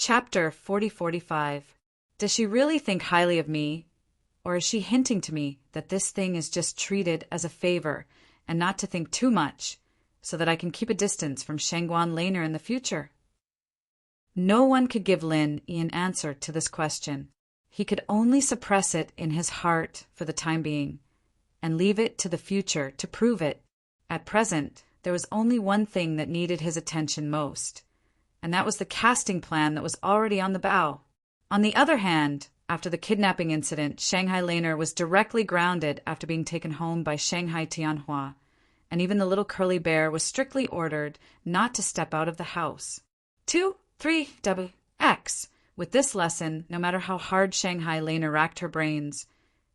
Chapter 40-45. Does she really think highly of me, or is she hinting to me that this thing is just treated as a favor and not to think too much, so that I can keep a distance from Shangguan Laner in the future? No one could give Lin Yi an answer to this question. He could only suppress it in his heart for the time being, and leave it to the future to prove it. At present, there was only one thing that needed his attention most, and that was the casting plan that was already on the bow. On the other hand, after the kidnapping incident, Shanghai Laner was directly grounded after being taken home by Shanghai Tianhua, and even the little curly bear was strictly ordered not to step out of the house. 2, 3, X. With this lesson, no matter how hard Shanghai Laner racked her brains,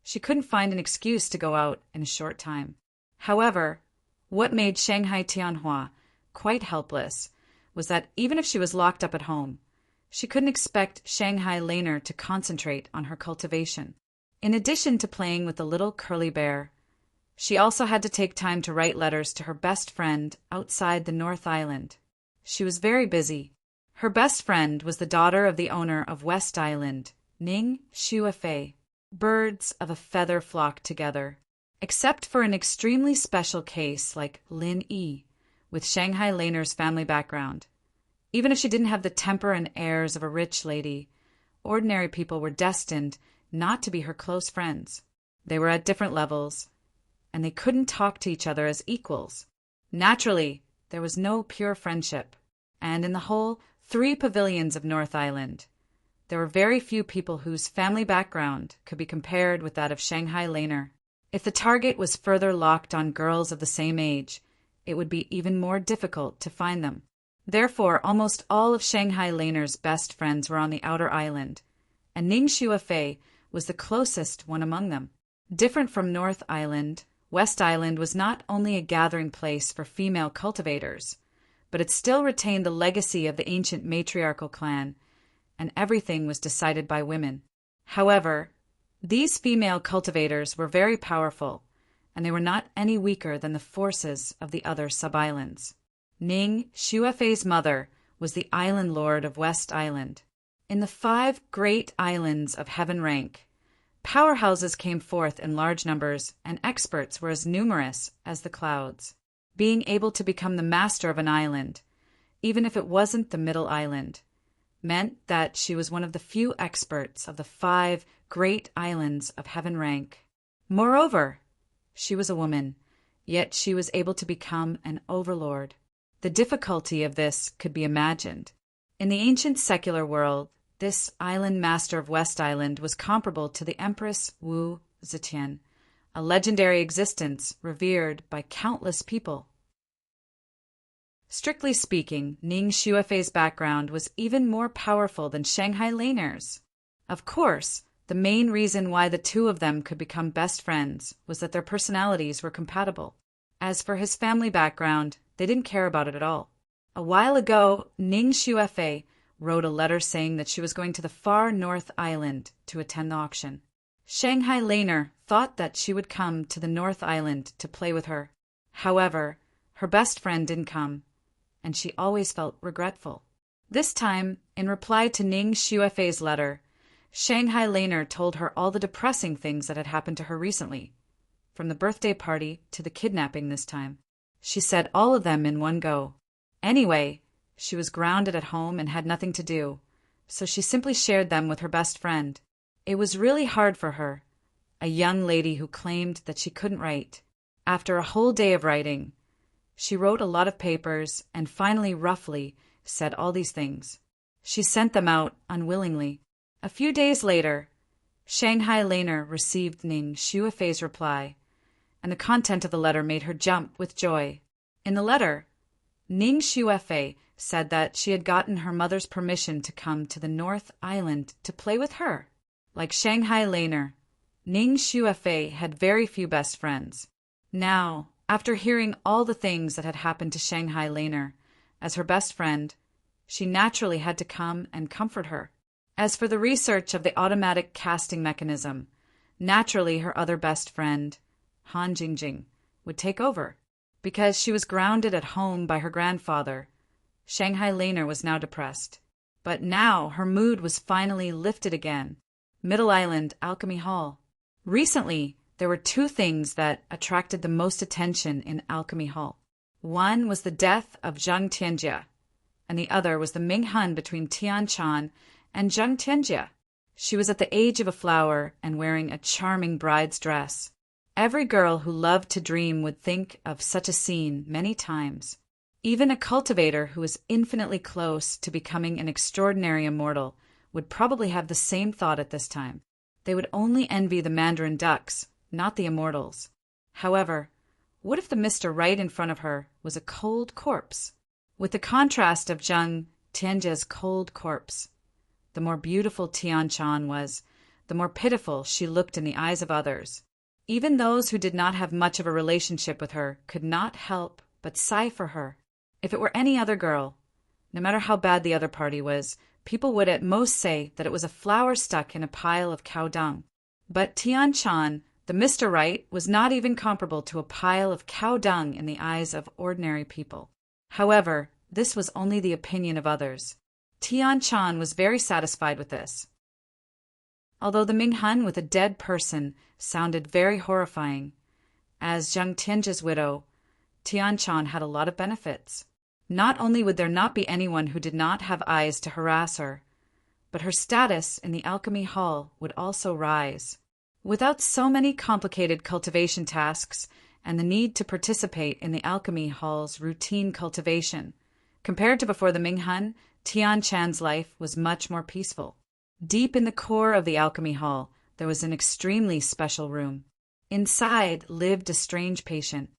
she couldn't find an excuse to go out in a short time. However, what made Shanghai Tianhua quite helpless was that even if she was locked up at home, she couldn't expect Shanghai Laner to concentrate on her cultivation. In addition to playing with the little curly bear, she also had to take time to write letters to her best friend outside the North Island. She was very busy. Her best friend was the daughter of the owner of West Island, Ning Xuefei. Birds of a feather flock together. Except for an extremely special case like Lin Yi, with Shanghai Laner's family background. Even if she didn't have the temper and airs of a rich lady, ordinary people were destined not to be her close friends. They were at different levels, and they couldn't talk to each other as equals. Naturally, there was no pure friendship, and in the whole 3 pavilions of North Island, there were very few people whose family background could be compared with that of Shanghai Laner. If the target was further locked on girls of the same age, it would be even more difficult to find them. Therefore, almost all of Shanghai Laner's best friends were on the outer island, and Ning Xuefei was the closest one among them. Different from North Island, West Island was not only a gathering place for female cultivators, but it still retained the legacy of the ancient matriarchal clan, and everything was decided by women. However, these female cultivators were very powerful, and they were not any weaker than the forces of the other sub-islands. Ning Xuefei's mother was the island lord of West Island. In the 5 great islands of heaven rank, powerhouses came forth in large numbers, and experts were as numerous as the clouds. Being able to become the master of an island, even if it wasn't the middle island, meant that she was one of the few experts of the 5 great islands of heaven rank. Moreover, she was a woman, yet she was able to become an overlord. The difficulty of this could be imagined. In the ancient secular world, this island master of West Island was comparable to the Empress Wu Zetian, a legendary existence revered by countless people. Strictly speaking, Ning Xuefei's background was even more powerful than Shanghai Laner's. Of course, the main reason why the two of them could become best friends was that their personalities were compatible. As for his family background, they didn't care about it at all. A while ago, Ning Xuefei wrote a letter saying that she was going to the far North Island to attend the auction. Shanghai Laner thought that she would come to the North Island to play with her. However, her best friend didn't come, and she always felt regretful. This time, in reply to Ning Xuefei's letter, Shanghai Laner told her all the depressing things that had happened to her recently, from the birthday party to the kidnapping this time. She said all of them in one go. Anyway, she was grounded at home and had nothing to do, so she simply shared them with her best friend. It was really hard for her, a young lady who claimed that she couldn't write. After a whole day of writing, she wrote a lot of papers and finally roughly said all these things. She sent them out unwillingly. A few days later, Shanghai Laner received Ning Xuefei's reply, and the content of the letter made her jump with joy. In the letter, Ning Xuefei said that she had gotten her mother's permission to come to the North Island to play with her. Like Shanghai Laner, Ning Xuefei had very few best friends. Now, after hearing all the things that had happened to Shanghai Laner, as her best friend, she naturally had to come and comfort her. As for the research of the automatic casting mechanism, naturally her other best friend, Han Jingjing, would take over. Because she was grounded at home by her grandfather, Shanghai Laner was now depressed. But now her mood was finally lifted again. Middle Island Alchemy Hall. Recently, there were two things that attracted the most attention in Alchemy Hall. One was the death of Zhang Tianjie, and the other was the Ming Hun between Tian Chan and Zhang Tianjie. She was at the age of a flower and wearing a charming bride's dress. Every girl who loved to dream would think of such a scene many times. Even a cultivator who was infinitely close to becoming an extraordinary immortal would probably have the same thought at this time. They would only envy the mandarin ducks, not the immortals. However, what if the Mr. right in front of her was a cold corpse? With the contrast of Zhang Tianjie's cold corpse, the more beautiful Tian Chan was, the more pitiful she looked in the eyes of others. Even those who did not have much of a relationship with her could not help but sigh for her. If it were any other girl, no matter how bad the other party was, people would at most say that it was a flower stuck in a pile of cow dung. But Tian Chan, the Mr. Right, was not even comparable to a pile of cow dung in the eyes of ordinary people. However, this was only the opinion of others. Tian Chan was very satisfied with this. Although the Ming Hun with a dead person sounded very horrifying, as Zhang Tianjie's widow, Tian Chan had a lot of benefits. Not only would there not be anyone who did not have eyes to harass her, but her status in the Alchemy Hall would also rise. Without so many complicated cultivation tasks and the need to participate in the Alchemy Hall's routine cultivation, compared to before the Ming Hun, Tian Chan's life was much more peaceful. Deep in the core of the Alchemy Hall, there was an extremely special room. Inside lived a strange patient.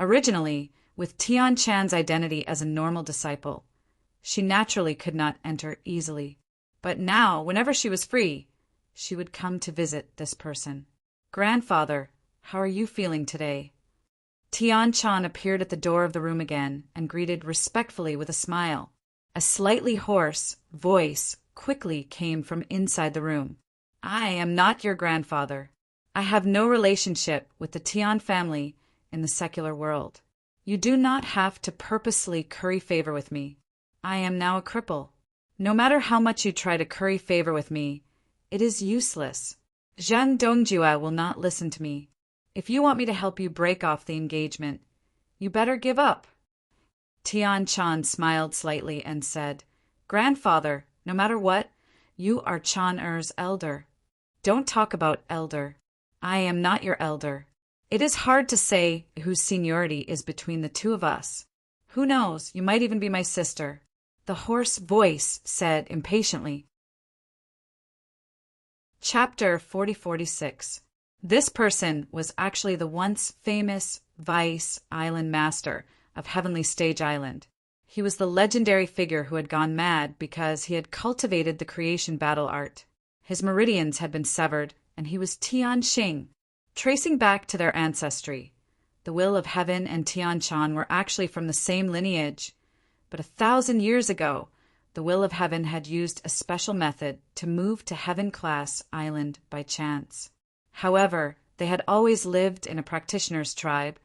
Originally, with Tian Chan's identity as a normal disciple, she naturally could not enter easily. But now, whenever she was free, she would come to visit this person. "Grandfather, how are you feeling today?" Tian Chan appeared at the door of the room again and greeted respectfully with a smile. A slightly hoarse voice quickly came from inside the room. "I am not your grandfather. I have no relationship with the Tian family in the secular world. You do not have to purposely curry favor with me. I am now a cripple. No matter how much you try to curry favor with me, it is useless. Zhang Dongjue will not listen to me. If you want me to help you break off the engagement, you better give up." Tian Chan smiled slightly and said, "Grandfather, no matter what, you are Chan Er's elder. Don't talk about elder. I am not your elder. It is hard to say whose seniority is between the two of us. Who knows, you might even be my sister," the hoarse voice said impatiently. Chapter 4046. This person was actually the once famous Vice Island Master of Heavenly Stage Island. He was the legendary figure who had gone mad because he had cultivated the creation battle art. His meridians had been severed, and he was Tian Xing. Tracing back to their ancestry, the Will of Heaven and Tian Chan were actually from the same lineage, but 1,000 years ago, the Will of Heaven had used a special method to move to Heaven-class Island by chance. However, they had always lived in a practitioner's tribe,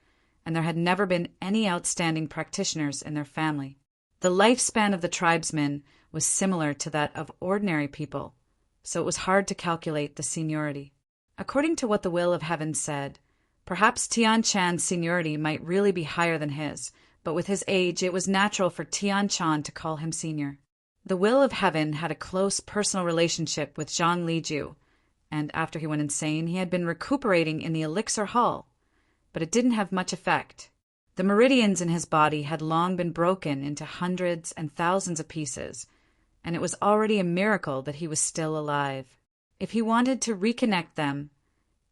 and there had never been any outstanding practitioners in their family. The lifespan of the tribesmen was similar to that of ordinary people, so it was hard to calculate the seniority. According to what the Will of Heaven said, perhaps Tian Chan's seniority might really be higher than his, but with his age it was natural for Tian Chan to call him senior. The Will of Heaven had a close personal relationship with Zhang Liju, and after he went insane, he had been recuperating in the Elixir Hall, but it didn't have much effect. The meridians in his body had long been broken into hundreds and thousands of pieces, and it was already a miracle that he was still alive. If he wanted to reconnect them,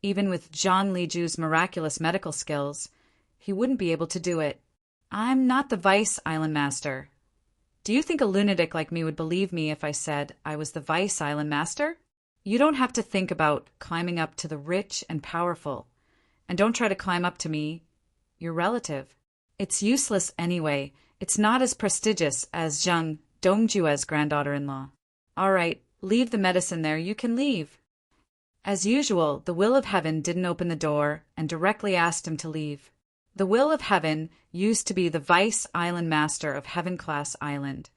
even with Zhang Liju's miraculous medical skills, he wouldn't be able to do it. "I'm not the Vice Island Master. Do you think a lunatic like me would believe me if I said I was the Vice Island Master? You don't have to think about climbing up to the rich and powerful, and don't try to climb up to me, your relative. It's useless anyway. It's not as prestigious as Zhang Dongjue's granddaughter-in-law. All right, leave the medicine there. You can leave." As usual, the Will of Heaven didn't open the door and directly asked him to leave. The Will of Heaven used to be the Vice Island Master of Heaven-class Island,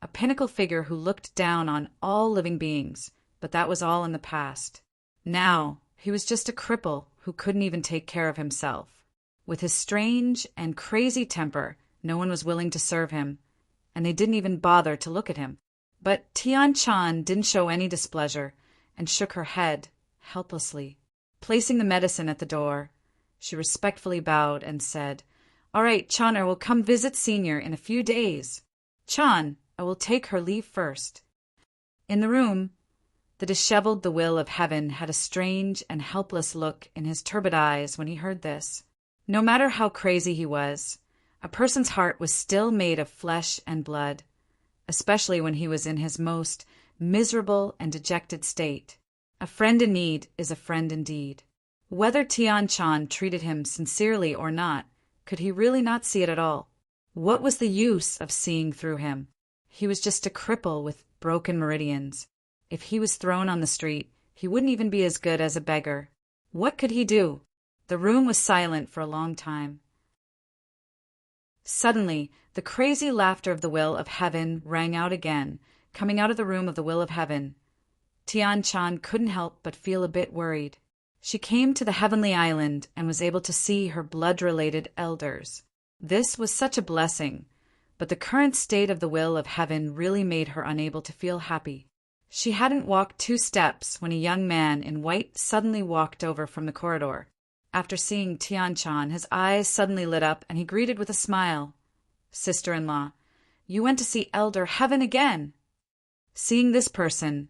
a pinnacle figure who looked down on all living beings, but that was all in the past. Now, he was just a cripple who couldn't even take care of himself. With his strange and crazy temper, no one was willing to serve him, and they didn't even bother to look at him. But Tian-chan didn't show any displeasure and shook her head helplessly. Placing the medicine at the door, she respectfully bowed and said, "All right, Chaner will come visit Senior in a few days. Chan, I will take her leave first." In the room, the disheveled the will of heaven had a strange and helpless look in his turbid eyes when he heard this. No matter how crazy he was, a person's heart was still made of flesh and blood, especially when he was in his most miserable and dejected state. A friend in need is a friend indeed. Whether Tian-chan treated him sincerely or not, could he really not see it at all? What was the use of seeing through him? He was just a cripple with broken meridians. If he was thrown on the street, he wouldn't even be as good as a beggar. What could he do? The room was silent for a long time. Suddenly, the crazy laughter of the will of heaven rang out again, coming out of the room of the will of heaven. Tian-chan couldn't help but feel a bit worried. She came to the heavenly island and was able to see her blood-related elders. This was such a blessing, but the current state of the will of heaven really made her unable to feel happy. She hadn't walked 2 steps when a young man in white suddenly walked over from the corridor. After seeing Tian-chan, his eyes suddenly lit up and he greeted with a smile. "Sister-in-law, you went to see Elder Heaven again." Seeing this person,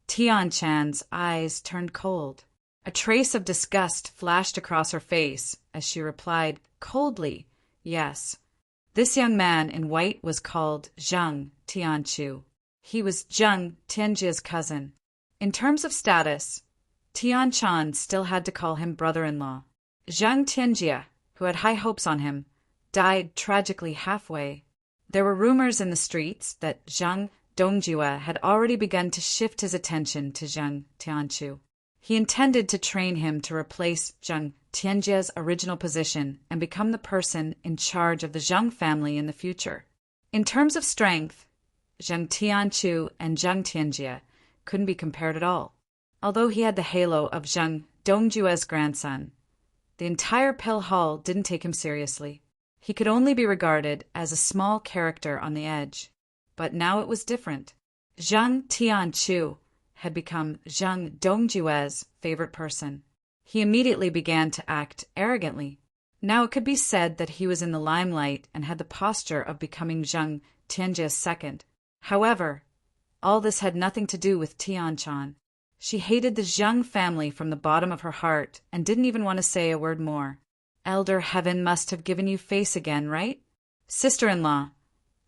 Tian-chan's eyes turned cold. A trace of disgust flashed across her face as she replied coldly, "Yes." This young man in white was called Zhang Tianchu. He was Zhang Tianjia's cousin. In terms of status, Tian-chan still had to call him brother-in-law. Zhang Tianjia, who had high hopes on him, died tragically halfway. There were rumors in the streets that Zhang Dongjue had already begun to shift his attention to Zhang Tianchu. He intended to train him to replace Zhang Tianjia's original position and become the person in charge of the Zhang family in the future. In terms of strength, Zhang Tianchu and Zhang Tianjia couldn't be compared at all. Although he had the halo of Zhang Dongjue's grandson, the entire Pill Hall didn't take him seriously. He could only be regarded as a small character on the edge. But now it was different. Zhang Tianchu had become Zhang Dongjue's favorite person. He immediately began to act arrogantly. Now it could be said that he was in the limelight and had the posture of becoming Zhang Tianjia's second. However, all this had nothing to do with Tian-chan. She hated the Zhang family from the bottom of her heart and didn't even want to say a word more. "Elder Heaven must have given you face again, right? Sister-in-law,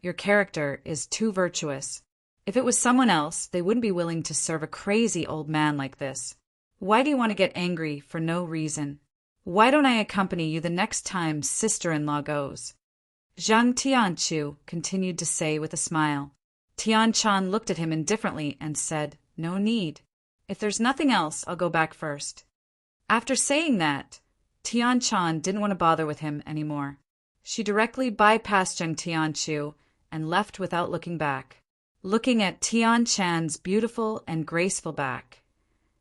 your character is too virtuous. If it was someone else, they wouldn't be willing to serve a crazy old man like this. Why do you want to get angry for no reason? Why don't I accompany you the next time sister-in-law goes?" Zhang Tianchu continued to say with a smile. Tian-chan looked at him indifferently and said, "No need. If there's nothing else, I'll go back first." After saying that, Tian-chan didn't want to bother with him anymore. She directly bypassed Zhang Tianchu and left without looking back. Looking at Tian-chan's beautiful and graceful back,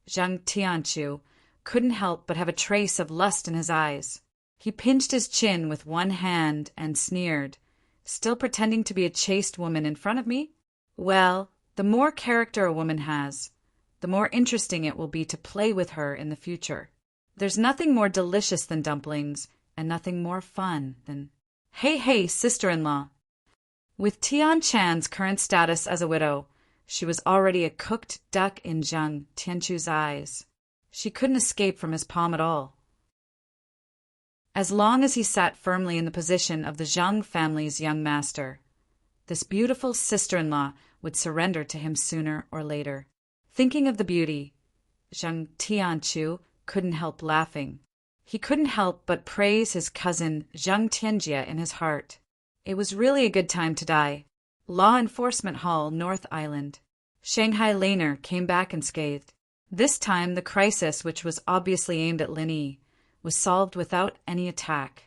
Zhang Tianchu couldn't help but have a trace of lust in his eyes. He pinched his chin with one hand and sneered, "Still pretending to be a chaste woman in front of me? Well, the more character a woman has, the more interesting it will be to play with her in the future. There's nothing more delicious than dumplings, and nothing more fun than—" Hey, sister-in-law. With Tian-chan's current status as a widow, she was already a cooked duck in Zhang Tianchu's eyes. She couldn't escape from his palm at all. As long as he sat firmly in the position of the Zhang family's young master, this beautiful sister-in-law would surrender to him sooner or later. Thinking of the beauty, Zhang Tianchu couldn't help laughing. He couldn't help but praise his cousin Zhang Tianjia in his heart. It was really a good time to die. Law Enforcement Hall, North Island. Shanghai Laner came back unscathed. This time the crisis, which was obviously aimed at Lin Yi, was solved without any attack.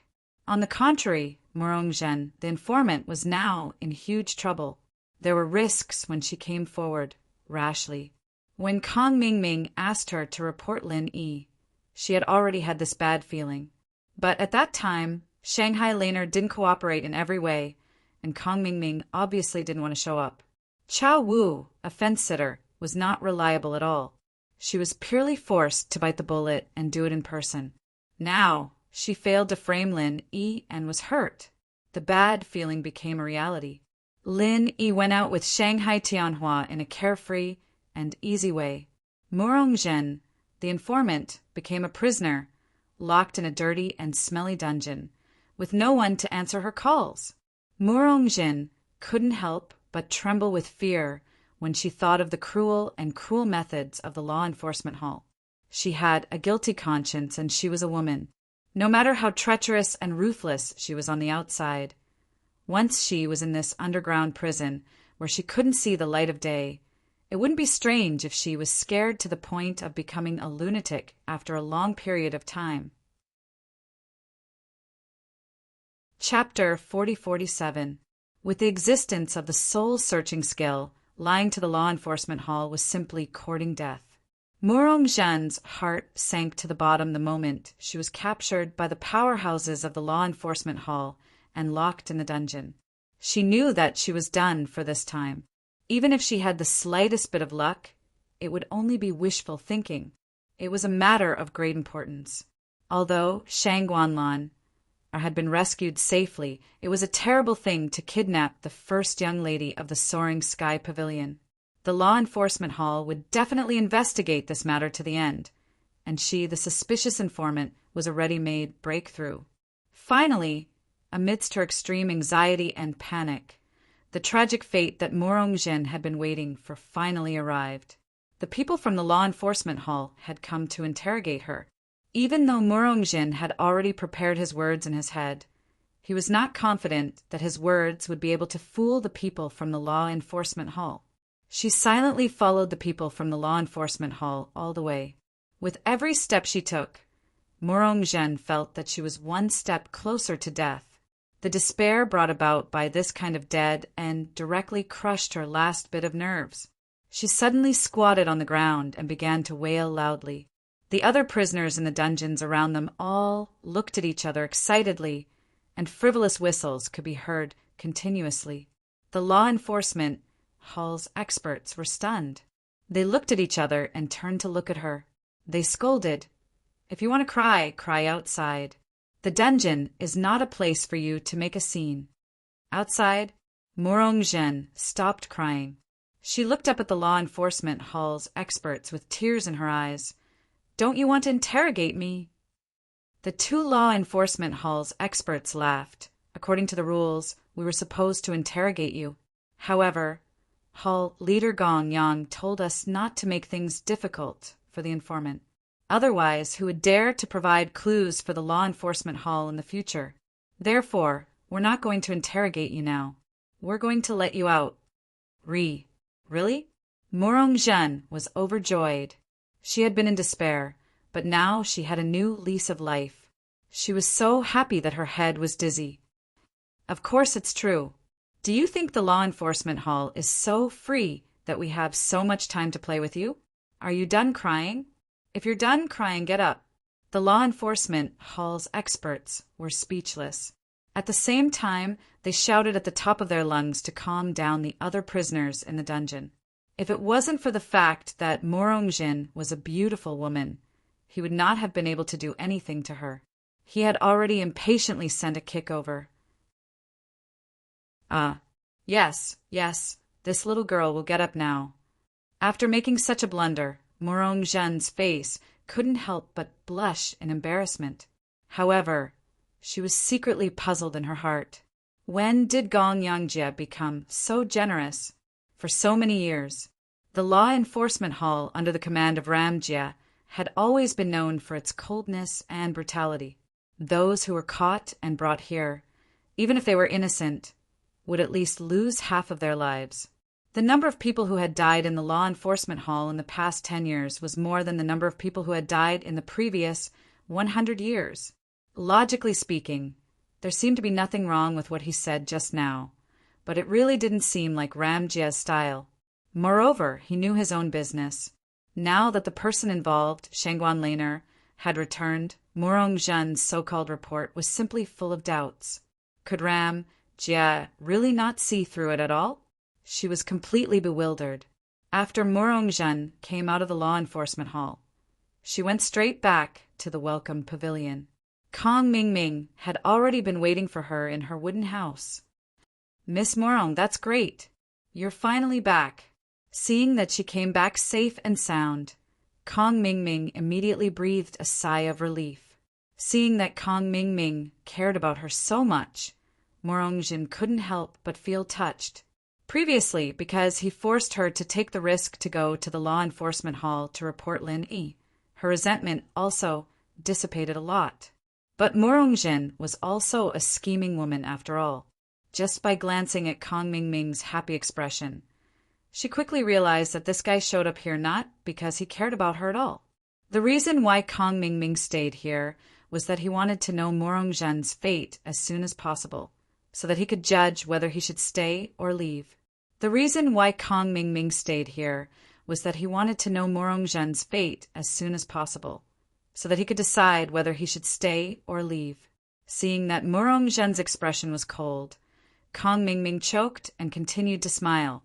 On the contrary, Morongzhen, the informant, was now in huge trouble. There were risks when she came forward, rashly. When Kong Mingming asked her to report Lin Yi, she had already had this bad feeling. But at that time, Shanghai Laner didn't cooperate in every way, and Kong Mingming obviously didn't want to show up. Chow Wu, a fence-sitter, was not reliable at all. She was purely forced to bite the bullet and do it in person. Now, she failed to frame Lin Yi and was hurt. The bad feeling became a reality. Lin Yi went out with Shanghai Tianhua in a carefree and easy way. Murong Zhen, the informant, became a prisoner, locked in a dirty and smelly dungeon, with no one to answer her calls. Murong Zhen couldn't help but tremble with fear when she thought of the cruel methods of the law enforcement hall. She had a guilty conscience, and she was a woman. No matter how treacherous and ruthless she was on the outside, once she was in this underground prison where she couldn't see the light of day, it wouldn't be strange if she was scared to the point of becoming a lunatic after a long period of time. Chapter 4047. With the existence of the soul-searching skill, lying to the law enforcement hall was simply courting death. Murong Zhen's heart sank to the bottom the moment she was captured by the powerhouses of the law enforcement hall and locked in the dungeon. She knew that she was done for this time. Even if she had the slightest bit of luck, it would only be wishful thinking. It was a matter of great importance. Although Shang Guanlan had been rescued safely, it was a terrible thing to kidnap the first young lady of the Soaring Sky Pavilion. The law enforcement hall would definitely investigate this matter to the end, and she, the suspicious informant, was a ready-made breakthrough. Finally, amidst her extreme anxiety and panic, the tragic fate that Murong Zhen had been waiting for finally arrived. The people from the law enforcement hall had come to interrogate her. Even though Murong Zhen had already prepared his words in his head, he was not confident that his words would be able to fool the people from the law enforcement hall. She silently followed the people from the law enforcement hall all the way. With every step she took, Murong Zhen felt that she was one step closer to death. The despair brought about by this kind of dead end directly crushed her last bit of nerves. She suddenly squatted on the ground and began to wail loudly. The other prisoners in the dungeons around them all looked at each other excitedly, and frivolous whistles could be heard continuously. The law enforcement hall's experts were stunned. They looked at each other and turned to look at her. They scolded, "If you want to cry, cry outside. The dungeon is not a place for you to make a scene." Outside, Murong Zhen stopped crying. She looked up at the law enforcement hall's experts with tears in her eyes. "Don't you want to interrogate me?" The two law enforcement hall's experts laughed. "According to the rules, we were supposed to interrogate you. However, Hall Leader Gong Yang told us not to make things difficult for the informant. Otherwise, who would dare to provide clues for the law enforcement hall in the future? Therefore, we're not going to interrogate you now. We're going to let you out." Really? Murong Zhen was overjoyed. She had been in despair, but now she had a new lease of life. She was so happy that her head was dizzy. "Of course it's true. Do you think the law enforcement hall is so free that we have so much time to play with you? Are you done crying? If you're done crying, get up." The law enforcement hall's experts were speechless. At the same time, they shouted at the top of their lungs to calm down the other prisoners in the dungeon. If it wasn't for the fact that Murong Zhen was a beautiful woman, he would not have been able to do anything to her. He had already impatiently sent a kick over. Yes, this little girl will get up now." After making such a blunder, Murong Zhen's face couldn't help but blush in embarrassment. However, she was secretly puzzled in her heart. When did Gong Yangjie become so generous? For so many years, the law enforcement hall under the command of Ram Jie had always been known for its coldness and brutality. Those who were caught and brought here, even if they were innocent, would at least lose half of their lives. The number of people who had died in the law enforcement hall in the past 10 years was more than the number of people who had died in the previous 100 years. Logically speaking, there seemed to be nothing wrong with what he said just now, but it really didn't seem like Ram Jia's style. Moreover, he knew his own business. Now that the person involved, Shangguan Laner, had returned, Morong Zhen's so-called report was simply full of doubts. Could Ram Jia really not see through it at all? She was completely bewildered. After Morong Zhen came out of the law enforcement hall, she went straight back to the welcome pavilion. Kong Mingming had already been waiting for her in her wooden house. "Miss Morong, that's great. You're finally back." Seeing that she came back safe and sound, Kong Mingming immediately breathed a sigh of relief. Seeing that Kong Mingming cared about her so much, Morongjin couldn't help but feel touched. Previously, because he forced her to take the risk to go to the law enforcement hall to report Lin Yi, her resentment also dissipated a lot. But Morongjin was also a scheming woman after all. Just by glancing at Kong Mingming's happy expression, she quickly realized that this guy showed up here not because he cared about her at all. The reason why Kong Mingming stayed here was that he wanted to know Morongjin's fate as soon as possible, so that he could judge whether he should stay or leave. The reason why Kong Mingming stayed here was that he wanted to know Morongjin's fate as soon as possible, so that he could decide whether he should stay or leave. Seeing that Morongjin's expression was cold, Kong Mingming choked and continued to smile.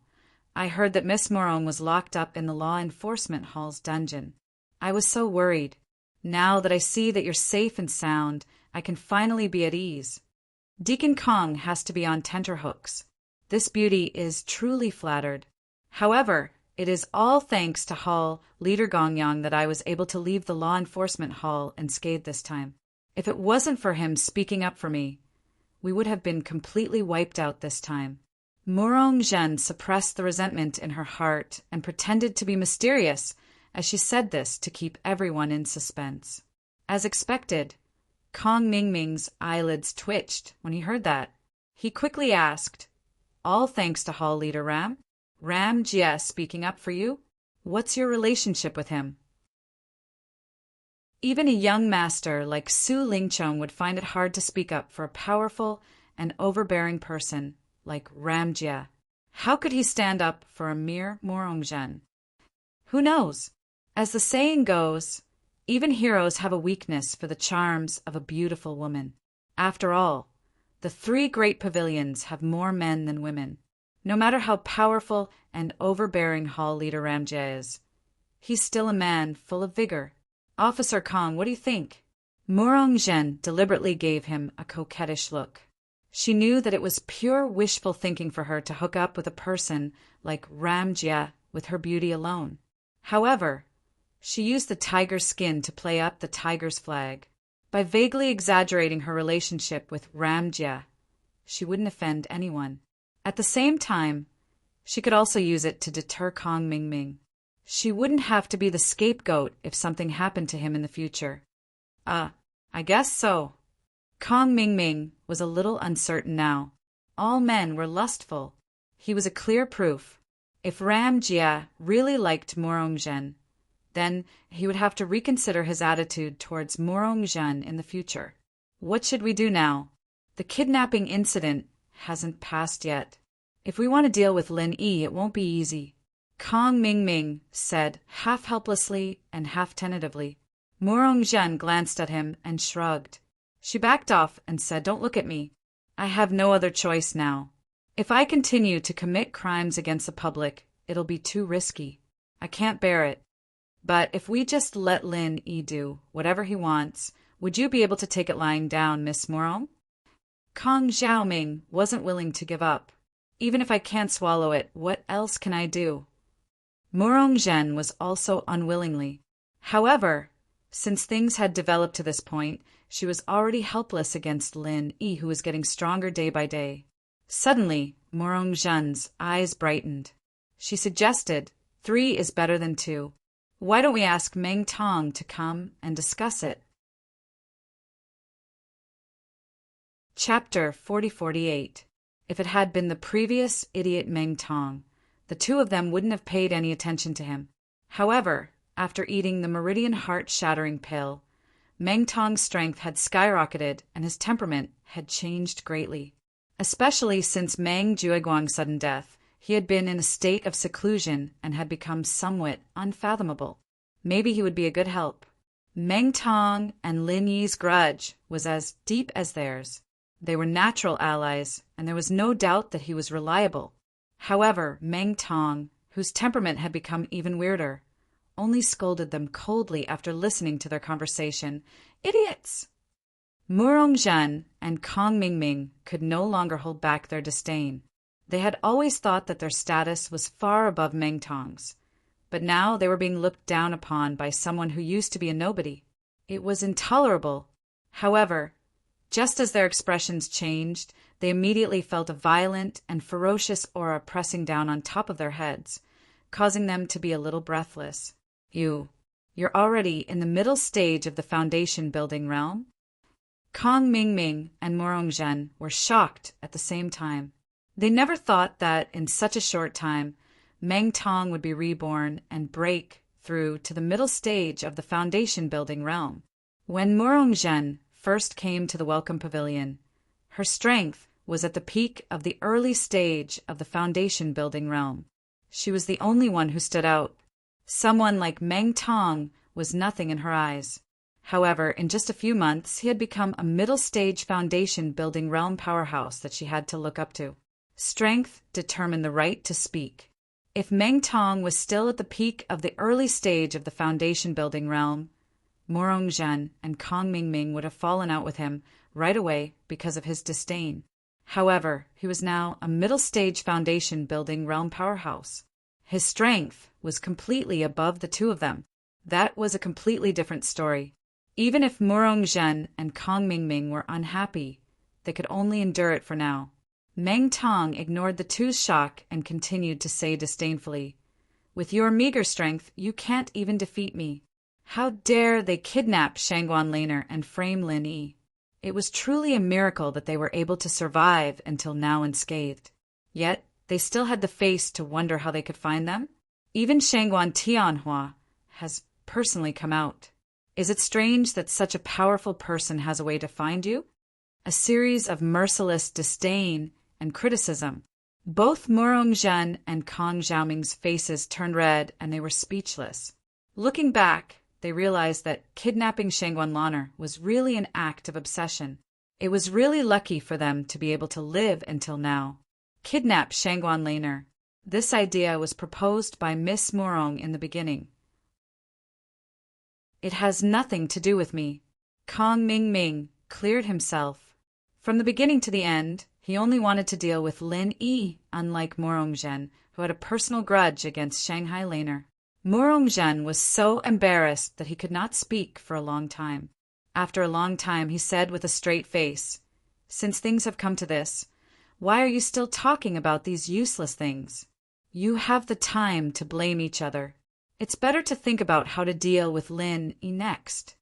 "I heard that Miss Morong was locked up in the law enforcement hall's dungeon. I was so worried. Now that I see that you're safe and sound, I can finally be at ease. Deacon Kong has to be on tenterhooks. This beauty is truly flattered. However, it is all thanks to Hall Leader Gongyang that I was able to leave the law enforcement hall unscathed this time. If it wasn't for him speaking up for me, we would have been completely wiped out this time." Morong Zhen suppressed the resentment in her heart and pretended to be mysterious as she said this to keep everyone in suspense. As expected, Kong Mingming's eyelids twitched when he heard that. He quickly asked, "All thanks to Hall Leader Ram? Ram Jia speaking up for you? What's your relationship with him?" Even a young master like Su Lingchong would find it hard to speak up for a powerful and overbearing person like Ram Jia. How could he stand up for a mere Morongjin? Who knows? As the saying goes, even heroes have a weakness for the charms of a beautiful woman. After all, the three great pavilions have more men than women. No matter how powerful and overbearing Hall Leader Ram Jia is, he's still a man full of vigor. "Officer Kong, what do you think?" Morongjin deliberately gave him a coquettish look. She knew that it was pure wishful thinking for her to hook up with a person like Ram Jia with her beauty alone. However, she used the tiger's skin to play up the tiger's flag. By vaguely exaggerating her relationship with Ram Jia, she wouldn't offend anyone. At the same time, she could also use it to deter Kong Mingming. She wouldn't have to be the scapegoat if something happened to him in the future. I guess so. Kong Mingming was a little uncertain now. All men were lustful. He was a clear proof. If Ram Jia really liked Morongjin, then he would have to reconsider his attitude towards Morongjin in the future. What should we do now? The kidnapping incident hasn't passed yet. If we want to deal with Lin Yi, it won't be easy. Kong Mingming said, half helplessly and half tentatively. Morongjin glanced at him and shrugged. She backed off and said, "Don't look at me. I have no other choice now. If I continue to commit crimes against the public, it'll be too risky. I can't bear it. But if we just let Lin Yi do whatever he wants, would you be able to take it lying down, Miss Morong?" Kong Xiaoming wasn't willing to give up. "Even if I can't swallow it, what else can I do?" Morongjin was also unwillingly. However, since things had developed to this point, she was already helpless against Lin Yi, who was getting stronger day by day. Suddenly, Morongjin's eyes brightened. She suggested, 3 is better than 2. Why don't we ask Meng Tong to come and discuss it? Chapter 4048. If it had been the previous idiot Meng Tong, the two of them wouldn't have paid any attention to him. However, after eating the Meridian Heart-shattering pill, Meng Tong's strength had skyrocketed and his temperament had changed greatly. Especially since Meng Jueguang's sudden death, he had been in a state of seclusion and had become somewhat unfathomable. Maybe he would be a good help. Meng Tong and Lin Yi's grudge was as deep as theirs. They were natural allies, and there was no doubt that he was reliable. However, Meng Tong, whose temperament had become even weirder, only scolded them coldly after listening to their conversation. Idiots! Murong Zhen and Kong Mingming could no longer hold back their disdain. They had always thought that their status was far above Meng Tong's, but now they were being looked down upon by someone who used to be a nobody. It was intolerable. However, just as their expressions changed, they immediately felt a violent and ferocious aura pressing down on top of their heads, causing them to be a little breathless. You're already in the middle stage of the foundation building realm? Kong Mingming and Murong Zhen were shocked at the same time. They never thought that, in such a short time, Meng Tong would be reborn and break through to the middle stage of the foundation building realm. When Murong Zhen first came to the Welcome Pavilion, her strength was at the peak of the early stage of the foundation building realm. She was the only one who stood out. Someone like Meng Tong was nothing in her eyes. However, in just a few months, he had become a middle-stage foundation-building realm powerhouse that she had to look up to. Strength determined the right to speak. If Meng Tong was still at the peak of the early stage of the foundation-building realm, Murong Zhen and Kong Mingming would have fallen out with him right away because of his disdain. However, he was now a middle-stage foundation-building realm powerhouse. His strength was completely above the two of them. That was a completely different story. Even if Murong Zhen and Kong Mingming were unhappy, they could only endure it for now. Meng Tong ignored the two's shock and continued to say disdainfully, "With your meager strength, you can't even defeat me. How dare they kidnap Shangguan Laner and frame Lin Yi?" It was truly a miracle that they were able to survive until now unscathed. Yet, they still had the face to wonder how they could find them. Even Shangguan Tianhua has personally come out. Is it strange that such a powerful person has a way to find you? A series of merciless disdain and criticism. Both Murong Zhen and Kong Xiaoming's faces turned red and they were speechless. Looking back, they realized that kidnapping Shangguan Laner was really an act of obsession. It was really lucky for them to be able to live until now. Kidnap Shangguan Laner. This idea was proposed by Miss Murong in the beginning. It has nothing to do with me. Kong Mingming cleared himself. From the beginning to the end, he only wanted to deal with Lin Yi, unlike Murong Zhen, who had a personal grudge against Shanghai Laner. Murong Zhen was so embarrassed that he could not speak for a long time. After a long time, he said with a straight face, "Since things have come to this, why are you still talking about these useless things? You have the time to blame each other. It's better to think about how to deal with Lin Yi next."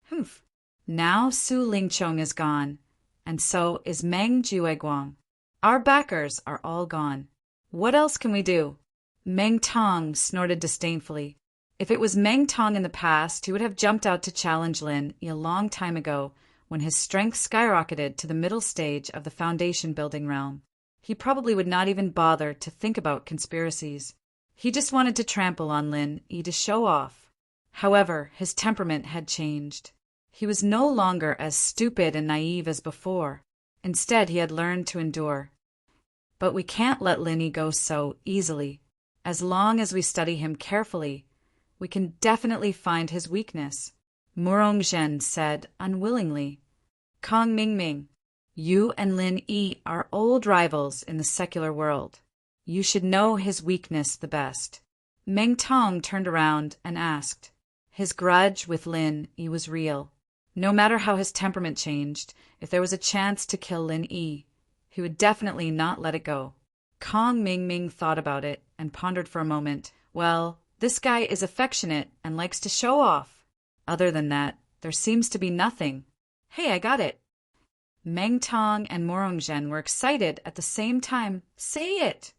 Humph. Now Su Lingchong is gone, and so is Meng Jueguang. Our backers are all gone. What else can we do? Meng Tong snorted disdainfully. If it was Meng Tong in the past, he would have jumped out to challenge Lin Yi a long time ago, when his strength skyrocketed to the middle stage of the foundation building realm. He probably would not even bother to think about conspiracies. He just wanted to trample on Lin Yi to show off. However, his temperament had changed. He was no longer as stupid and naive as before. Instead, he had learned to endure. But we can't let Lin Yi go so easily. As long as we study him carefully, we can definitely find his weakness, Murong Zhen said unwillingly. Kong Mingming, you and Lin Yi are old rivals in the secular world. You should know his weakness the best. Meng Tong turned around and asked. His grudge with Lin Yi was real. No matter how his temperament changed, if there was a chance to kill Lin Yi, he would definitely not let it go. Kong Mingming thought about it and pondered for a moment. Well, this guy is affectionate and likes to show off. Other than that, there seems to be nothing. Hey, I got it. Meng Tong and Murong Zhen were excited at the same time. Say it!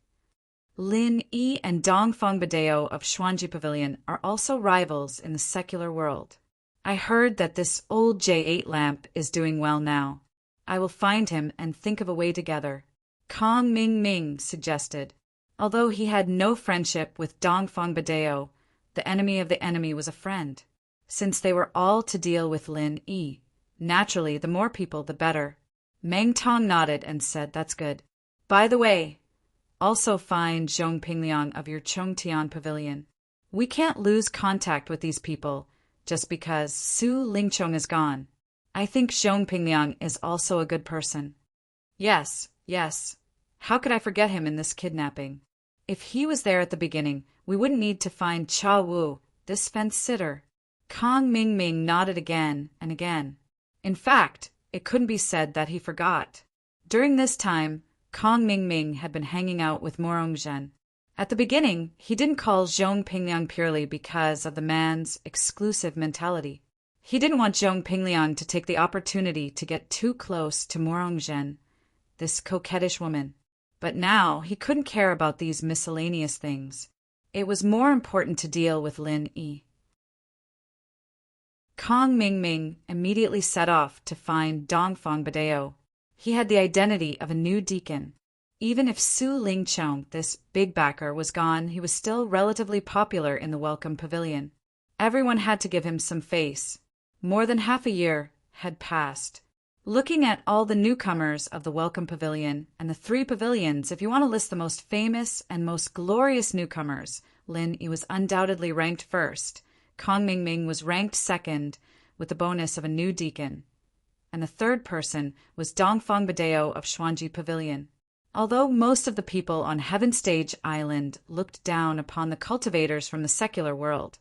Lin Yi and Dongfeng Badeo of Xuanji Pavilion are also rivals in the secular world. I heard that this old J8 lamp is doing well now. I will find him and think of a way together, Kong Ming Ming suggested. Although he had no friendship with Dong Fong Badeo, the enemy of the enemy was a friend. Since they were all to deal with Lin Yi, naturally, the more people, the better. Meng Tong nodded and said, "That's good. By the way, also find Zhong Pingliang of your Chongtian pavilion. We can't lose contact with these people just because Su Lingchong is gone. I think Zhong Pingliang is also a good person." Yes. How could I forget him in this kidnapping? If he was there at the beginning, we wouldn't need to find Cha Wu, this fence-sitter. Kong Ming Ming nodded again and again. In fact, it couldn't be said that he forgot. During this time, Kong Ming Ming had been hanging out with Morong Zhen. At the beginning, he didn't call Zhong Pingliang purely because of the man's exclusive mentality. He didn't want Zhong Pingliang to take the opportunity to get too close to Morong Zhen, this coquettish woman. But now he couldn't care about these miscellaneous things. It was more important to deal with Lin Yi. Kong Ming Ming immediately set off to find Dong Fong Badeo. He had the identity of a new deacon. Even if Su Lingchong, this big backer, was gone, he was still relatively popular in the Welcome Pavilion. Everyone had to give him some face. More than half a year had passed. Looking at all the newcomers of the Welcome Pavilion and the 3 pavilions, if you want to list the most famous and most glorious newcomers, Lin Yi was undoubtedly ranked first. Kong Ming Ming was ranked second with the bonus of a new deacon. And the third person was Dong Fong Badeo of Xuanji Pavilion. Although most of the people on Heaven Stage Island looked down upon the cultivators from the secular world,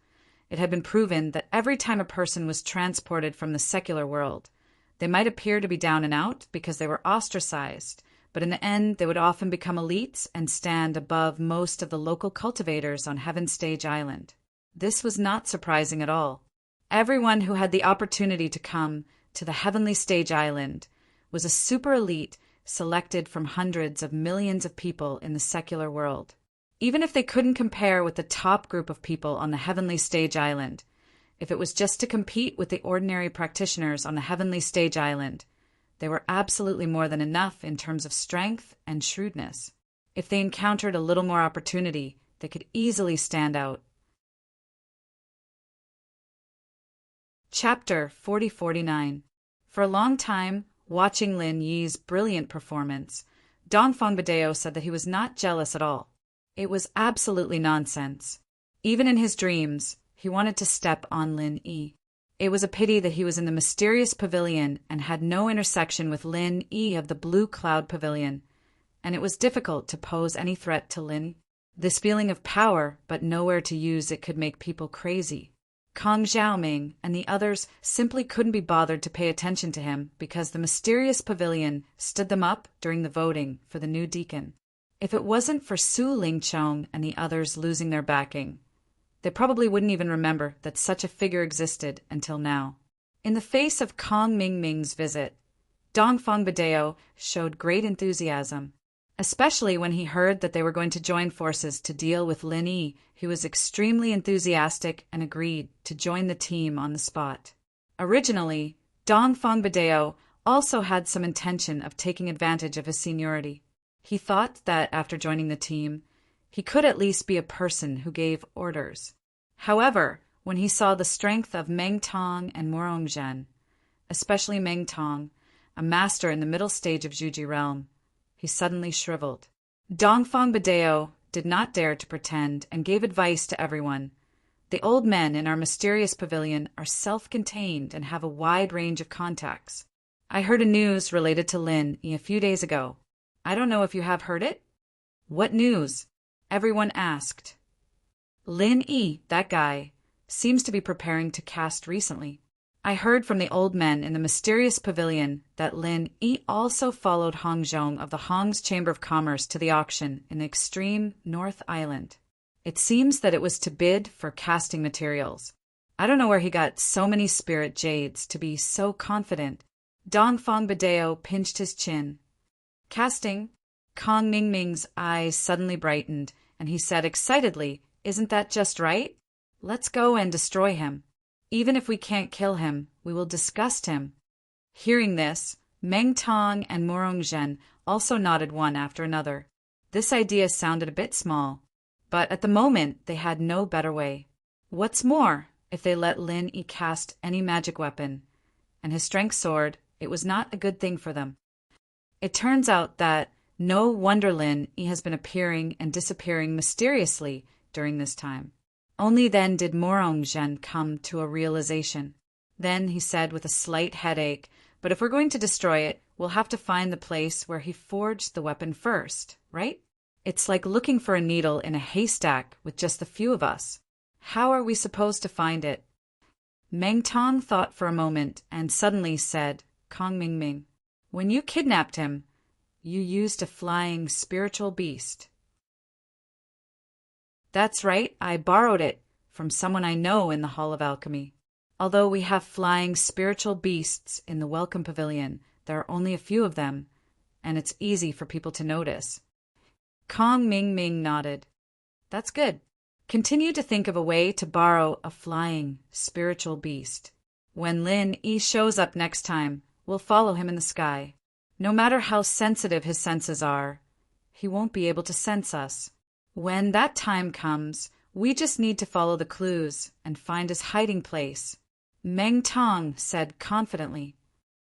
it had been proven that every time a person was transported from the secular world, they might appear to be down and out because they were ostracized, but in the end they would often become elites and stand above most of the local cultivators on Heaven Stage Island. This was not surprising at all. Everyone who had the opportunity to come to the Heavenly Stage Island was a super elite selected from hundreds of millions of people in the secular world. Even if they couldn't compare with the top group of people on the Heavenly Stage Island, if it was just to compete with the ordinary practitioners on the Heavenly Stage Island, they were absolutely more than enough in terms of strength and shrewdness. If they encountered a little more opportunity, they could easily stand out. Chapter 4049. For a long time, watching Lin Yi's brilliant performance, Dong Fong Badeo said that he was not jealous at all. It was absolutely nonsense. Even in his dreams, he wanted to step on Lin Yi. It was a pity that he was in the mysterious pavilion and had no intersection with Lin Yi of the Blue Cloud Pavilion, and it was difficult to pose any threat to Lin. This feeling of power, but nowhere to use it, could make people crazy. Kong Xiaoming and the others simply couldn't be bothered to pay attention to him because the mysterious pavilion stood them up during the voting for the new deacon. If it wasn't for Su Lingchong and the others losing their backing, they probably wouldn't even remember that such a figure existed until now. In the face of Kong Ming Ming's visit, Dong Fong Badeo showed great enthusiasm. Especially when he heard that they were going to join forces to deal with Lin Yi, he was extremely enthusiastic and agreed to join the team on the spot. Originally, Dong Fong Badeo also had some intention of taking advantage of his seniority. He thought that after joining the team, he could at least be a person who gave orders. However, when he saw the strength of Meng Tong and Morong Zhen, especially Meng Tong, a master in the middle stage of Zhuji realm, he suddenly shriveled. Dong Fong Badeo did not dare to pretend and gave advice to everyone. The old men in our mysterious pavilion are self-contained and have a wide range of contacts. I heard a news related to Lin Yi a few days ago. I don't know if you have heard it? What news? Everyone asked. Lin Yi, that guy, seems to be preparing to cast recently. I heard from the old men in the mysterious pavilion that Lin Yi also followed Hong Zhong of the Hong's Chamber of Commerce to the auction in the extreme North Island. It seems that it was to bid for casting materials. I don't know where he got so many spirit jades to be so confident. Dong Fong Badeo pinched his chin. Casting? Kong Ming Ming's eyes suddenly brightened, and he said excitedly, "Isn't that just right? Let's go and destroy him. Even if we can't kill him, we will disgust him." Hearing this, Meng Tong and Morong Zhen also nodded one after another. This idea sounded a bit small, but at the moment they had no better way. What's more, if they let Lin Yi cast any magic weapon, and his strength soared, it was not a good thing for them. It turns out that no wonder Lin Yi has been appearing and disappearing mysteriously during this time. Only then did Morong Zhen come to a realization. Then he said with a slight headache, "But if we're going to destroy it, we'll have to find the place where he forged the weapon first, right? It's like looking for a needle in a haystack with just a few of us. How are we supposed to find it?" Meng Tong thought for a moment and suddenly said, "Kong Ming Ming, when you kidnapped him, you used a flying spiritual beast." "That's right, I borrowed it from someone I know in the Hall of Alchemy. Although we have flying spiritual beasts in the Welcome Pavilion, there are only a few of them, and it's easy for people to notice." Kong Ming Ming nodded. "That's good. Continue to think of a way to borrow a flying spiritual beast. When Lin Yi shows up next time, we'll follow him in the sky. No matter how sensitive his senses are, he won't be able to sense us. When that time comes, we just need to follow the clues and find his hiding place." Meng Tong said confidently,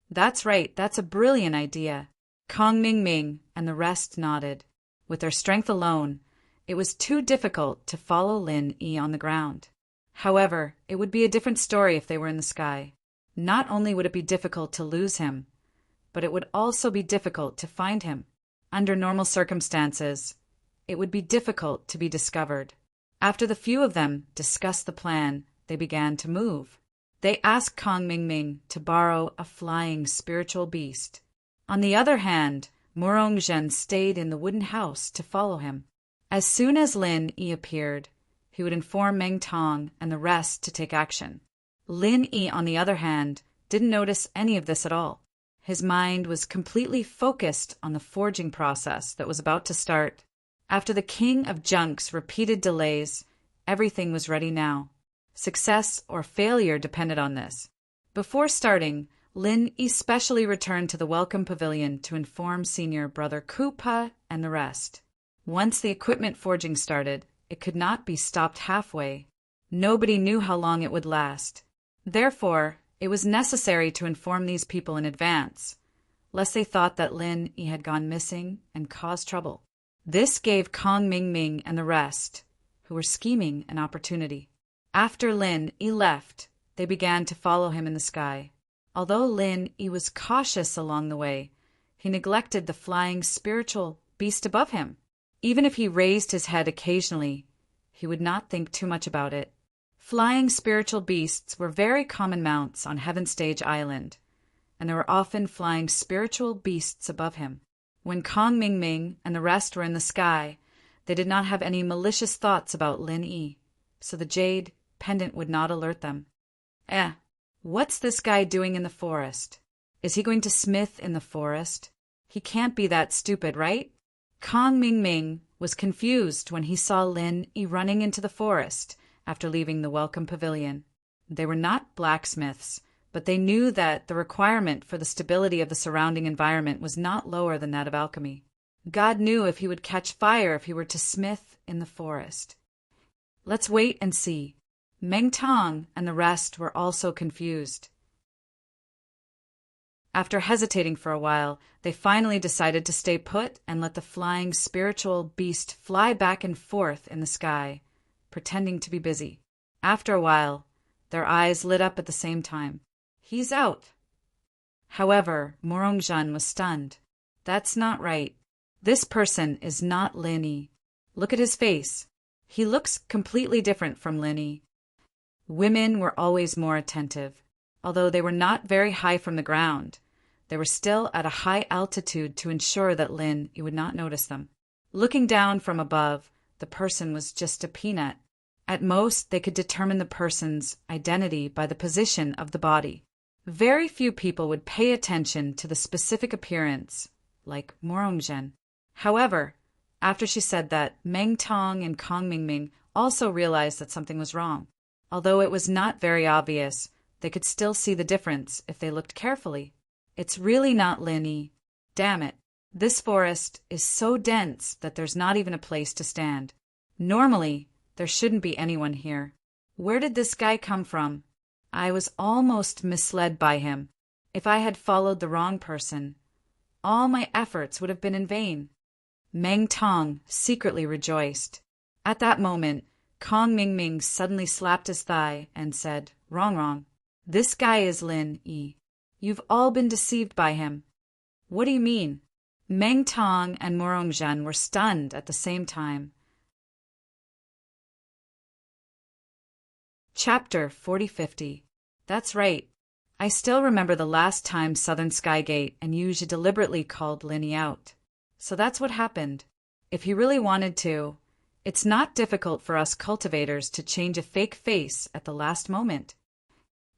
"That's right, that's a brilliant idea." Kong Ming Ming and the rest nodded. With their strength alone, it was too difficult to follow Lin Yi on the ground. However, it would be a different story if they were in the sky. Not only would it be difficult to lose him, but it would also be difficult to find him. Under normal circumstances, it would be difficult to be discovered. After the few of them discussed the plan, they began to move. They asked Kong Ming Ming to borrow a flying spiritual beast. On the other hand, Morong Zhen stayed in the wooden house to follow him. As soon as Lin Yi appeared, he would inform Meng Tong and the rest to take action. Lin Yi, on the other hand, didn't notice any of this at all. His mind was completely focused on the forging process that was about to start. After the King of Junk's repeated delays, everything was ready now. Success or failure depended on this. Before starting, Lin especially returned to the Welcome Pavilion to inform Senior Brother Koopa and the rest. Once the equipment forging started, it could not be stopped halfway. Nobody knew how long it would last. Therefore, it was necessary to inform these people in advance, lest they thought that Lin Yi had gone missing and caused trouble. This gave Kong Ming Ming and the rest, who were scheming, an opportunity. After Lin Yi left, they began to follow him in the sky. Although Lin Yi was cautious along the way, he neglected the flying spiritual beast above him. Even if he raised his head occasionally, he would not think too much about it. Flying spiritual beasts were very common mounts on Heaven Stage Island, and there were often flying spiritual beasts above him. When Kong Ming Ming and the rest were in the sky, they did not have any malicious thoughts about Lin Yi, so the jade pendant would not alert them. What's this guy doing in the forest? Is he going to smith in the forest? He can't be that stupid, right? Kong Ming Ming was confused when he saw Lin Yi running into the forest after leaving the Welcome Pavilion. They were not blacksmiths, but they knew that the requirement for the stability of the surrounding environment was not lower than that of alchemy. God knew if he would catch fire if he were to smith in the forest. Let's wait and see. Meng Tong and the rest were also confused. After hesitating for a while, they finally decided to stay put and let the flying spiritual beast fly back and forth in the sky, pretending to be busy. After a while, their eyes lit up at the same time. He's out. However, Morong Zhen was stunned. That's not right. This person is not Lin Yi. Look at his face. He looks completely different from Lin Yi. Women were always more attentive. Although they were not very high from the ground, they were still at a high altitude to ensure that Lin Yi would not notice them. Looking down from above, the person was just a peanut. At most, they could determine the person's identity by the position of the body. Very few people would pay attention to the specific appearance, like Morong Zhen. However, after she said that, Meng Tong and Kong Ming Ming also realized that something was wrong. Although it was not very obvious, they could still see the difference if they looked carefully. It's really not Lin Yi. Damn it. This forest is so dense that there's not even a place to stand. Normally, there shouldn't be anyone here. Where did this guy come from? I was almost misled by him. If I had followed the wrong person, all my efforts would have been in vain. Meng Tong secretly rejoiced. At that moment, Kong Mingming suddenly slapped his thigh and said, "Wrong, wrong. This guy is Lin Yi. You've all been deceived by him." "What do you mean?" Meng Tong and Morongzhen were stunned at the same time. Chapter 4050. That's right. I still remember the last time Southern Skygate and Yuji deliberately called Lin Yi out. So that's what happened. If he really wanted to, it's not difficult for us cultivators to change a fake face at the last moment.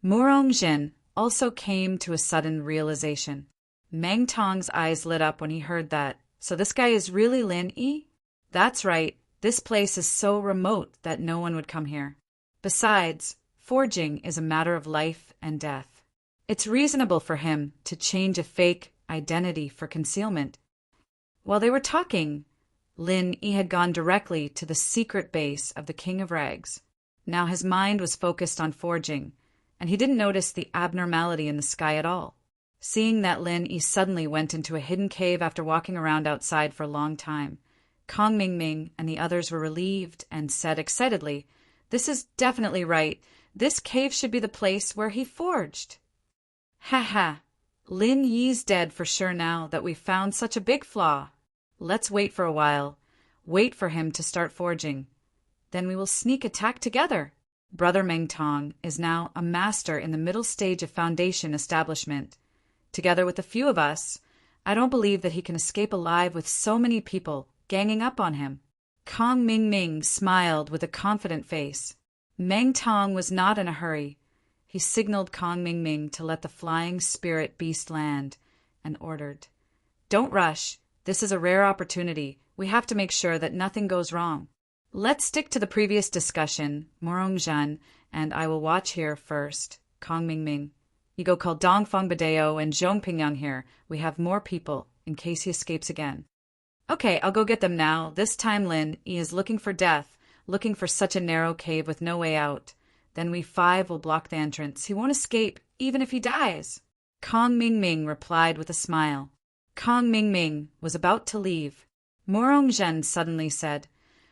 Morongzhen also came to a sudden realization. Meng Tong's eyes lit up when he heard that. So this guy is really Lin Yi? That's right. This place is so remote that no one would come here. Besides, forging is a matter of life and death. It's reasonable for him to change a fake identity for concealment. While they were talking, Lin Yi had gone directly to the secret base of the King of Rags. Now his mind was focused on forging, and he didn't notice the abnormality in the sky at all. Seeing that Lin Yi suddenly went into a hidden cave after walking around outside for a long time, Kong Mingming and the others were relieved and said excitedly, "This is definitely right. This cave should be the place where he forged." "Ha ha! Lin Yi's dead for sure now that we've found such a big flaw. Let's wait for a while. Wait for him to start forging. Then we will sneak attack together." Brother Meng Tong is now a master in the middle stage of foundation establishment. Together with a few of us, I don't believe that he can escape alive with so many people ganging up on him. Kong Mingming smiled with a confident face. Meng Tong was not in a hurry. He signaled Kong Mingming to let the flying spirit beast land and ordered, "Don't rush. This is a rare opportunity. We have to make sure that nothing goes wrong. Let's stick to the previous discussion. Morongzhen and I will watch here first. Kong Mingming, you go call Dongfang Badeo and Zhong Pingyang here. We have more people in case he escapes again." "Okay, I'll go get them now. This time Lin Yi is looking for death, looking for such a narrow cave with no way out. Then we 5 will block the entrance. He won't escape, even if he dies." Kong Mingming replied with a smile. Kong Mingming was about to leave. Morongzhen suddenly said,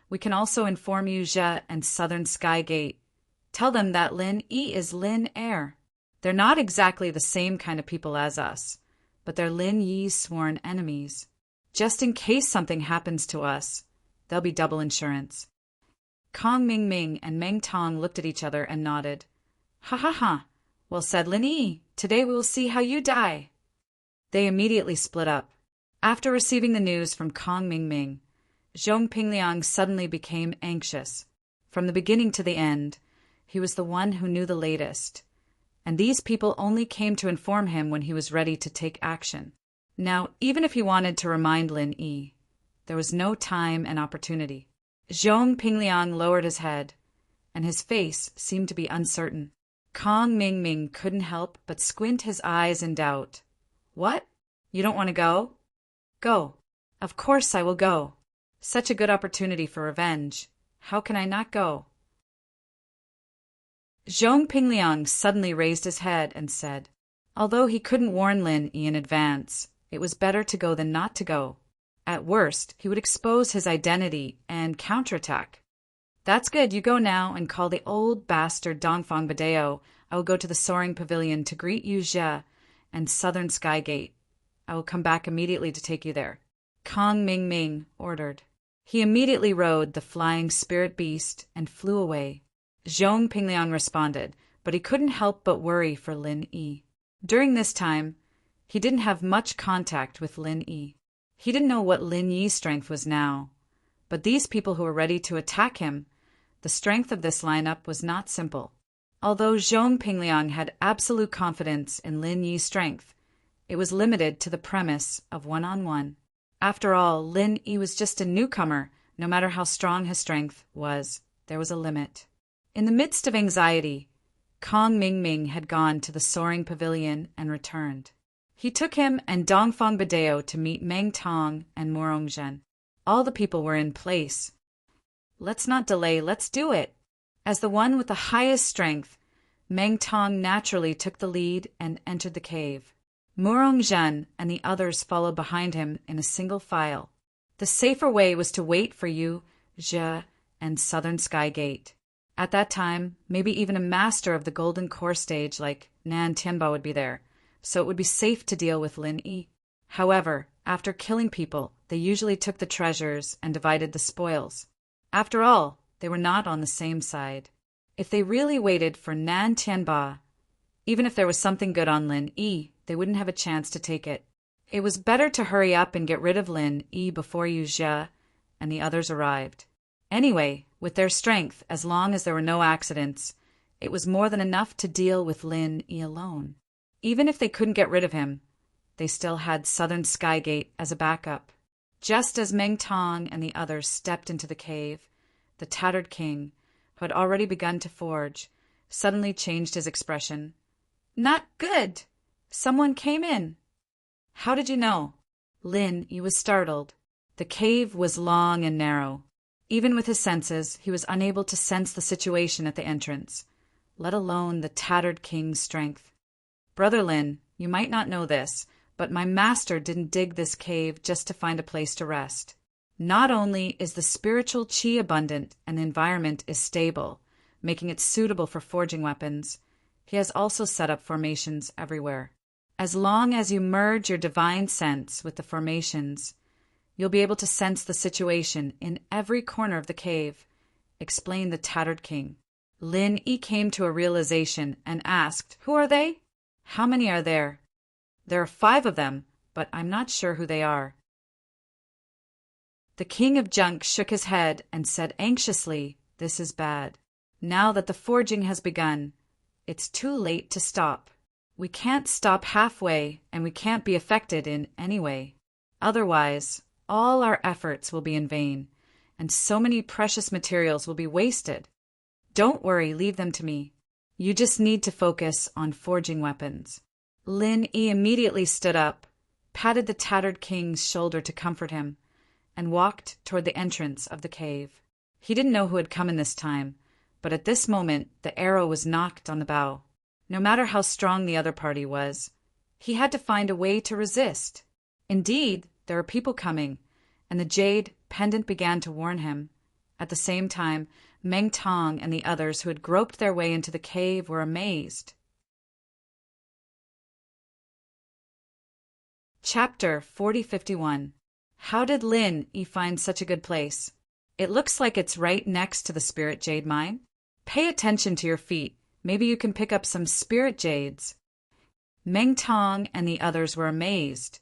"We can also inform Yuzhe and Southern Skygate. Tell them that Lin Yi is Lin Air. They're not exactly the same kind of people as us, but they're Lin Yi's sworn enemies. Just in case something happens to us, there'll be double insurance." Kong Mingming and Meng Tong looked at each other and nodded. "Ha ha ha! Well said, Lin Yi. Today we will see how you die." They immediately split up. After receiving the news from Kong Mingming, Zhong Pingliang suddenly became anxious. From the beginning to the end, he was the one who knew the latest, and these people only came to inform him when he was ready to take action. Now, even if he wanted to remind Lin Yi, there was no time and opportunity. Zhong Pingliang lowered his head, and his face seemed to be uncertain. Kong Mingming couldn't help but squint his eyes in doubt. "What? You don't want to go?" "Go. Of course I will go. Such a good opportunity for revenge. How can I not go?" Zhong Pingliang suddenly raised his head and said, although he couldn't warn Lin Yi in advance, it was better to go than not to go. At worst, he would expose his identity and counterattack. "That's good. You go now and call the old bastard Dongfang Badeo. I will go to the soaring pavilion to greet Yuzhe and Southern Skygate. I will come back immediately to take you there," Kong Mingming ordered. He immediately rode the flying spirit beast and flew away. Zhong Pingliang responded, but he couldn't help but worry for Lin Yi. During this time, he didn't have much contact with Lin Yi. He didn't know what Lin Yi's strength was now. But these people who were ready to attack him, the strength of this lineup was not simple. Although Zhong Pingliang had absolute confidence in Lin Yi's strength, it was limited to the premise of one-on-one. After all, Lin Yi was just a newcomer. No matter how strong his strength was, there was a limit. In the midst of anxiety, Kong Mingming had gone to the soaring pavilion and returned. He took him and Dongfang Badeo to meet Meng Tong and Murongzhen. All the people were in place. Let's not delay, let's do it. As the one with the highest strength, Meng Tong naturally took the lead and entered the cave. Murongzhen and the others followed behind him in a single file. The safer way was to wait for Yu, Zhe, and Southern Sky Gate. At that time, maybe even a master of the Golden Core stage like Nan Tianba would be there, so it would be safe to deal with Lin Yi. However, after killing people, they usually took the treasures and divided the spoils. After all, they were not on the same side. If they really waited for Nan Tianba, even if there was something good on Lin Yi, they wouldn't have a chance to take it. It was better to hurry up and get rid of Lin Yi before Yu Zhe and the others arrived. Anyway, with their strength, as long as there were no accidents, it was more than enough to deal with Lin Yi alone. Even if they couldn't get rid of him, they still had Southern Sky Gate as a backup. Just as Meng Tong and the others stepped into the cave, the tattered king, who had already begun to forge, suddenly changed his expression. Not good! Someone came in. How did you know? Lin Yi was startled. The cave was long and narrow. Even with his senses, he was unable to sense the situation at the entrance, let alone the tattered king's strength. Brother Lin, you might not know this, but my master didn't dig this cave just to find a place to rest. Not only is the spiritual qi abundant and the environment is stable, making it suitable for forging weapons, he has also set up formations everywhere. As long as you merge your divine sense with the formations, you'll be able to sense the situation in every corner of the cave, explained the tattered king. Lin Yi came to a realization and asked, Who are they? How many are there? There are 5 of them, but I'm not sure who they are. The king of junk shook his head and said anxiously, This is bad. Now that the forging has begun, it's too late to stop. We can't stop halfway, and we can't be affected in any way. Otherwise, all our efforts will be in vain, and so many precious materials will be wasted. Don't worry, leave them to me. You just need to focus on forging weapons. Lin Yi immediately stood up, patted the tattered king's shoulder to comfort him, and walked toward the entrance of the cave. He didn't know who had come in this time, but at this moment the arrow was knocked on the bow. No matter how strong the other party was, he had to find a way to resist. Indeed, there are people coming, and the jade pendant began to warn him. At the same time, Meng Tong and the others who had groped their way into the cave were amazed. Chapter 4051. How did Lin Yi find such a good place? It looks like it's right next to the spirit jade mine. Pay attention to your feet. Maybe you can pick up some spirit jades. Meng Tong and the others were amazed,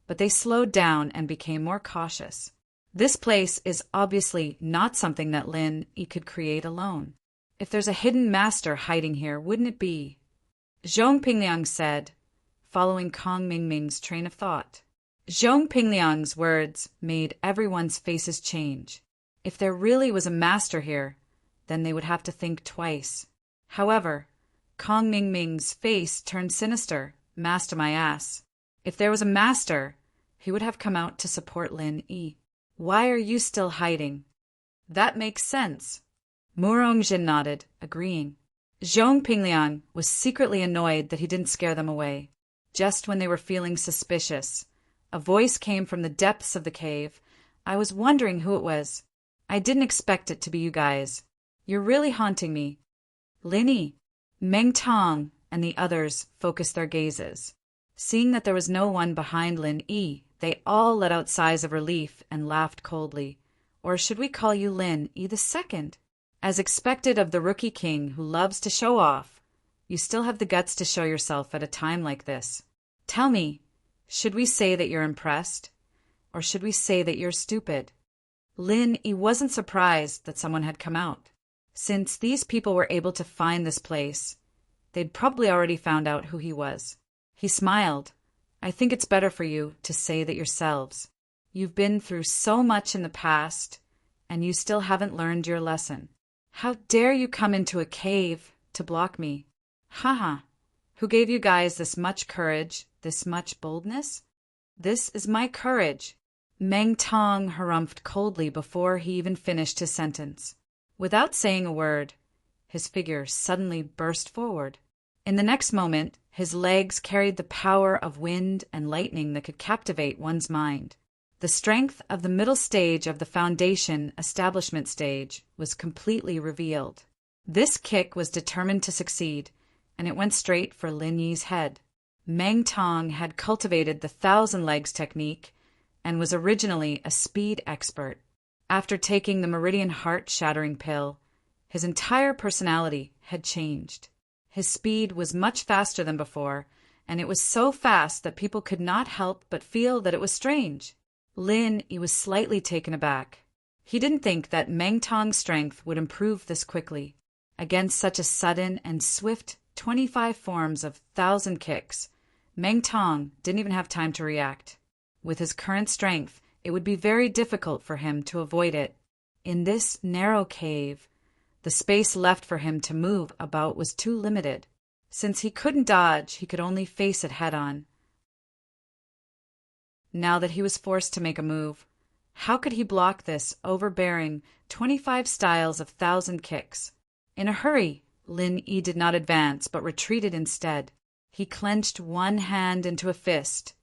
but they slowed down and became more cautious. This place is obviously not something that Lin Yi could create alone. If there's a hidden master hiding here, wouldn't it be? Zhong Pingliang said, following Kong Mingming's train of thought. Zhong Pingliang's words made everyone's faces change. If there really was a master here, then they would have to think twice. However, Kong Mingming's face turned sinister. Master my ass. If there was a master, he would have come out to support Lin Yi. Why are you still hiding? That makes sense. Murongzhen nodded, agreeing. Zhong Pingliang was secretly annoyed that he didn't scare them away. Just when they were feeling suspicious, a voice came from the depths of the cave. I was wondering who it was. I didn't expect it to be you guys. You're really haunting me. Lin Yi, Meng Tong, and the others focused their gazes. Seeing that there was no one behind Lin Yi, they all let out sighs of relief and laughed coldly. Or should we call you Lin Yi the Second? As expected of the rookie king who loves to show off, you still have the guts to show yourself at a time like this. Tell me, should we say that you're impressed? Or should we say that you're stupid? Lin Yi wasn't surprised that someone had come out. Since these people were able to find this place, they'd probably already found out who he was. He smiled. I think it's better for you to say that yourselves. You've been through so much in the past, and you still haven't learned your lesson. How dare you come into a cave to block me? Haha. Who gave you guys this much courage, this much boldness? This is my courage. Meng Tong harumphed coldly before he even finished his sentence. Without saying a word, his figure suddenly burst forward. In the next moment, his legs carried the power of wind and lightning that could captivate one's mind. The strength of the middle stage of the foundation establishment stage was completely revealed. This kick was determined to succeed, and it went straight for Lin Yi's head. Meng Tong had cultivated the thousand legs technique and was originally a speed expert. After taking the Meridian heart-shattering pill, his entire personality had changed. His speed was much faster than before, and it was so fast that people could not help but feel that it was strange. Lin Yi was slightly taken aback. He didn't think that Meng Tong's strength would improve this quickly. Against such a sudden and swift 25 forms of 1,000 kicks, Meng Tong didn't even have time to react. With his current strength, it would be very difficult for him to avoid it. In this narrow cave, the space left for him to move about was too limited. Since he couldn't dodge, he could only face it head-on. Now that he was forced to make a move, how could he block this overbearing 25 styles of 1,000 kicks? In a hurry, Lin Yi did not advance, but retreated instead. He clenched one hand into a fist,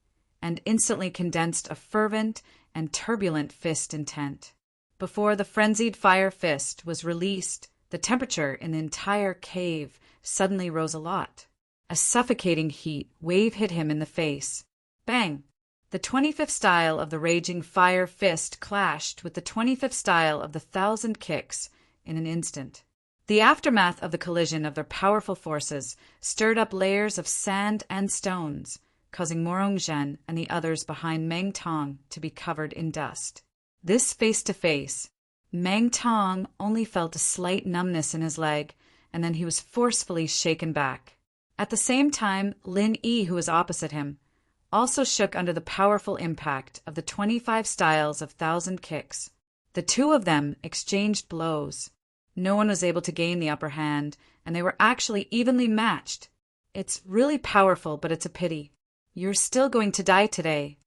and instantly condensed a fervent and turbulent fist intent. Before the frenzied fire fist was released, the temperature in the entire cave suddenly rose a lot. A suffocating heat wave hit him in the face. Bang! The 25th style of the raging fire fist clashed with the 25th style of the 1,000 kicks in an instant. The aftermath of the collision of their powerful forces stirred up layers of sand and stones, causing Morongzhen and the others behind Meng Tong to be covered in dust. This face-to-face, Meng Tong only felt a slight numbness in his leg, and then he was forcefully shaken back. At the same time, Lin Yi, who was opposite him, also shook under the powerful impact of the 25 styles of 1,000 kicks. The two of them exchanged blows. No one was able to gain the upper hand, and they were actually evenly matched. It's really powerful, but it's a pity. You're still going to die today.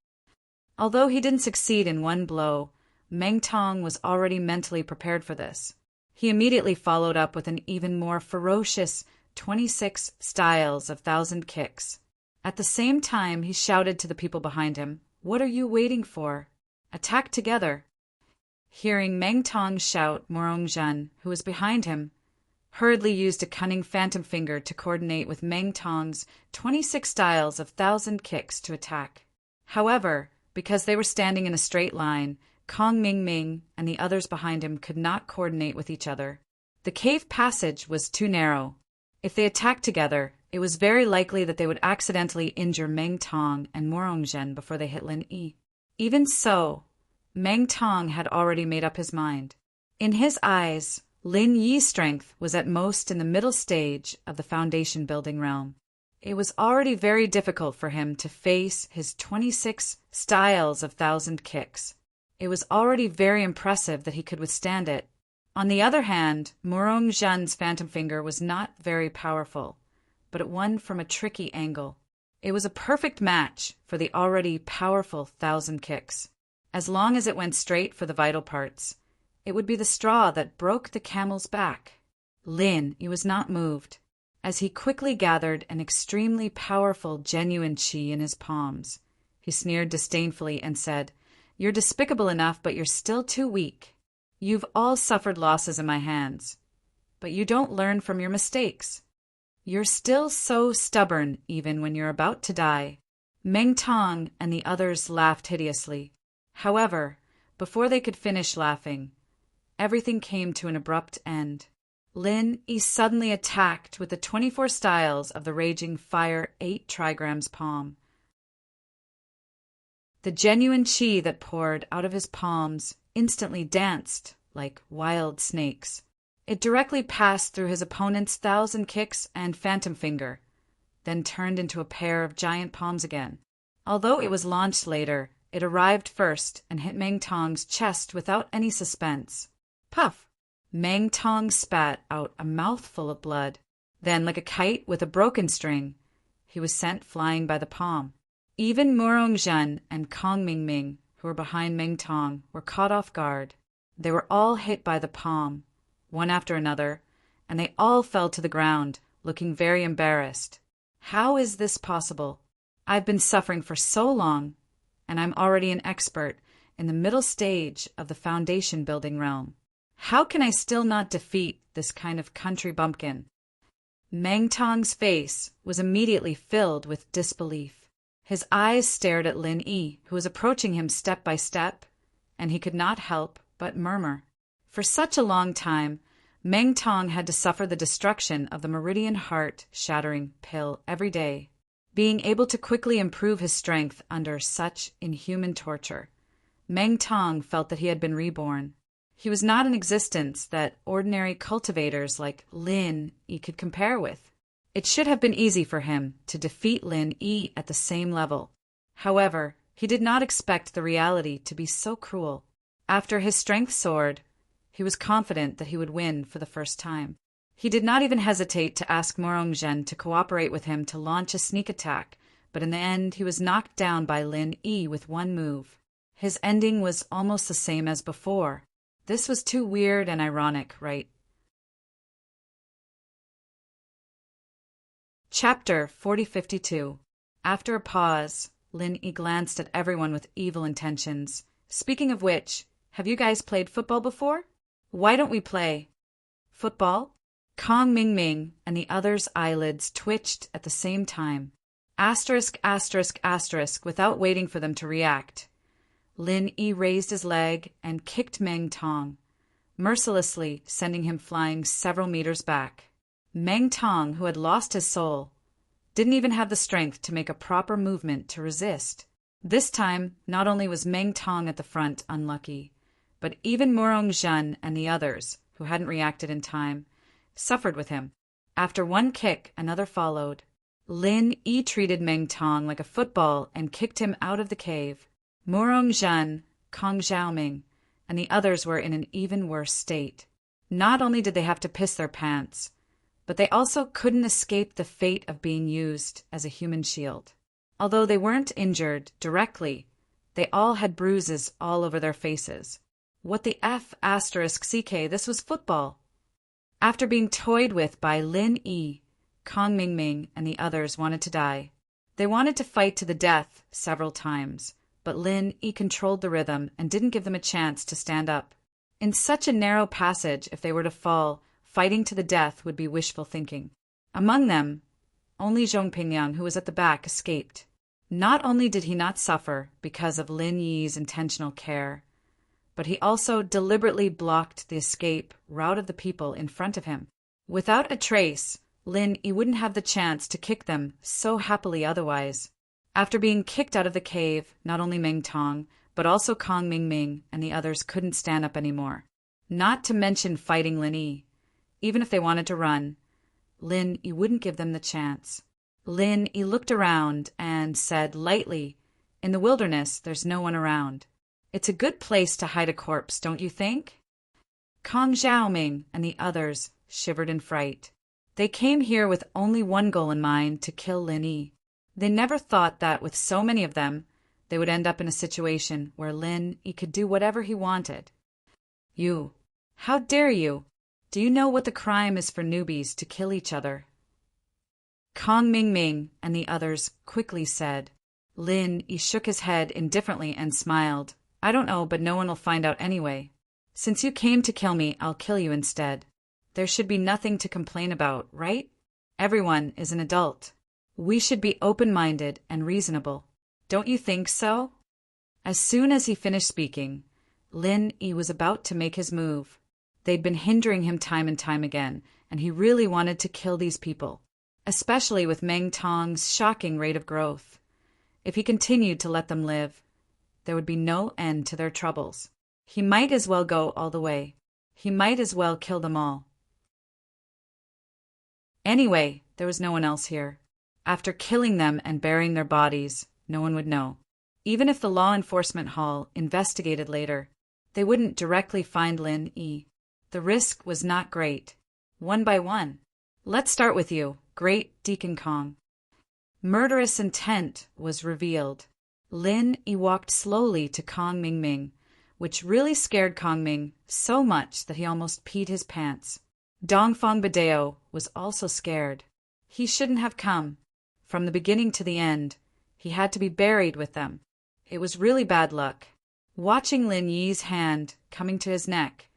Although he didn't succeed in one blow, Meng Tong was already mentally prepared for this. He immediately followed up with an even more ferocious 26 styles of 1,000 kicks. At the same time, he shouted to the people behind him, "What are you waiting for? Attack together!" Hearing Meng Tong shout, Morongzhen, who was behind him, hurriedly used a cunning phantom finger to coordinate with Meng Tong's 26 styles of 1,000 kicks to attack. However, because they were standing in a straight line, Kong Ming Ming and the others behind him could not coordinate with each other. The cave passage was too narrow. If they attacked together, it was very likely that they would accidentally injure Meng Tong and Morongzhen before they hit Lin Yi. Even so, Meng Tong had already made up his mind. In his eyes, Lin Yi's strength was at most in the middle stage of the foundation building realm. It was already very difficult for him to face his 26 styles of 1,000 kicks. It was already very impressive that he could withstand it. On the other hand, Morongzhen's phantom finger was not very powerful, but it won from a tricky angle. It was a perfect match for the already powerful 1,000 kicks. As long as it went straight for the vital parts, it would be the straw that broke the camel's back. Lin Yi was not moved, as he quickly gathered an extremely powerful genuine qi in his palms. He sneered disdainfully and said, "You're despicable enough, but you're still too weak. You've all suffered losses in my hands, but you don't learn from your mistakes. You're still so stubborn even when you're about to die." Meng Tong and the others laughed hideously. However, before they could finish laughing, everything came to an abrupt end. Lin Yi suddenly attacked with the 24 styles of the raging fire 8 trigrams palm. The genuine qi that poured out of his palms instantly danced like wild snakes. It directly passed through his opponent's 1,000 kicks and phantom finger, then turned into a pair of giant palms again. Although it was launched later, it arrived first and hit Meng Tong's chest without any suspense. Puff! Meng Tong spat out a mouthful of blood. Then, like a kite with a broken string, he was sent flying by the palm. Even Murongzhen and Kong Mingming, who were behind Meng Tong, were caught off guard. They were all hit by the palm, one after another, and they all fell to the ground, looking very embarrassed. How is this possible? I've been suffering for so long, and I'm already an expert in the middle stage of the foundation building realm. How can I still not defeat this kind of country bumpkin? Meng Tong's face was immediately filled with disbelief. His eyes stared at Lin Yi, who was approaching him step by step, and he could not help but murmur. For such a long time, Meng Tong had to suffer the destruction of the meridian heart-shattering pill every day, being able to quickly improve his strength under such inhuman torture. Meng Tong felt that he had been reborn. He was not an existence that ordinary cultivators like Lin Yi could compare with. It should have been easy for him to defeat Lin Yi at the same level. However, he did not expect the reality to be so cruel. After his strength soared, he was confident that he would win for the first time. He did not even hesitate to ask Murongzhen to cooperate with him to launch a sneak attack, but in the end he was knocked down by Lin Yi with one move. His ending was almost the same as before. This was too weird and ironic, right? Chapter 4052. After a pause, Lin Yi glanced at everyone with evil intentions. Speaking of which, have you guys played football before? Why don't we play football? Kong Mingming and the others' eyelids twitched at the same time. Asterisk, asterisk, asterisk, without waiting for them to react. Lin Yi raised his leg and kicked Meng Tong, mercilessly sending him flying several meters back. Meng Tong, who had lost his soul, didn't even have the strength to make a proper movement to resist. This time, not only was Meng Tong at the front unlucky, but even Murongzhen and the others, who hadn't reacted in time, suffered with him. After one kick, another followed. Lin Yi treated Meng Tong like a football and kicked him out of the cave. Murongzhen, Kong Xiaoming, and the others were in an even worse state. Not only did they have to piss their pants, but they also couldn't escape the fate of being used as a human shield. Although they weren't injured directly, they all had bruises all over their faces. What the F asterisk CK, this was football. After being toyed with by Lin Yi, Kong Mingming and the others wanted to die. They wanted to fight to the death several times, but Lin Yi controlled the rhythm and didn't give them a chance to stand up. In such a narrow passage, if they were to fall, fighting to the death would be wishful thinking. Among them, only Zhong Pingyang, who was at the back, escaped. Not only did he not suffer because of Lin Yi's intentional care, but he also deliberately blocked the escape route of the people in front of him. Without a trace, Lin Yi wouldn't have the chance to kick them so happily otherwise. After being kicked out of the cave, not only Meng Tong, but also Kong Mingming and the others couldn't stand up anymore. Not to mention fighting Lin Yi. Even if they wanted to run, Lin Yi wouldn't give them the chance. Lin Yi looked around and said lightly, "In the wilderness, there's no one around. It's a good place to hide a corpse, don't you think?" Kong Xiaoming and the others shivered in fright. They came here with only one goal in mind, to kill Lin Yi. They never thought that with so many of them, they would end up in a situation where Lin Yi could do whatever he wanted. "You, how dare you? Do you know what the crime is for newbies to kill each other?" Kong Mingming and the others quickly said. Lin Yi shook his head indifferently and smiled. "I don't know, but no one will find out anyway. Since you came to kill me, I'll kill you instead. There should be nothing to complain about, right? Everyone is an adult. We should be open-minded and reasonable. Don't you think so?" As soon as he finished speaking, Lin Yi was about to make his move. They'd been hindering him time and time again, and he really wanted to kill these people, especially with Meng Tong's shocking rate of growth. If he continued to let them live, there would be no end to their troubles. He might as well go all the way. He might as well kill them all. Anyway, there was no one else here. After killing them and burying their bodies, no one would know. Even if the law enforcement hall investigated later, they wouldn't directly find Lin Yi. The risk was not great. One by one. "Let's start with you, Great Deacon Kong." Murderous intent was revealed. Lin Yi walked slowly to Kong Mingming, which really scared Kong Ming so much that he almost peed his pants. Dongfang Badeo was also scared. He shouldn't have come. From the beginning to the end, he had to be buried with them. It was really bad luck. Watching Lin Yi's hand coming to his neck,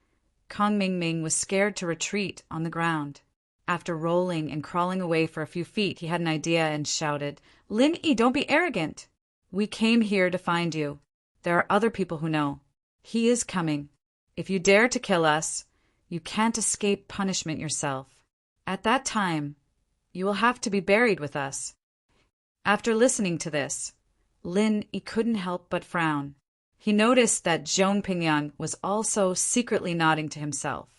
Kong Mingming was scared to retreat on the ground. After rolling and crawling away for a few feet, he had an idea and shouted, "Lin Yi, don't be arrogant. We came here to find you. There are other people who know. He is coming. If you dare to kill us, you can't escape punishment yourself. At that time, you will have to be buried with us." After listening to this, Lin Yi couldn't help but frown. He noticed that Zhong Pingyang was also secretly nodding to himself.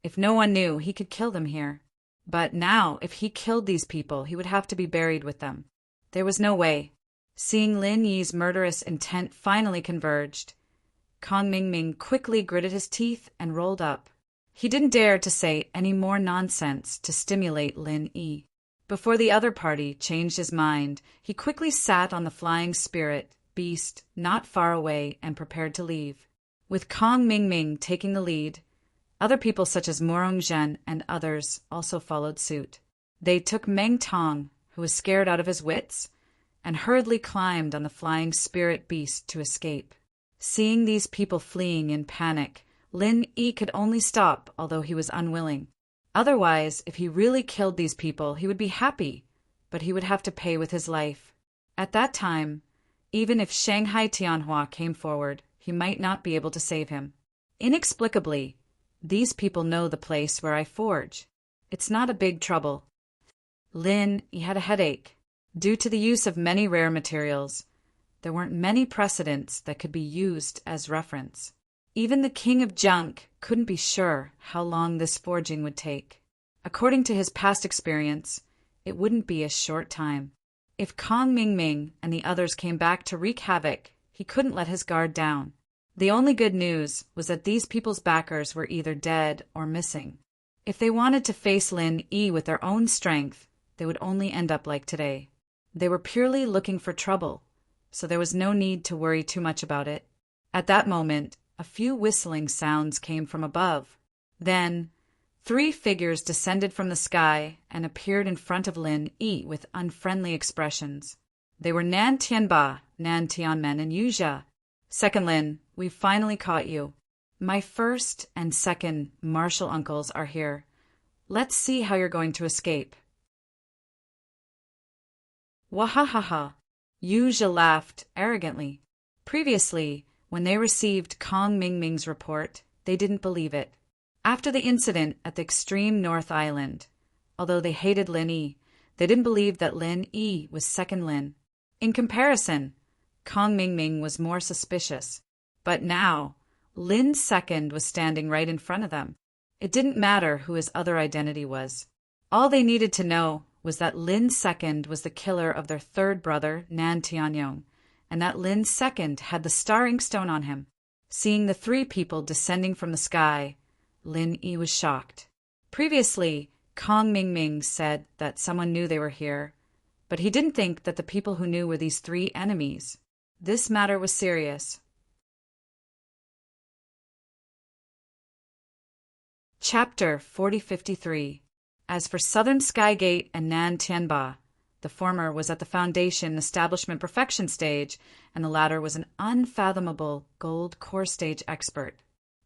If no one knew, he could kill them here. But now, if he killed these people, he would have to be buried with them. There was no way. Seeing Lin Yi's murderous intent finally converged, Kong Mingming quickly gritted his teeth and rolled up. He didn't dare to say any more nonsense to stimulate Lin Yi. Before the other party changed his mind, he quickly sat on the flying spirit beast not far away and prepared to leave. With Kong Mingming taking the lead, other people such as Morong Zhen and others also followed suit. They took Meng Tong, who was scared out of his wits, and hurriedly climbed on the flying spirit beast to escape. Seeing these people fleeing in panic, Lin Yi could only stop, although he was unwilling. Otherwise, if he really killed these people, he would be happy, but he would have to pay with his life. At that time, even if Shanghai Tianhua came forward, he might not be able to save him. Inexplicably, these people know the place where I forge. It's not a big trouble. Lin Yi had a headache. Due to the use of many rare materials, there weren't many precedents that could be used as reference. Even the king of junk couldn't be sure how long this forging would take. According to his past experience, it wouldn't be a short time. If Kong Mingming and the others came back to wreak havoc, he couldn't let his guard down. The only good news was that these people's backers were either dead or missing. If they wanted to face Lin Yi with their own strength, they would only end up like today. They were purely looking for trouble, so there was no need to worry too much about it. At that moment, a few whistling sounds came from above. Then, 3 figures descended from the sky and appeared in front of Lin Yi with unfriendly expressions. They were Nan Tianba, Nan Tianmen, and Yuzha. "Second Lin, we've finally caught you. My first and second martial uncles are here. Let's see how you're going to escape." Wahahaha! Yuzha laughed arrogantly. Previously, when they received Kong Mingming's report, they didn't believe it. After the incident at the extreme North Island, although they hated Lin Yi, they didn't believe that Lin Yi was second Lin. In comparison, Kong Mingming was more suspicious. But now, Lin's second was standing right in front of them. It didn't matter who his other identity was. All they needed to know was that Lin's second was the killer of their third brother, Nan Tianyong, and that Lin's second had the star inkstone on him. Seeing the 3 people descending from the sky, Lin Yi was shocked. Previously, Kong Mingming said that someone knew they were here, but he didn't think that the people who knew were these 3 enemies. This matter was serious. Chapter 4053. As for Southern Sky Gate and Nan Tianba, the former was at the Foundation Establishment Perfection stage, and the latter was an unfathomable Gold Core stage expert.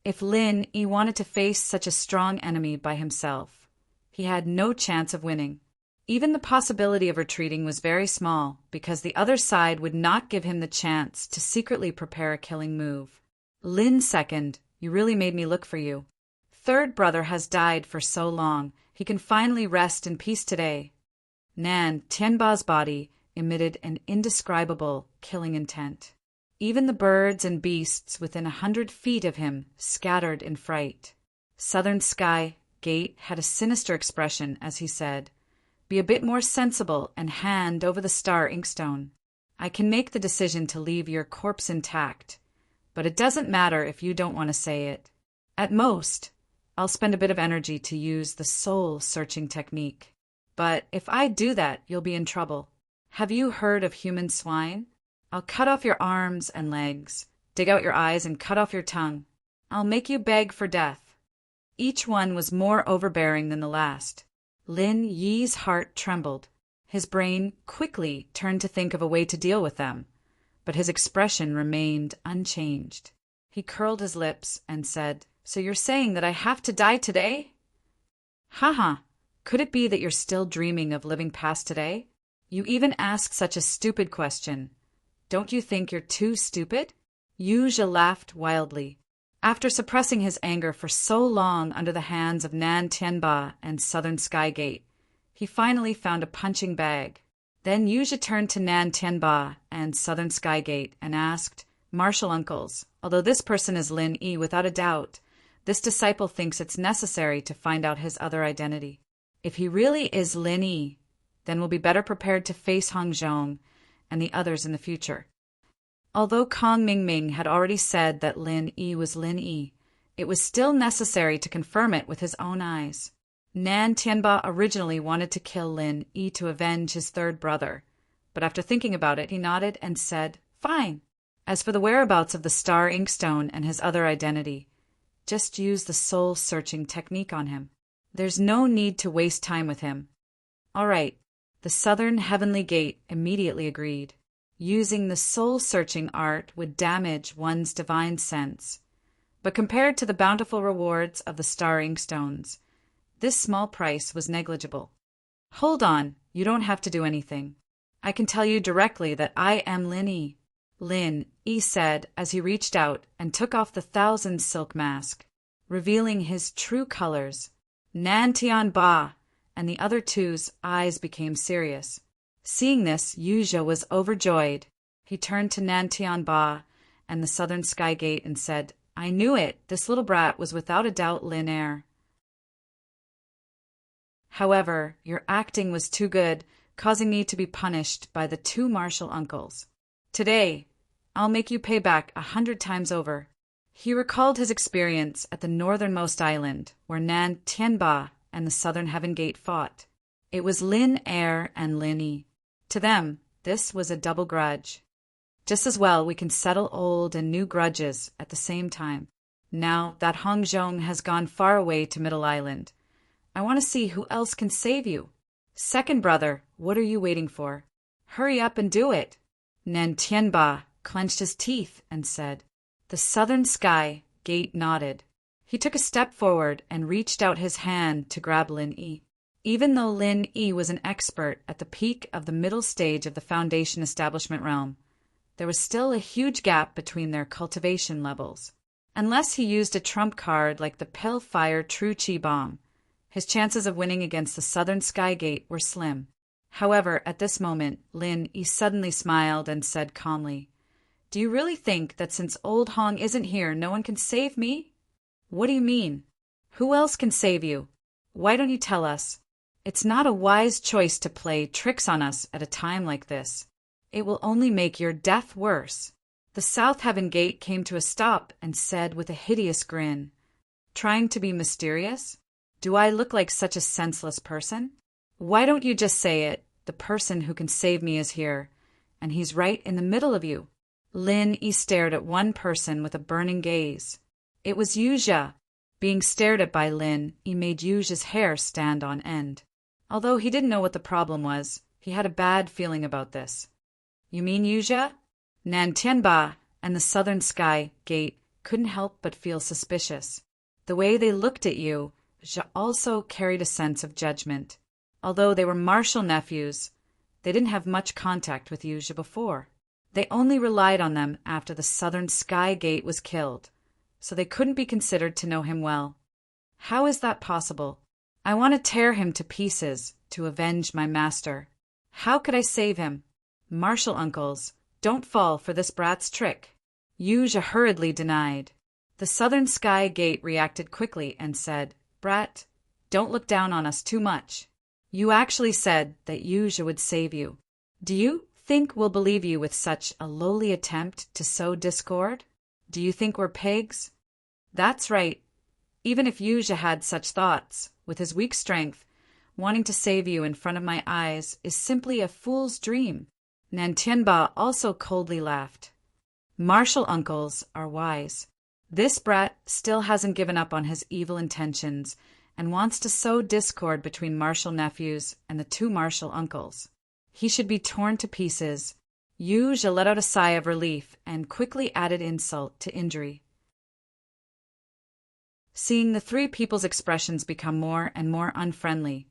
If Lin Yi wanted to face such a strong enemy by himself, he had no chance of winning. Even the possibility of retreating was very small, because the other side would not give him the chance to secretly prepare a killing move. "Lin second, you really made me look for you. Third brother has died for so long, he can finally rest in peace today." Nan Tianba's body emitted an indescribable killing intent. Even the birds and beasts within 100 feet of him scattered in fright. Southern Sky Gate had a sinister expression as he said, "Be a bit more sensible and hand over the star inkstone. I can make the decision to leave your corpse intact, but it doesn't matter if you don't want to say it. At most, I'll spend a bit of energy to use the soul-searching technique. But if I do that, you'll be in trouble. Have you heard of human swine? I'll cut off your arms and legs, dig out your eyes and cut off your tongue. I'll make you beg for death. Each one was more overbearing than the last. Lin Yi's heart trembled. His brain quickly turned to think of a way to deal with them, but his expression remained unchanged. He curled his lips and said, "So you're saying that I have to die today?" "Haha, could it be that you're still dreaming of living past today? You even ask such a stupid question. Don't you think you're too stupid?" Yuzha laughed wildly. After suppressing his anger for so long under the hands of Nan Tianba and Southern Sky Gate, he finally found a punching bag. Then Yuzha turned to Nan Tianba and Southern Sky Gate and asked, "Martial uncles, although this person is Lin Yi without a doubt, this disciple thinks it's necessary to find out his other identity. If he really is Lin Yi, then we'll be better prepared to face Hong Zhong and the others in the future." Although Kong Mingming had already said that Lin Yi was Lin Yi, it was still necessary to confirm it with his own eyes. Nan Tianba originally wanted to kill Lin Yi to avenge his third brother, but after thinking about it, he nodded and said, "Fine. As for the whereabouts of the Star Inkstone and his other identity, just use the soul-searching technique on him. There's no need to waste time with him." "All right." The Southern Heavenly Gate immediately agreed. Using the soul-searching art would damage one's divine sense, but compared to the bountiful rewards of the Star Inkstones, this small price was negligible. "Hold on, you don't have to do anything. I can tell you directly that I am Lin Yi," Lin Yi said as he reached out and took off the 1,000 silk mask, revealing his true colors. Nan Tianba and the other two's eyes became serious. Seeing this, Yuzha was overjoyed. He turned to Nan Tianba and the Southern Sky Gate and said, "I knew it. This little brat was without a doubt Lin Er. However, your acting was too good, causing me to be punished by the two martial uncles. Today, I'll make you pay back 100 times over." He recalled his experience at the northernmost island, where Nan Tianba and the Southern Heaven Gate fought. It was Lin Er and Lin Yi. To them, this was a double grudge. Just as well we can settle old and new grudges at the same time. Now that Hong Zhong has gone far away to Middle Island, I want to see who else can save you. Second brother, what are you waiting for? Hurry up and do it." Nan Tianba clenched his teeth and said. The Southern Sky Gate nodded. He took a step forward and reached out his hand to grab Lin Yi. Even though Lin Yi was an expert at the peak of the middle stage of the Foundation establishment realm, there was still a huge gap between their cultivation levels. Unless he used a trump card like the Pale-Fire True Chi Bomb, his chances of winning against the Southern Sky Gate were slim. However, at this moment, Lin Yi suddenly smiled and said calmly, "Do you really think that since old Hong isn't here, no one can save me?" "What do you mean? Who else can save you? Why don't you tell us? It's not a wise choice to play tricks on us at a time like this. It will only make your death worse." The South Heaven Gate came to a stop and said with a hideous grin, "Trying to be mysterious? Do I look like such a senseless person? Why don't you just say it? The person who can save me is here, and he's right in the middle of you." Lin Yi stared at one person with a burning gaze. It was Yuzha. Being stared at by Lin Yi made Yuzha's hair stand on end. Although he didn't know what the problem was, he had a bad feeling about this. "You mean Yuzha?" Nan Tianba and the Southern Sky Gate couldn't help but feel suspicious. The way they looked at you also carried a sense of judgment. Although they were martial nephews, they didn't have much contact with Yuzha before. They only relied on them after the Southern Sky Gate was killed, so they couldn't be considered to know him well. "How is that possible? I want to tear him to pieces to avenge my master. How could I save him? Martial uncles, don't fall for this brat's trick." Yuzha hurriedly denied. The Southern Sky Gate reacted quickly and said, "Brat, don't look down on us too much. You actually said that Yuzha would save you. Do you think we'll believe you with such a lowly attempt to sow discord? Do you think we're pigs?" "That's right. Even if Yuzha had such thoughts, with his weak strength, wanting to save you in front of my eyes is simply a fool's dream. Nan Tianba also coldly laughed. Martial uncles are wise. This brat still hasn't given up on his evil intentions and wants to sow discord between martial nephews and the two martial uncles. He should be torn to pieces. Yu Zhe let out a sigh of relief and quickly added insult to injury. Seeing the three people's expressions become more and more unfriendly,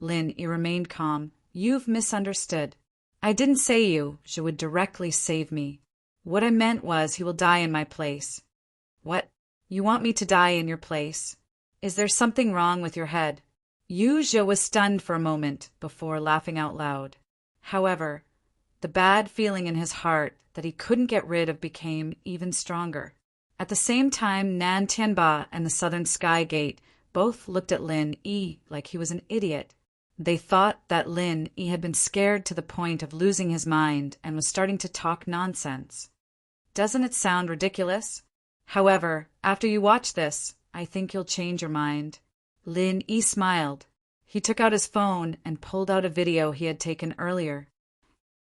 Lin Yi remained calm. You've misunderstood. I didn't say Yu Zhe would directly save me. What I meant was he will die in my place. What? You want me to die in your place? Is there something wrong with your head? Yu Zhe was stunned for a moment before laughing out loud. However, the bad feeling in his heart that he couldn't get rid of became even stronger. At the same time, Nan Tianba and the Southern Sky Gate both looked at Lin Yi like he was an idiot. They thought that Lin Yi had been scared to the point of losing his mind and was starting to talk nonsense. Doesn't it sound ridiculous? However, after you watch this, I think you'll change your mind. Lin Yi smiled. He took out his phone and pulled out a video he had taken earlier.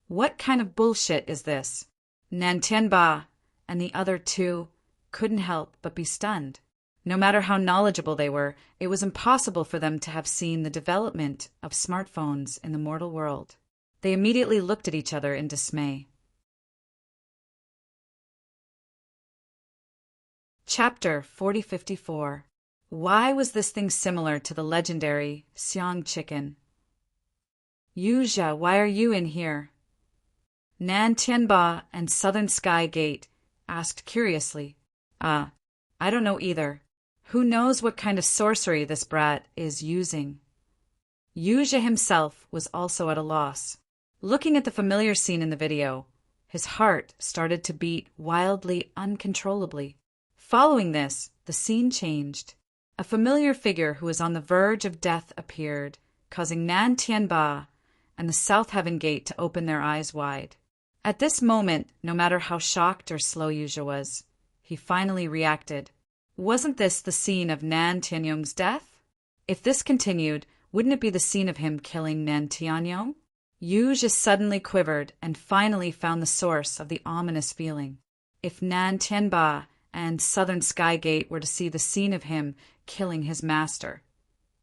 What kind of bullshit is this? Nan Tianba and the other two couldn't help but be stunned. No matter how knowledgeable they were, it was impossible for them to have seen the development of smartphones in the mortal world. They immediately looked at each other in dismay. Chapter 4054. Why was this thing similar to the legendary Xiang chicken? Yu Zhe, why are you in here? Nan Tianba and Southern Sky Gate asked curiously. I don't know either. Who knows what kind of sorcery this brat is using? Yu Zhe himself was also at a loss. Looking at the familiar scene in the video, his heart started to beat wildly, uncontrollably. Following this, the scene changed. A familiar figure who was on the verge of death appeared, causing Nan Tianba and the South Heaven Gate to open their eyes wide. At this moment, no matter how shocked or slow Yu Zhe was, he finally reacted. Wasn't this the scene of Nan Tianyong's death? If this continued, wouldn't it be the scene of him killing Nan Tianyong? Yu Zhe suddenly quivered and finally found the source of the ominous feeling. If Nan Tianba and Southern Sky Gate were to see the scene of him killing his master,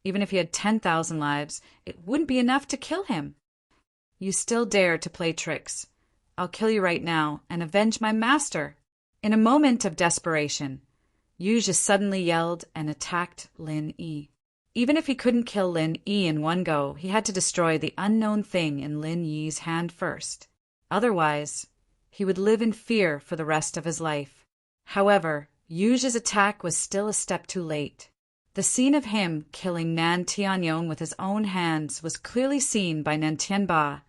even if he had 10,000 lives, it wouldn't be enough to kill him. You still dare to play tricks. I'll kill you right now and avenge my master. In a moment of desperation, Yu Zhe suddenly yelled and attacked Lin Yi. Even if he couldn't kill Lin Yi in one go, he had to destroy the unknown thing in Lin Yi's hand first. Otherwise, he would live in fear for the rest of his life. However, Yu Zhe's attack was still a step too late. The scene of him killing Nan Tianyong with his own hands was clearly seen by Nan Tianba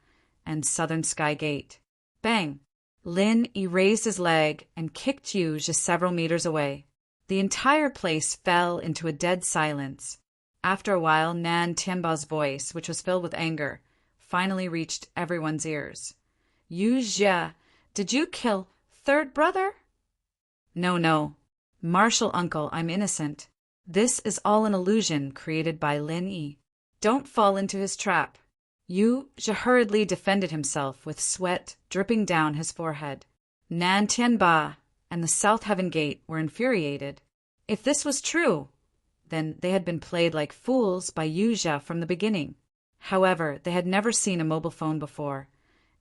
and Southern Sky Gate. Bang! Lin Yi raised his leg and kicked Yu Zhe several meters away. The entire place fell into a dead silence. After a while, Nan Tianba's voice, which was filled with anger, finally reached everyone's ears. Yu Zhe, did you kill third brother? No. Martial uncle, I'm innocent. This is all an illusion created by Lin Yi. Don't fall into his trap. Yu Zhe hurriedly defended himself with sweat dripping down his forehead. Nan Tianba and the South Heaven Gate were infuriated. If this was true, then they had been played like fools by Yu Zhe from the beginning. However, they had never seen a mobile phone before,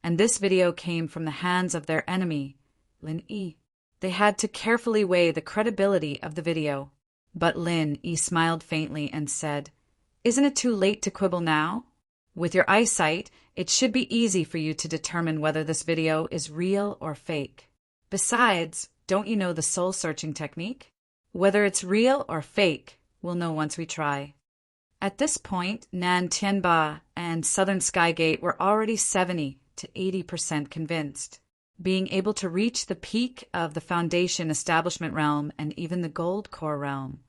and this video came from the hands of their enemy, Lin Yi. They had to carefully weigh the credibility of the video. But Lin Yi smiled faintly and said, "Isn't it too late to quibble now? With your eyesight, it should be easy for you to determine whether this video is real or fake. Besides, don't you know the soul-searching technique? Whether it's real or fake, we'll know once we try." At this point, Nan Tianba and Southern Sky Gate were already 70 to 80% convinced. Being able to reach the peak of the Foundation Establishment realm and even the Gold Core realm,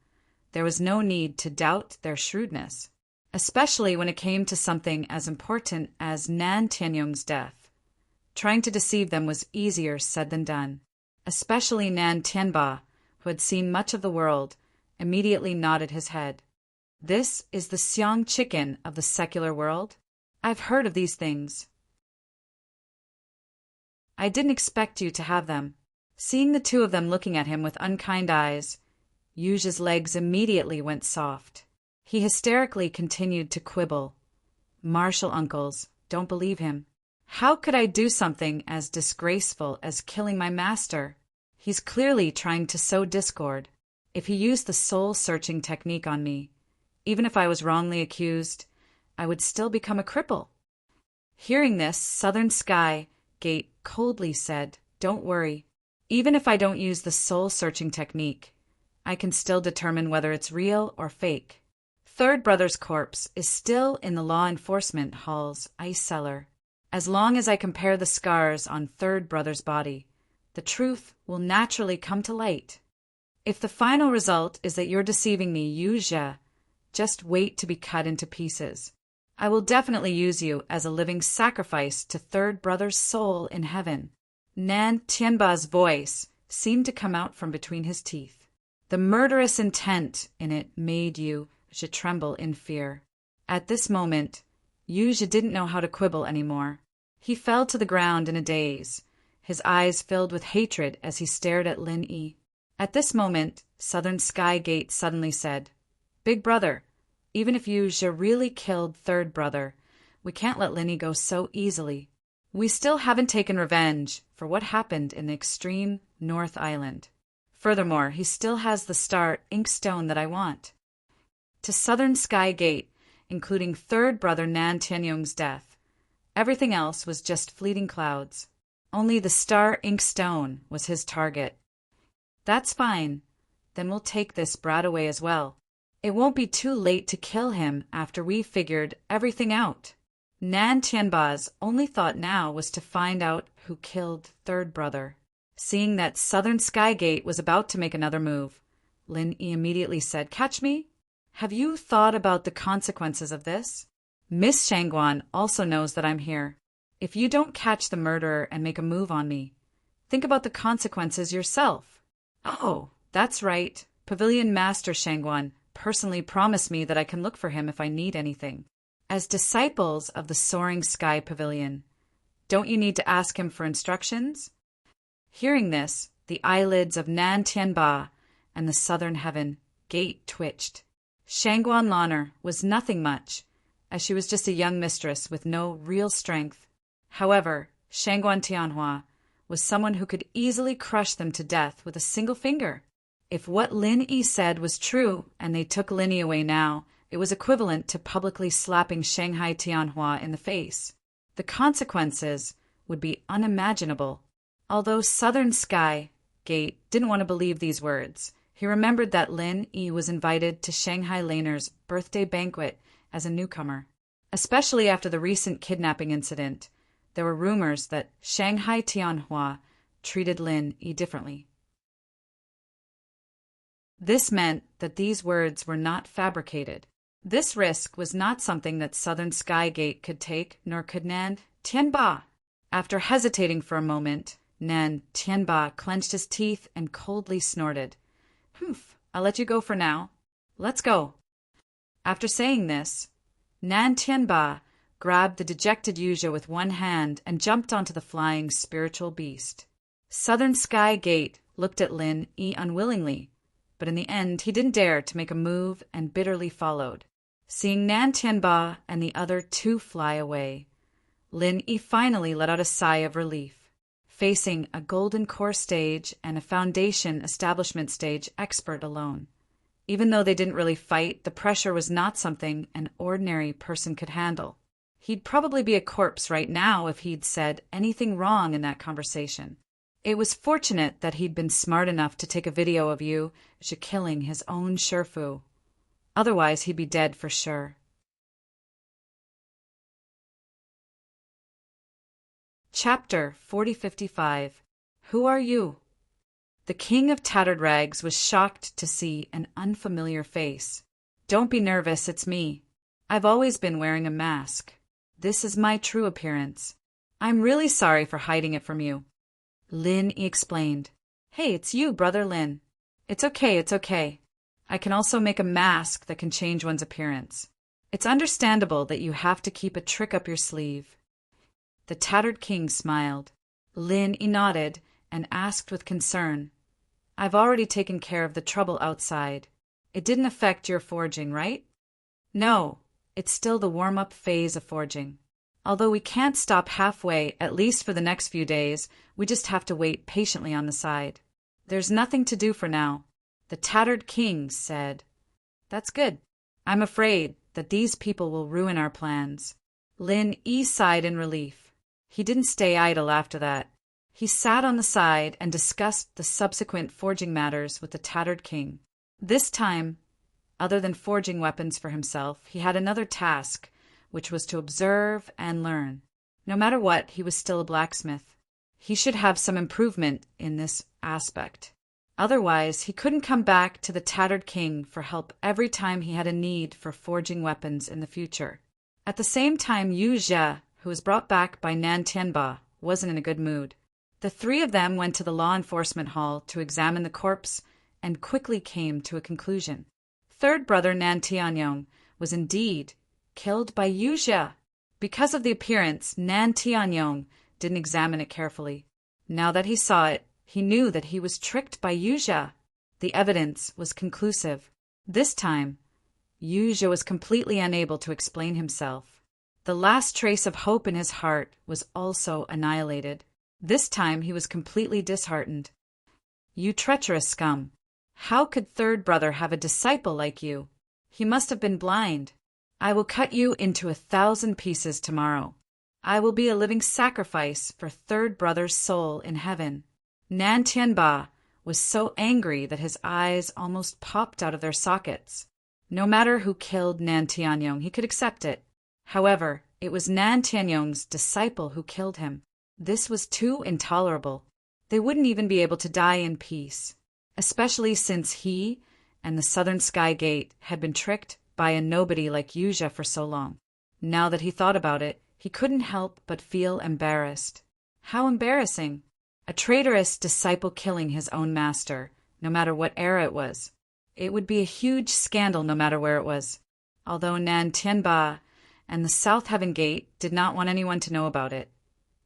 there was no need to doubt their shrewdness, especially when it came to something as important as Nan Tianyong's death. Trying to deceive them was easier said than done. Especially Nan Tianba, who had seen much of the world, immediately nodded his head. This is the Xiang chicken of the secular world? I've heard of these things. I didn't expect you to have them. Seeing the two of them looking at him with unkind eyes, Yuja's legs immediately went soft. He hysterically continued to quibble. Martial uncles, don't believe him. How could I do something as disgraceful as killing my master? He's clearly trying to sow discord. If he used the soul-searching technique on me, even if I was wrongly accused, I would still become a cripple. Hearing this, Southern Sky Gate coldly said, "Don't worry. Even if I don't use the soul-searching technique, I can still determine whether it's real or fake. Third Brother's corpse is still in the law enforcement hall's ice cellar. As long as I compare the scars on Third Brother's body, the truth will naturally come to light. If the final result is that you're deceiving me, Yuja, just wait to be cut into pieces. I will definitely use you as a living sacrifice to Third Brother's soul in heaven." Nan Tianba's voice seemed to come out from between his teeth. The murderous intent in it made Yuja tremble in fear. At this moment, Yuja didn't know how to quibble anymore. He fell to the ground in a daze, his eyes filled with hatred as he stared at Lin Yi. At this moment, Southern Sky Gate suddenly said, "Big brother, even if Yuja really killed Third Brother, we can't let Lin Yi go so easily. We still haven't taken revenge for what happened in the extreme North Island. Furthermore, he still has the star ink stone that I want." To Southern Sky Gate, including Third Brother Nan Tianyong's death, everything else was just fleeting clouds. Only the star ink stone was his target. "That's fine. Then we'll take this brat away as well. It won't be too late to kill him after we've figured everything out." Nan Tianba's only thought now was to find out who killed Third Brother. Seeing that Southern Sky Gate was about to make another move, Lin Yi immediately said, "Catch me? Have you thought about the consequences of this? Miss Shangguan also knows that I'm here. If you don't catch the murderer and make a move on me, think about the consequences yourself." "Oh, that's right. Pavilion Master Shangguan personally promised me that I can look for him if I need anything. As disciples of the Soaring Sky Pavilion, don't you need to ask him for instructions?" Hearing this, the eyelids of Nan Tianba and the Southern Heaven Gate twitched. Shangguan Lanner was nothing much, as she was just a young mistress with no real strength. However, Shangguan Tianhua was someone who could easily crush them to death with a single finger. If what Lin Yi said was true and they took Lin Yi away now, it was equivalent to publicly slapping Shanghai Tianhua in the face. The consequences would be unimaginable. Although Southern Sky Gate didn't want to believe these words, he remembered that Lin Yi was invited to Shanghai Laner's birthday banquet as a newcomer. Especially after the recent kidnapping incident, there were rumors that Shanghai Tianhua treated Lin Yi differently. This meant that these words were not fabricated. This risk was not something that Southern Sky Gate could take, nor could Nan Tianba. After hesitating for a moment, Nan Tianba clenched his teeth and coldly snorted. "Humph, I'll let you go for now. Let's go." After saying this, Nan Tianba grabbed the dejected Yuja with one hand and jumped onto the flying spiritual beast. Southern Sky Gate looked at Lin Yi unwillingly, but in the end he didn't dare to make a move and bitterly followed. Seeing Nan Tianba and the other two fly away, Lin Yi finally let out a sigh of relief. Facing a golden core stage and a foundation establishment stage expert alone. Even though they didn't really fight, the pressure was not something an ordinary person could handle. He'd probably be a corpse right now if he'd said anything wrong in that conversation. It was fortunate that he'd been smart enough to take a video of Yuja killing his own Shifu. Otherwise, he'd be dead for sure. Chapter 4055. Who are you? The king of tattered rags was shocked to see an unfamiliar face. "Don't be nervous, it's me. I've always been wearing a mask. This is my true appearance. I'm really sorry for hiding it from you." Lin explained. "Hey, it's you, brother Lin. It's okay, it's okay. I can also make a mask that can change one's appearance. It's understandable that you have to keep a trick up your sleeve." The tattered king smiled. Lin nodded and asked with concern, "I've already taken care of the trouble outside. It didn't affect your forging, right?" "No, it's still the warm-up phase of forging. Although we can't stop halfway, at least for the next few days, we just have to wait patiently on the side. There's nothing to do for now." The tattered king said, "That's good. I'm afraid that these people will ruin our plans." Lin sighed in relief. He didn't stay idle after that. He sat on the side and discussed the subsequent forging matters with the tattered king. This time, other than forging weapons for himself, he had another task, which was to observe and learn. No matter what, he was still a blacksmith. He should have some improvement in this aspect. Otherwise, he couldn't come back to the tattered king for help every time he had a need for forging weapons in the future. At the same time, Yu Jie, who was brought back by Nan Tianba, wasn't in a good mood. The three of them went to the law enforcement hall to examine the corpse and quickly came to a conclusion. Third brother Nan Tianyong was indeed killed by Yu Jie. Because of the appearance, Nan Tianyong didn't examine it carefully. Now that he saw it, he knew that he was tricked by Yu Jie. The evidence was conclusive. This time, Yu Jie was completely unable to explain himself. The last trace of hope in his heart was also annihilated. This time he was completely disheartened. "You treacherous scum! How could third brother have a disciple like you? He must have been blind. I will cut you into 1,000 pieces tomorrow. I will be a living sacrifice for third brother's soul in heaven." Nan Tianba was so angry that his eyes almost popped out of their sockets. No matter who killed Nan Tianyong, he could accept it. However, it was Nan Tianyong's disciple who killed him. This was too intolerable. They wouldn't even be able to die in peace, especially since he and the Southern Sky Gate had been tricked by a nobody like Yu Jie for so long. Now that he thought about it, he couldn't help but feel embarrassed. How embarrassing! A traitorous disciple killing his own master, no matter what era it was. It would be a huge scandal no matter where it was. Although Nan Tianba and the South Heaven Gate did not want anyone to know about it.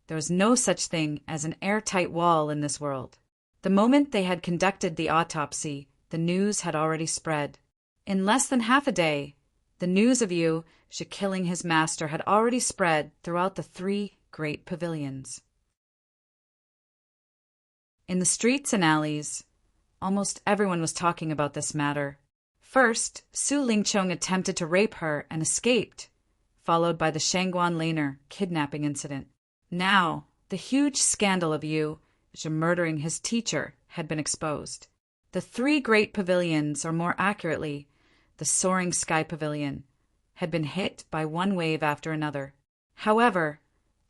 There was no such thing as an airtight wall in this world. The moment they had conducted the autopsy, the news had already spread. In less than half a day, the news of Yu Jie killing his master had already spread throughout the 3 great pavilions. In the streets and alleys, almost everyone was talking about this matter. First, Su Lingchong attempted to rape her and escaped, followed by the Shangguan Laner kidnapping incident. Now, the huge scandal of Yu Jie murdering his teacher had been exposed. The 3 great pavilions, or more accurately, the Soaring Sky Pavilion, had been hit by one wave after another. However,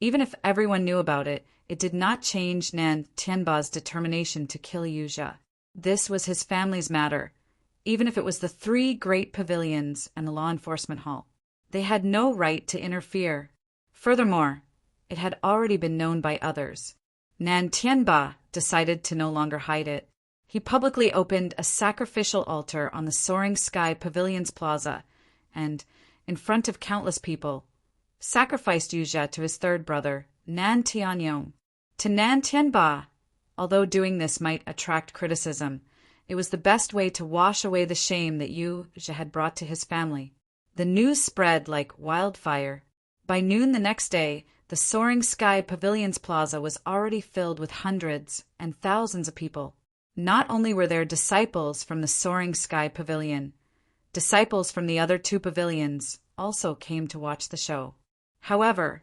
even if everyone knew about it, it did not change Nan Tianba's determination to kill Yu Jie. This was his family's matter, even if it was the 3 great pavilions and the law enforcement hall. They had no right to interfere. Furthermore, it had already been known by others. Nan Tianba decided to no longer hide it. He publicly opened a sacrificial altar on the Soaring Sky Pavilion's plaza and, in front of countless people, sacrificed Yu Jie to his third brother, Nan Tianyong. To Nan Tianba, although doing this might attract criticism, it was the best way to wash away the shame that Yu Jie had brought to his family. The news spread like wildfire. By noon the next day, the Soaring Sky Pavilion's plaza was already filled with hundreds and thousands of people. Not only were there disciples from the Soaring Sky Pavilion, disciples from the other 2 pavilions also came to watch the show. However,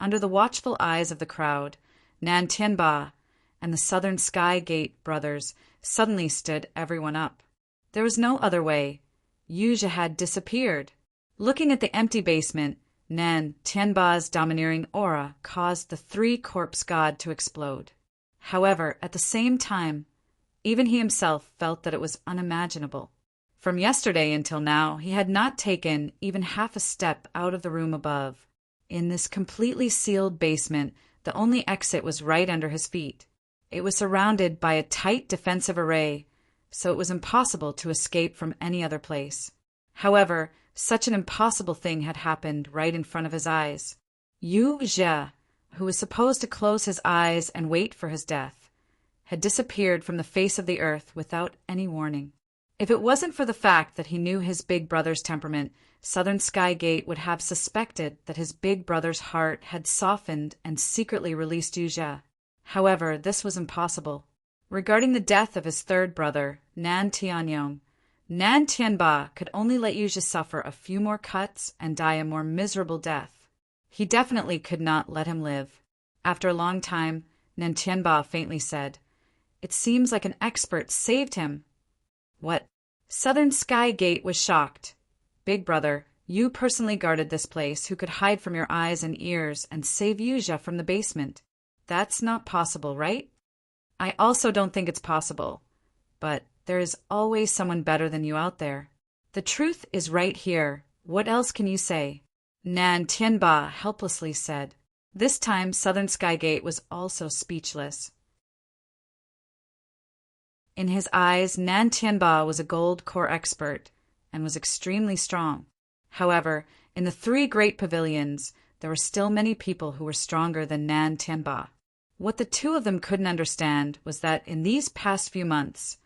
under the watchful eyes of the crowd, Nan Tianba and the Southern Sky Gate brothers suddenly stood everyone up. There was no other way. Yu Jie had disappeared. Looking at the empty basement, Nan Tianba's domineering aura caused the 3 corpse god to explode. However, at the same time, even he himself felt that it was unimaginable. From yesterday until now, he had not taken even half a step out of the room above. In this completely sealed basement, the only exit was right under his feet. It was surrounded by a tight defensive array, so it was impossible to escape from any other place. However, such an impossible thing had happened right in front of his eyes. Yu Zhe, who was supposed to close his eyes and wait for his death, had disappeared from the face of the earth without any warning. If it wasn't for the fact that he knew his big brother's temperament, Southern Sky Gate would have suspected that his big brother's heart had softened and secretly released Yu Zhe. However, this was impossible. Regarding the death of his third brother, Nan Tianyong, Nan Tianba could only let Yu Zhe suffer a few more cuts and die a more miserable death. He definitely could not let him live. After a long time, Nan Tianba faintly said, "It seems like an expert saved him." "What?" Southern Sky Gate was shocked. "Big brother, you personally guarded this place who could hide from your eyes and ears and save Yu Zhe from the basement. That's not possible, right?" "I also don't think it's possible. But there is always someone better than you out there. The truth is right here. What else can you say?" Nan Tianba helplessly said. This time Southern Sky Gate was also speechless. In his eyes, Nan Tianba was a gold core expert and was extremely strong. However, in the three great pavilions, there were still many people who were stronger than Nan Tianba. What the two of them couldn't understand was that in these past few months,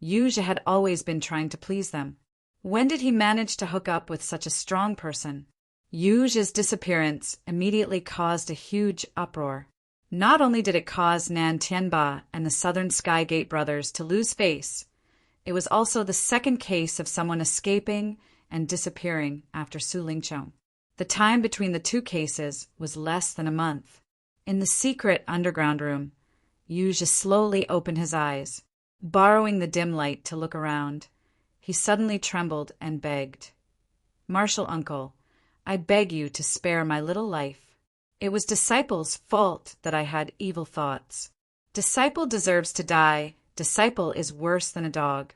Yu Zhe had always been trying to please them. When did he manage to hook up with such a strong person? Yu Zhe's disappearance immediately caused a huge uproar. Not only did it cause Nan Tianba and the Southern Sky Gate brothers to lose face, it was also the second case of someone escaping and disappearing after Su Lingqiang. The time between the two cases was less than a month. In the secret underground room, Yu Zhe slowly opened his eyes. Borrowing the dim light to look around, he suddenly trembled and begged, "Martial uncle, I beg you to spare my little life. It was Disciple's fault that I had evil thoughts. Disciple deserves to die. Disciple is worse than a dog.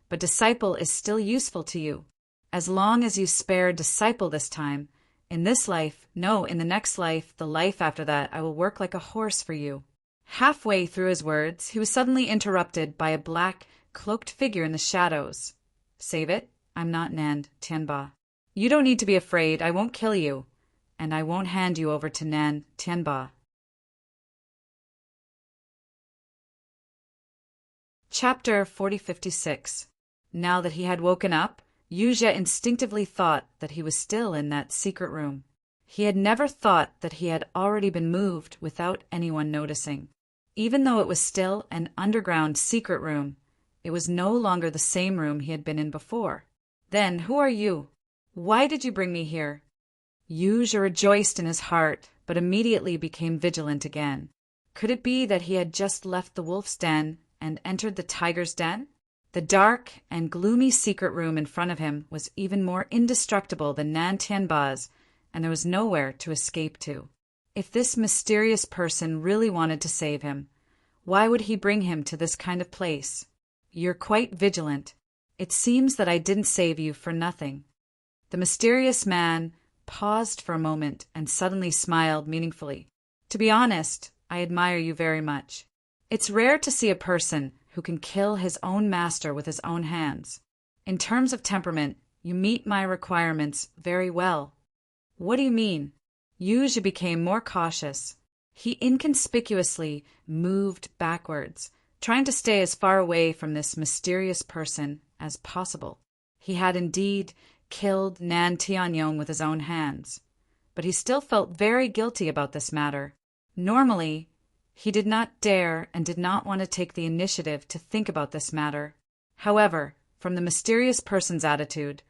But Disciple is still useful to you. As long as you spare Disciple this time, in this life, no, in the next life, the life after that, I will work like a horse for you." Halfway through his words, he was suddenly interrupted by a black, cloaked figure in the shadows. "Save it. I'm not Nan Tianba. You don't need to be afraid. I won't kill you. And I won't hand you over to Nan Tianba." Chapter 4056. Now that he had woken up, Yu Zhe instinctively thought that he was still in that secret room. He had never thought that he had already been moved without anyone noticing. Even though it was still an underground secret room, it was no longer the same room he had been in before. "Then who are you? Why did you bring me here?" Yu Zhe rejoiced in his heart, but immediately became vigilant again. Could it be that he had just left the wolf's den and entered the tiger's den? The dark and gloomy secret room in front of him was even more indestructible than Nan Tianba's, and there was nowhere to escape to. If this mysterious person really wanted to save him, why would he bring him to this kind of place? "You're quite vigilant. It seems that I didn't save you for nothing." The mysterious man paused for a moment and suddenly smiled meaningfully. "To be honest, I admire you very much. It's rare to see a person who can kill his own master with his own hands. In terms of temperament, you meet my requirements very well." "What do you mean?" Yu Zhe became more cautious. He inconspicuously moved backwards, trying to stay as far away from this mysterious person as possible. He had indeed killed Nan Tianyong with his own hands, but he still felt very guilty about this matter. Normally, he did not dare and did not want to take the initiative to think about this matter. However, from the mysterious person's attitude,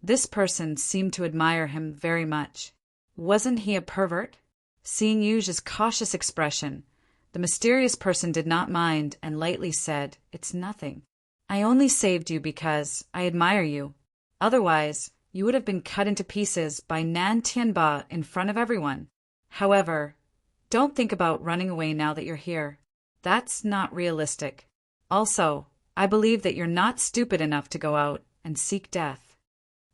this person seemed to admire him very much. Wasn't he a pervert? Seeing Yu Zhe's cautious expression, the mysterious person did not mind and lightly said, "It's nothing. I only saved you because I admire you. Otherwise, you would have been cut into pieces by Nan Tianba in front of everyone. However, don't think about running away now that you're here. That's not realistic. Also, I believe that you're not stupid enough to go out and seek death."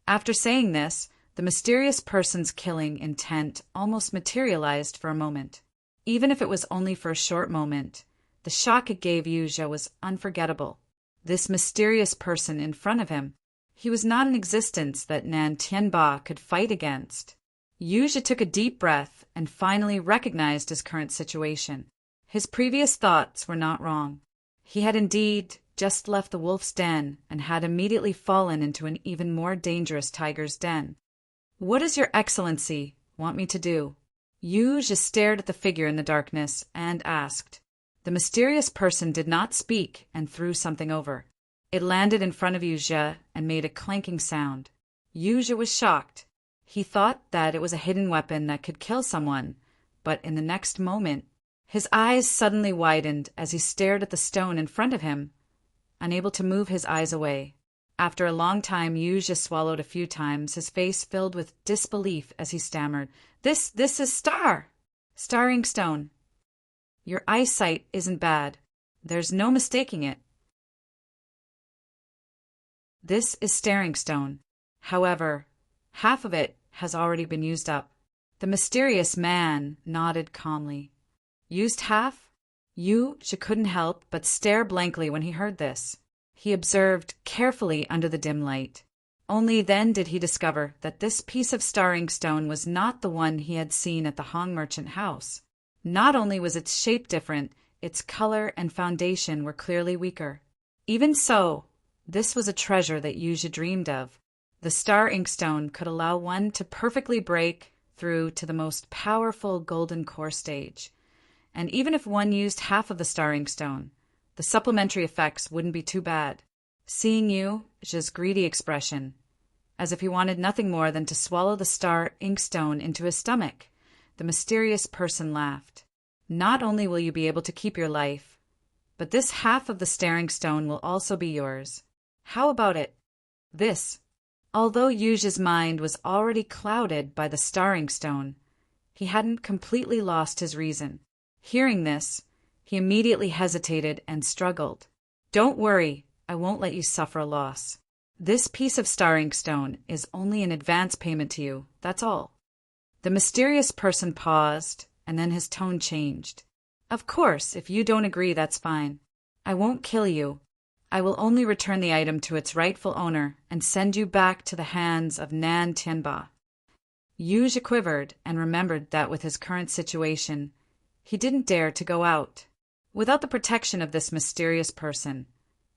After saying this, the mysterious person's killing intent almost materialized for a moment. Even if it was only for a short moment, the shock it gave Yu Zhe was unforgettable. this mysterious person in front of him. He was not an existence that Nan Tianba could fight against. Yu Zhi took a deep breath and finally recognized his current situation. His previous thoughts were not wrong. He had indeed just left the wolf's den and had immediately fallen into an even more dangerous tiger's den. "What does Your Excellency want me to do?" Yu Zhi stared at the figure in the darkness and asked. The mysterious person did not speak and threw something over. It landed in front of Yu Zhi and made a clanking sound. Yu Zhi was shocked. He thought that it was a hidden weapon that could kill someone, but in the next moment, his eyes suddenly widened as he stared at the stone in front of him, unable to move his eyes away. After a long time, Yu Zhi swallowed a few times, his face filled with disbelief as he stammered, This is Starring Stone. Your eyesight isn't bad. There's no mistaking it. This is Staring Stone. However, half of it has already been used up." The mysterious man nodded calmly. "Used half?" Yu Zhi couldn't help but stare blankly when he heard this. He observed carefully under the dim light. Only then did he discover that this piece of starring stone was not the one he had seen at the Hong merchant house. Not only was its shape different, its color and foundation were clearly weaker. Even so, this was a treasure that Yu Zhi dreamed of. The star inkstone could allow one to perfectly break through to the most powerful golden core stage. And even if one used half of the star inkstone, the supplementary effects wouldn't be too bad. Seeing Yu Zhi's greedy expression, as if he wanted nothing more than to swallow the star inkstone into his stomach, the mysterious person laughed. "Not only will you be able to keep your life, but this half of the staring stone will also be yours. How about it?" This. Although Yu Zhi's mind was already clouded by the starring stone, he hadn't completely lost his reason. Hearing this, he immediately hesitated and struggled. "Don't worry, I won't let you suffer a loss. This piece of starring stone is only an advance payment to you, that's all." The mysterious person paused, and then his tone changed. "Of course, if you don't agree, that's fine. I won't kill you. I will only return the item to its rightful owner and send you back to the hands of Nan Tianba." Yu Zhi quivered and remembered that with his current situation, he didn't dare to go out. Without the protection of this mysterious person,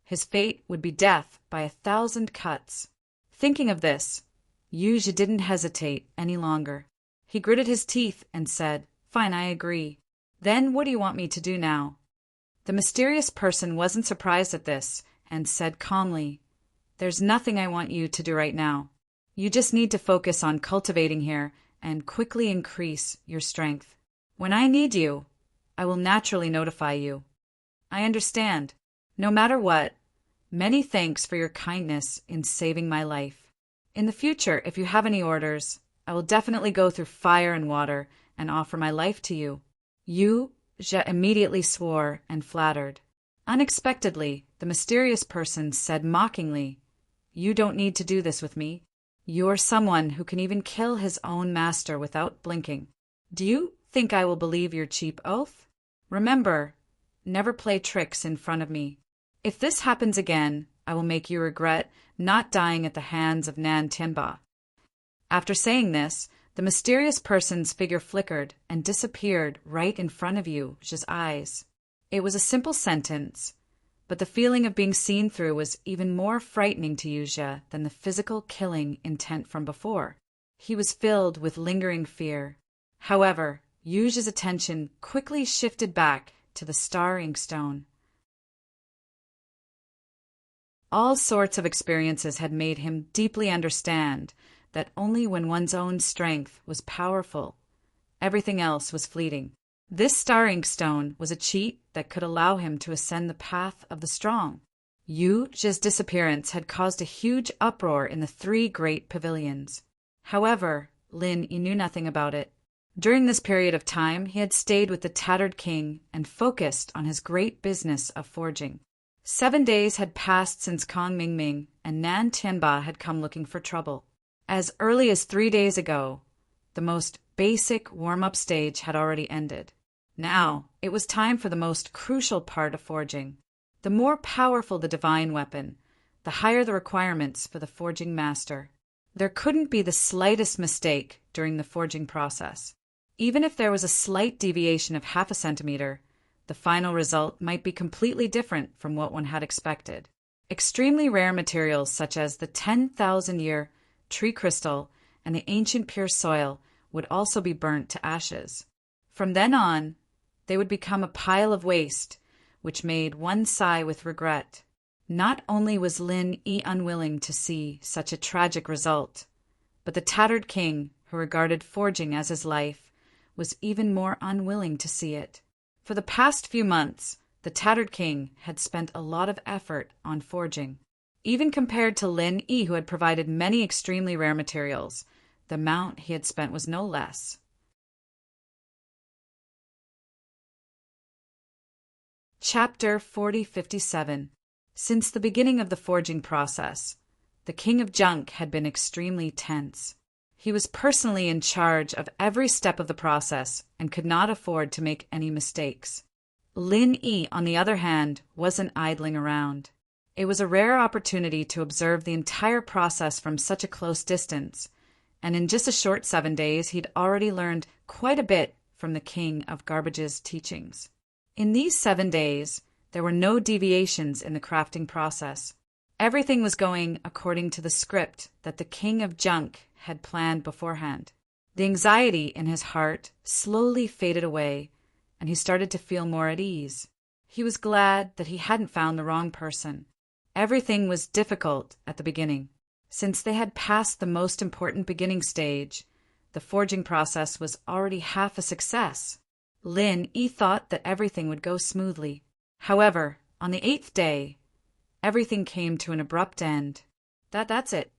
his fate would be death by 1,000 cuts. Thinking of this, Yu Zhi didn't hesitate any longer. He gritted his teeth and said, "Fine, I agree. Then what do you want me to do now?" The mysterious person wasn't surprised at this and said calmly, "There's nothing I want you to do right now. You just need to focus on cultivating here and quickly increase your strength. When I need you, I will naturally notify you." "I understand. No matter what, many thanks for your kindness in saving my life. In the future, if you have any orders, I will definitely go through fire and water and offer my life to you." Yu Zhi immediately swore and flattered. Unexpectedly, the mysterious person said mockingly, "You don't need to do this with me. You're someone who can even kill his own master without blinking. Do you think I will believe your cheap oath? Remember, never play tricks in front of me. If this happens again, I will make you regret not dying at the hands of Nan Tianba." After saying this, the mysterious person's figure flickered and disappeared right in front of Yu Zhi's eyes. It was a simple sentence, but the feeling of being seen through was even more frightening to Yu Zhi than the physical killing intent from before. He was filled with lingering fear. However, Yu Zhi's attention quickly shifted back to the star inkstone. All sorts of experiences had made him deeply understand that only when one's own strength was powerful, everything else was fleeting. This star inkstone was a cheat that could allow him to ascend the path of the strong. Yu Zhi's disappearance had caused a huge uproar in the 3 great pavilions. However, Lin Yi knew nothing about it. During this period of time, he had stayed with the tattered king and focused on his great business of forging. 7 days had passed since Kong Mingming and Nan Tianba had come looking for trouble. As early as 3 days ago, the most basic warm-up stage had already ended. Now, it was time for the most crucial part of forging. The more powerful the divine weapon, the higher the requirements for the forging master. There couldn't be the slightest mistake during the forging process. Even if there was a slight deviation of half a centimeter, the final result might be completely different from what one had expected. Extremely rare materials such as the 10,000-year tree crystal and the ancient pure soil would also be burnt to ashes. From then on, they would become a pile of waste, which made one sigh with regret. Not only was Lin Yi unwilling to see such a tragic result, but the tattered king, who regarded forging as his life, was even more unwilling to see it. For the past few months, the tattered king had spent a lot of effort on forging. Even compared to Lin Yi, who had provided many extremely rare materials, the amount he had spent was no less. Chapter 4057. Since the beginning of the forging process, the king of junk had been extremely tense. He was personally in charge of every step of the process and could not afford to make any mistakes. Lin Yi, on the other hand, wasn't idling around. It was a rare opportunity to observe the entire process from such a close distance, and in just a short 7 days he'd already learned quite a bit from the king of garbage's teachings. In these 7 days, there were no deviations in the crafting process. Everything was going according to the script that the king of junk had planned beforehand. The anxiety in his heart slowly faded away, and he started to feel more at ease. He was glad that he hadn't found the wrong person. Everything was difficult at the beginning. Since they had passed the most important beginning stage, the forging process was already half a success. Lin Yi thought that everything would go smoothly. However, on the 8th day, everything came to an abrupt end. That's it.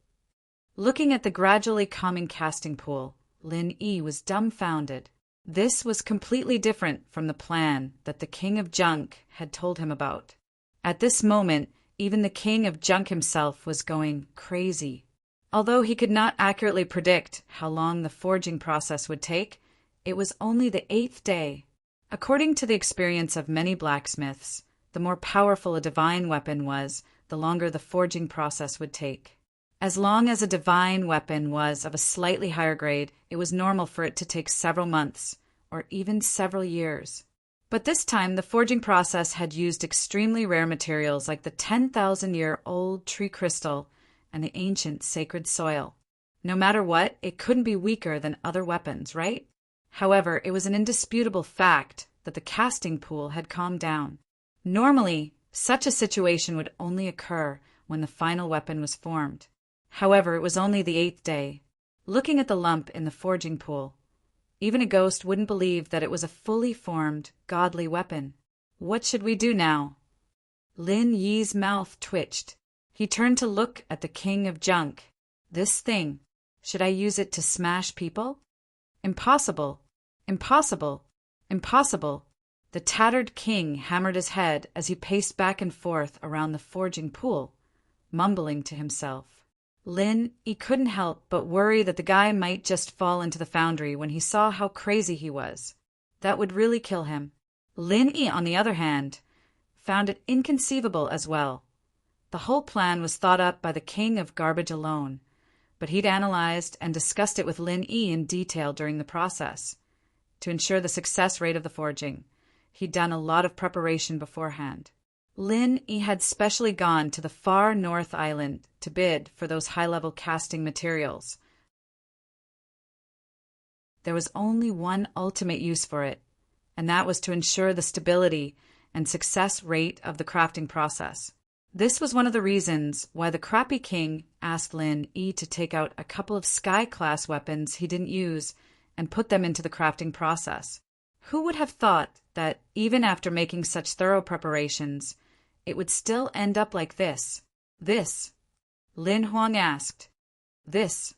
Looking at the gradually calming casting pool, Lin Yi was dumbfounded. This was completely different from the plan that the king of junk had told him about. At this moment, even the king of junk himself was going crazy. Although he could not accurately predict how long the forging process would take, it was only the 8th day. According to the experience of many blacksmiths, the more powerful a divine weapon was, the longer the forging process would take. As long as a divine weapon was of a slightly higher grade, it was normal for it to take several months, or even several years. But this time, the forging process had used extremely rare materials like the 10,000-year-old tree crystal and the ancient sacred soil. No matter what, it couldn't be weaker than other weapons, right? However, it was an indisputable fact that the casting pool had calmed down. Normally, such a situation would only occur when the final weapon was formed. However, it was only the 8th day. Looking at the lump in the forging pool, even a ghost wouldn't believe that it was a fully formed, godly weapon. What should we do now? Lin Yi's mouth twitched. He turned to look at the king of junk. This thing, should I use it to smash people? Impossible. Impossible. Impossible. The tattered king hammered his head as he paced back and forth around the forging pool, mumbling to himself. Lin Yi couldn't help but worry that the guy might just fall into the foundry when he saw how crazy he was. That would really kill him. Lin Yi, on the other hand, found it inconceivable as well. The whole plan was thought up by the king of garbage alone, but he'd analyzed and discussed it with Lin Yi in detail during the process. To ensure the success rate of the forging, he'd done a lot of preparation beforehand. Lin Yi had specially gone to the far north island to bid for those high-level casting materials. There was only one ultimate use for it, and that was to ensure the stability and success rate of the crafting process. This was one of the reasons why the crappy king asked Lin Yi to take out a couple of sky-class weapons he didn't use and put them into the crafting process. Who would have thought that, even after making such thorough preparations, it would still end up like this? This, Lin Huang asked. This,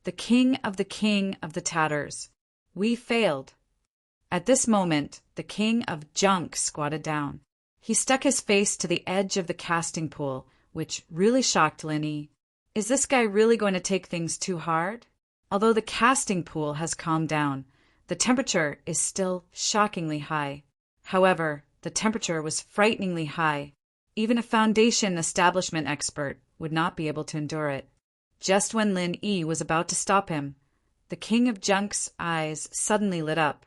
the king of the tatters. We failed. At this moment, the king of junk squatted down. He stuck his face to the edge of the casting pool, which really shocked Lin Yi. Is this guy really going to take things too hard? Although the casting pool has calmed down, the temperature is still shockingly high. However, the temperature was frighteningly high. Even a foundation establishment expert would not be able to endure it. Just when Lin Yi was about to stop him, the king of junk's eyes suddenly lit up.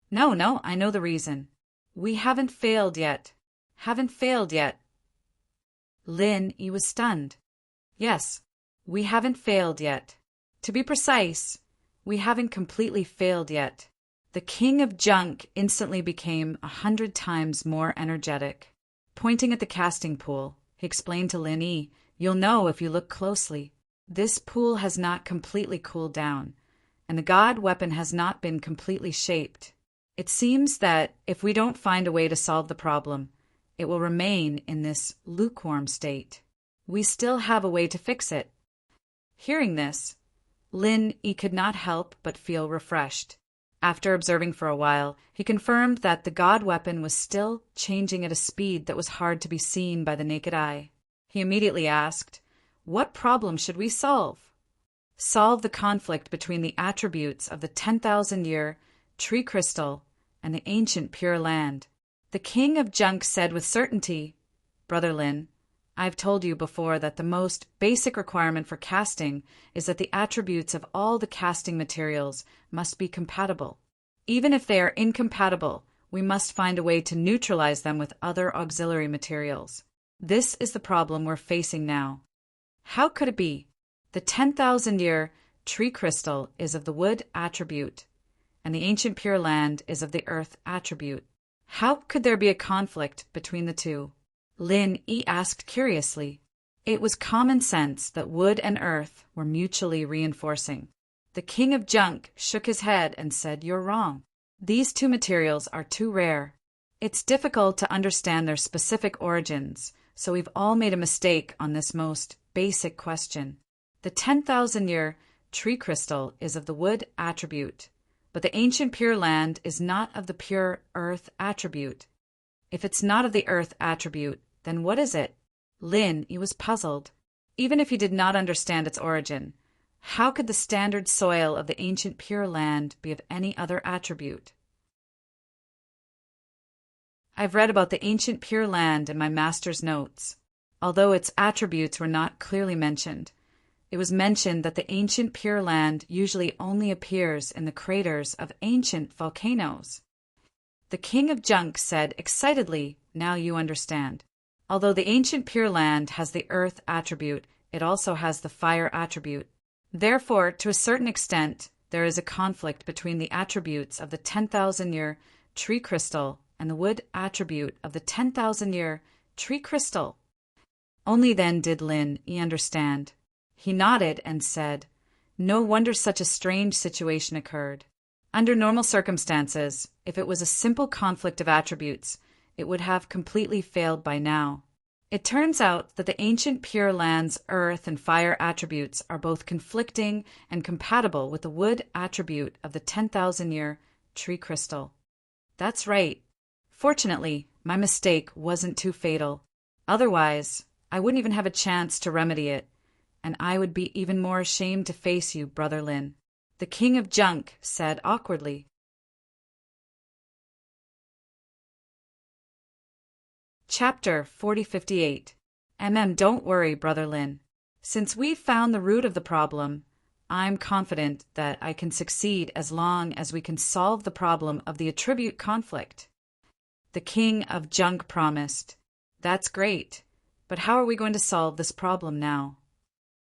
No, I know the reason. We haven't failed yet. Haven't failed yet. Lin Yi was stunned. Yes, we haven't failed yet. To be precise, we haven't completely failed yet. The king of junk instantly became 100 times more energetic. Pointing at the casting pool, he explained to Lin Yi, "You'll know if you look closely. This pool has not completely cooled down, and the god weapon has not been completely shaped. It seems that if we don't find a way to solve the problem, it will remain in this lukewarm state. We still have a way to fix it." Hearing this, Lin Yi could not help but feel refreshed. After observing for a while, he confirmed that the god weapon was still changing at a speed that was hard to be seen by the naked eye. He immediately asked, "What problem should we solve?" "Solve the conflict between the attributes of the 10,000-year tree crystal and the ancient Pure Land." The king of junk said with certainty, "Brother Lin, I've told you before that the most basic requirement for casting is that the attributes of all the casting materials must be compatible. Even if they are incompatible, we must find a way to neutralize them with other auxiliary materials. This is the problem we're facing now. How could it be? The 10,000-year tree crystal is of the wood attribute, and the ancient Pure Land is of the earth attribute. How could there be a conflict between the two?" Lin Yi asked curiously. It was common sense that wood and earth were mutually reinforcing. The king of junk shook his head and said, "You're wrong. These two materials are too rare. It's difficult to understand their specific origins, so we've all made a mistake on this most basic question. The 10,000-year tree crystal is of the wood attribute, but the ancient Pure Land is not of the pure earth attribute. If it's not of the earth attribute, then what is it?" Lin Yi was puzzled. Even if he did not understand its origin, how could the standard soil of the ancient Pure Land be of any other attribute? I've read about the ancient Pure Land in my master's notes. Although its attributes were not clearly mentioned, it was mentioned that the ancient Pure Land usually only appears in the craters of ancient volcanoes. The king of junk said excitedly, "Now you understand. Although the ancient Pure Land has the earth attribute, it also has the fire attribute. Therefore, to a certain extent, there is a conflict between the attributes of the 10,000-year tree crystal and the wood attribute of the 10,000-year tree crystal." Only then did Lin Yi understand. He nodded and said, "No wonder such a strange situation occurred. Under normal circumstances, if it was a simple conflict of attributes, it would have completely failed by now. It turns out that the ancient Pure Land's earth and fire attributes are both conflicting and compatible with the wood attribute of the 10,000-year tree crystal." "That's right. Fortunately, my mistake wasn't too fatal. Otherwise, I wouldn't even have a chance to remedy it, and I would be even more ashamed to face you, Brother Lin," the king of junk said awkwardly. Chapter 4058. Don't worry, Brother Lin. Since we've found the root of the problem, I'm confident that I can succeed as long as we can solve the problem of the attribute conflict. The king of junk promised. "That's great, but how are we going to solve this problem now?"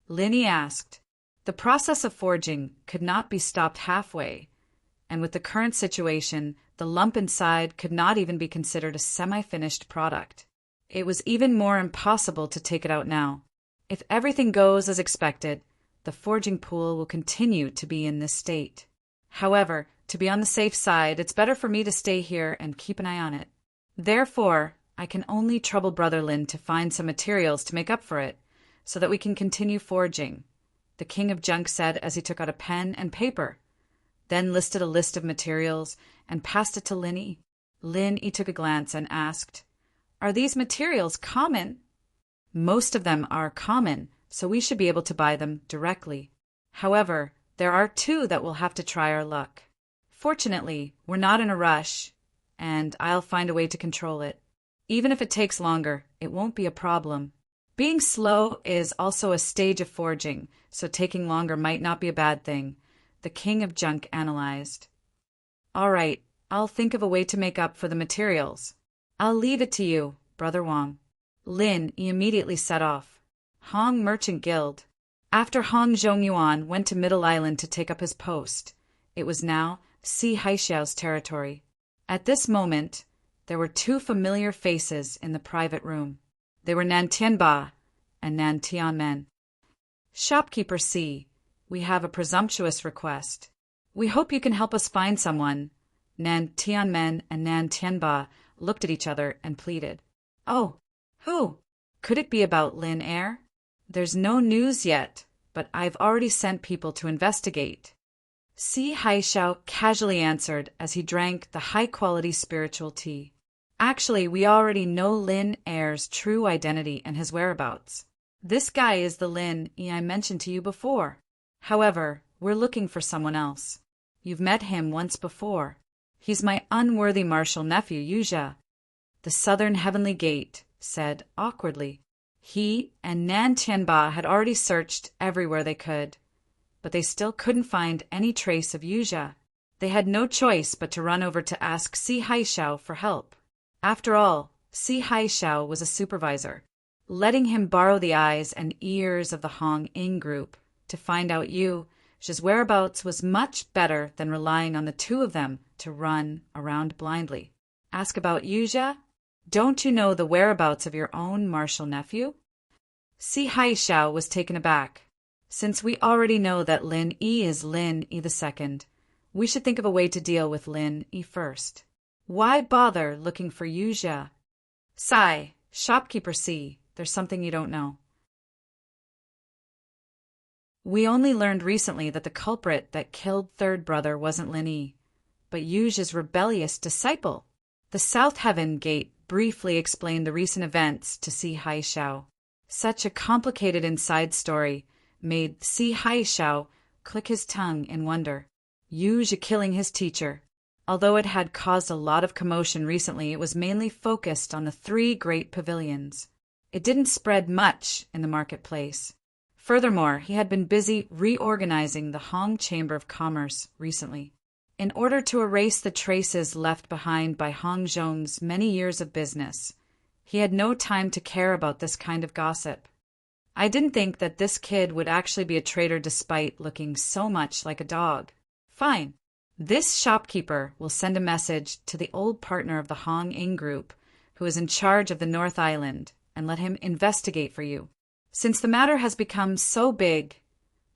Lin Yi asked. The process of forging could not be stopped halfway, and with the current situation, the lump inside could not even be considered a semi-finished product. It was even more impossible to take it out now. If everything goes as expected, the forging pool will continue to be in this state. However, to be on the safe side, it's better for me to stay here and keep an eye on it. Therefore, I can only trouble Brother Lin to find some materials to make up for it, so that we can continue forging, the king of junk said as he took out a pen and paper, then listed a list of materials and passed it to Lin Yi. Lin Yi took a glance and asked, "Are these materials common?" "Most of them are common, so we should be able to buy them directly. However, there are two that we'll have to try our luck. Fortunately, we're not in a rush, and I'll find a way to control it." Even if it takes longer, it won't be a problem. Being slow is also a stage of forging, so taking longer might not be a bad thing, the king of junk analyzed. All right, I'll think of a way to make up for the materials. I'll leave it to you, Brother Wang. Lin immediately set off. Hong Merchant Guild. After Hong Zhongyuan went to Middle Island to take up his post, it was now Si Haixiao's territory. At this moment, there were two familiar faces in the private room. They were Nan Tianba and Nan Tianmen. Shopkeeper Si, we have a presumptuous request. We hope you can help us find someone. Nan Tianmen and Nan Tianba looked at each other and pleaded. Oh, who? Could it be about Lin Air? There's no news yet, but I've already sent people to investigate. Si Haixiao casually answered as he drank the high-quality spiritual tea. Actually, we already know Lin Air's true identity and his whereabouts. This guy is the Lin I mentioned to you before. However, we're looking for someone else. You've met him once before. He's my unworthy martial nephew, Yuzha. The Southern Heavenly Gate said awkwardly. He and Nan Tianba had already searched everywhere they could, but they still couldn't find any trace of Yuzha. They had no choice but to run over to ask Si Haixiao for help. After all, Si Haixiao was a supervisor. Letting him borrow the eyes and ears of the Hong Ing group to find out Yuzha's whereabouts was much better than relying on the two of them to run around blindly. Ask about Yuzha? Don't you know the whereabouts of your own martial nephew? Si Haixiao was taken aback. Since we already know that Lin Yi is Lin Yi II, we should think of a way to deal with Lin Yi first. Why bother looking for Yuzha? Sigh, shopkeeper Si, there's something you don't know. We only learned recently that the culprit that killed third brother wasn't Lin Yi, but Yuzha's rebellious disciple. The South Heaven Gate briefly explained the recent events to Si Haixiao. Such a complicated inside story made Si Haixiao click his tongue in wonder. Yuzha killing his teacher. Although it had caused a lot of commotion recently, it was mainly focused on the three great pavilions. It didn't spread much in the marketplace. Furthermore, he had been busy reorganizing the Hong Chamber of Commerce recently. In order to erase the traces left behind by Hong Zhong's many years of business, he had no time to care about this kind of gossip. I didn't think that this kid would actually be a traitor despite looking so much like a dog. Fine. This shopkeeper will send a message to the old partner of the Hong Ing group, who is in charge of the North Island, and let him investigate for you. Since the matter has become so big,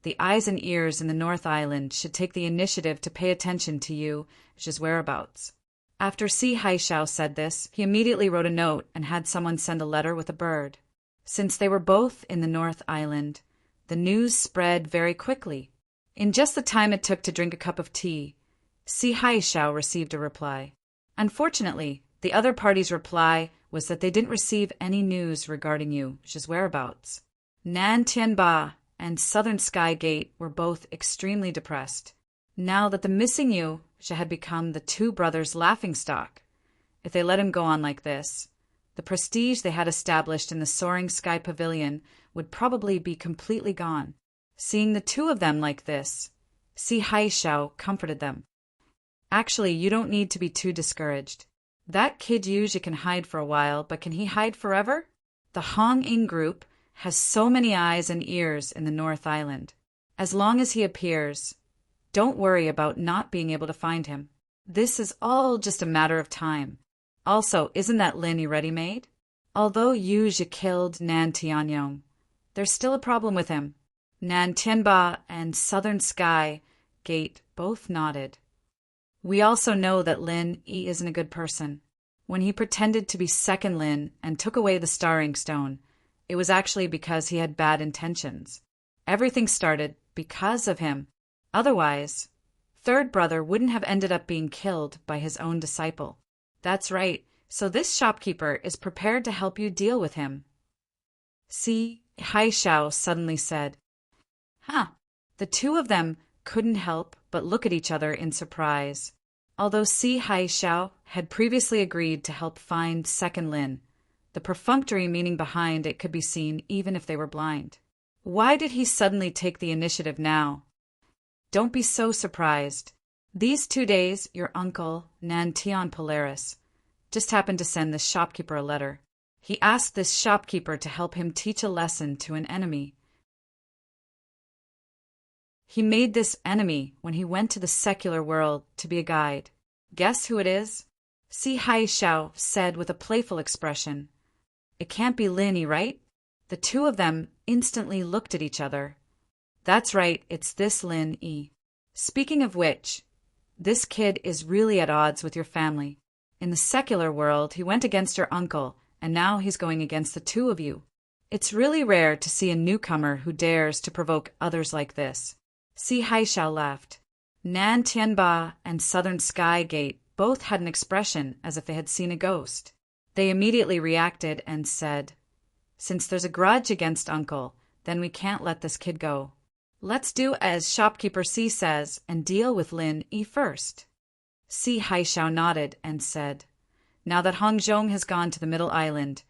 the eyes and ears in the North Island should take the initiative to pay attention to Yuzha's whereabouts. After Si Haixiao said this, he immediately wrote a note and had someone send a letter with a bird. Since they were both in the North Island, the news spread very quickly. In just the time it took to drink a cup of tea, Si Haixiao received a reply. Unfortunately, the other party's reply was that they didn't receive any news regarding Yuzha's whereabouts. Nan Tianba and Southern Sky Gate were both extremely depressed, now that the missing Yuzha had become the two brothers' laughingstock. If they let him go on like this, the prestige they had established in the Soaring Sky Pavilion would probably be completely gone. Seeing the two of them like this, Si Haixiao comforted them. Actually, you don't need to be too discouraged. That kid Yuzha can hide for a while, but can he hide forever? The Hong Ing group has so many eyes and ears in the North Island. As long as he appears, don't worry about not being able to find him. This is all just a matter of time. Also, isn't that Lin Yi ready-made? Although Yuzha killed Nan Tianyong, there's still a problem with him. Nan Tianba and Southern Sky Gate both nodded. We also know that Lin Yi isn't a good person. When he pretended to be second Lin and took away the Starring Stone, it was actually because he had bad intentions. Everything started because of him. Otherwise, third brother wouldn't have ended up being killed by his own disciple. That's right, so this shopkeeper is prepared to help you deal with him. Si Haixiao suddenly said. The two of them couldn't help but look at each other in surprise. Although Si Haishao had previously agreed to help find second Lin, the perfunctory meaning behind it could be seen even if they were blind. Why did he suddenly take the initiative now? Don't be so surprised. These 2 days, your uncle, Nantian Polaris, just happened to send this shopkeeper a letter. He asked this shopkeeper to help him teach a lesson to an enemy. He made this enemy when he went to the secular world to be a guide. Guess who it is? Si Haishao said with a playful expression. It can't be Linny, right? The two of them instantly looked at each other. That's right, it's this Lin Yi. Speaking of which, this kid is really at odds with your family. In the secular world, he went against your uncle, and now he's going against the two of you. It's really rare to see a newcomer who dares to provoke others like this. Si Haishao laughed. Nan Tianba and Southern Sky Gate both had an expression as if they had seen a ghost. They immediately reacted and said, Since there's a grudge against Uncle, then we can't let this kid go. Let's do as Shopkeeper Si says and deal with Lin Yi first. Si Haishao nodded and said, Now that Hongzhong has gone to the middle island,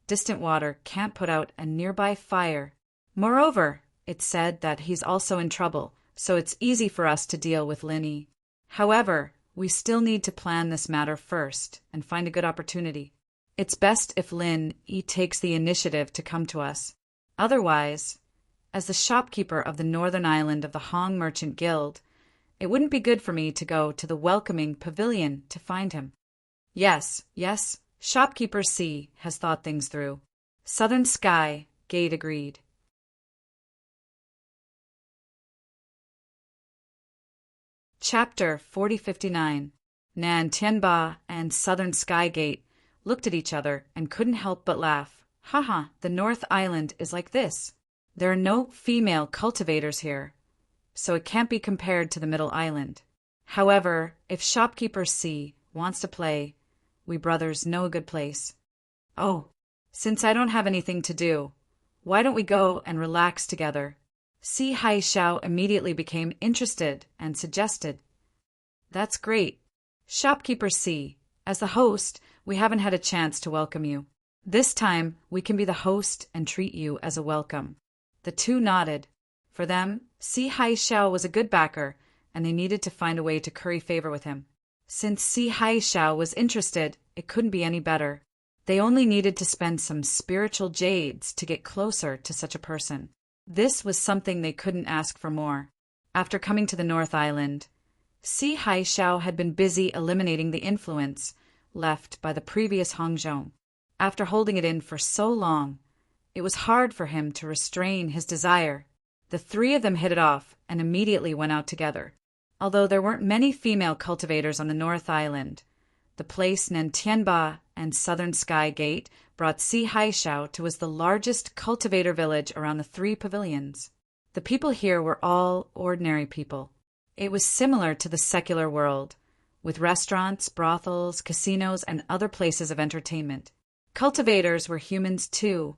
distant water can't put out a nearby fire. Moreover, it's said that he's also in trouble, so it's easy for us to deal with Lin Yi. However, we still need to plan this matter first and find a good opportunity. It's best if Lin Yi takes the initiative to come to us. Otherwise, as the shopkeeper of the northern island of the Hong Merchant Guild, it wouldn't be good for me to go to the welcoming pavilion to find him. Yes, Shopkeeper C has thought things through. Southern Sky Gate agreed. Chapter 4059. Nan Tianba and Southern Sky Gate looked at each other and couldn't help but laugh. Haha, the North Island is like this. There are no female cultivators here, so it can't be compared to the Middle Island. However, if Shopkeeper C wants to play, we brothers know a good place. Oh, since I don't have anything to do, why don't we go and relax together? Si Haishao immediately became interested and suggested. That's great. Shopkeeper C, as the host, we haven't had a chance to welcome you. This time, we can be the host and treat you as a welcome. The two nodded. For them, Si Haishao was a good backer, and they needed to find a way to curry favor with him. Since Si Haishao was interested, it couldn't be any better. They only needed to spend some spiritual jades to get closer to such a person. This was something they couldn't ask for more. After coming to the North Island, Si Haishao had been busy eliminating the influence left by the previous Hongzhong. After holding it in for so long, it was hard for him to restrain his desire. The three of them hit it off and immediately went out together. Although there weren't many female cultivators on the North Island, the place Nantianba and Southern Sky Gate brought Si Haishao to was the largest cultivator village around the three pavilions. The people here were all ordinary people. It was similar to the secular world, with restaurants, brothels, casinos, and other places of entertainment. Cultivators were humans too,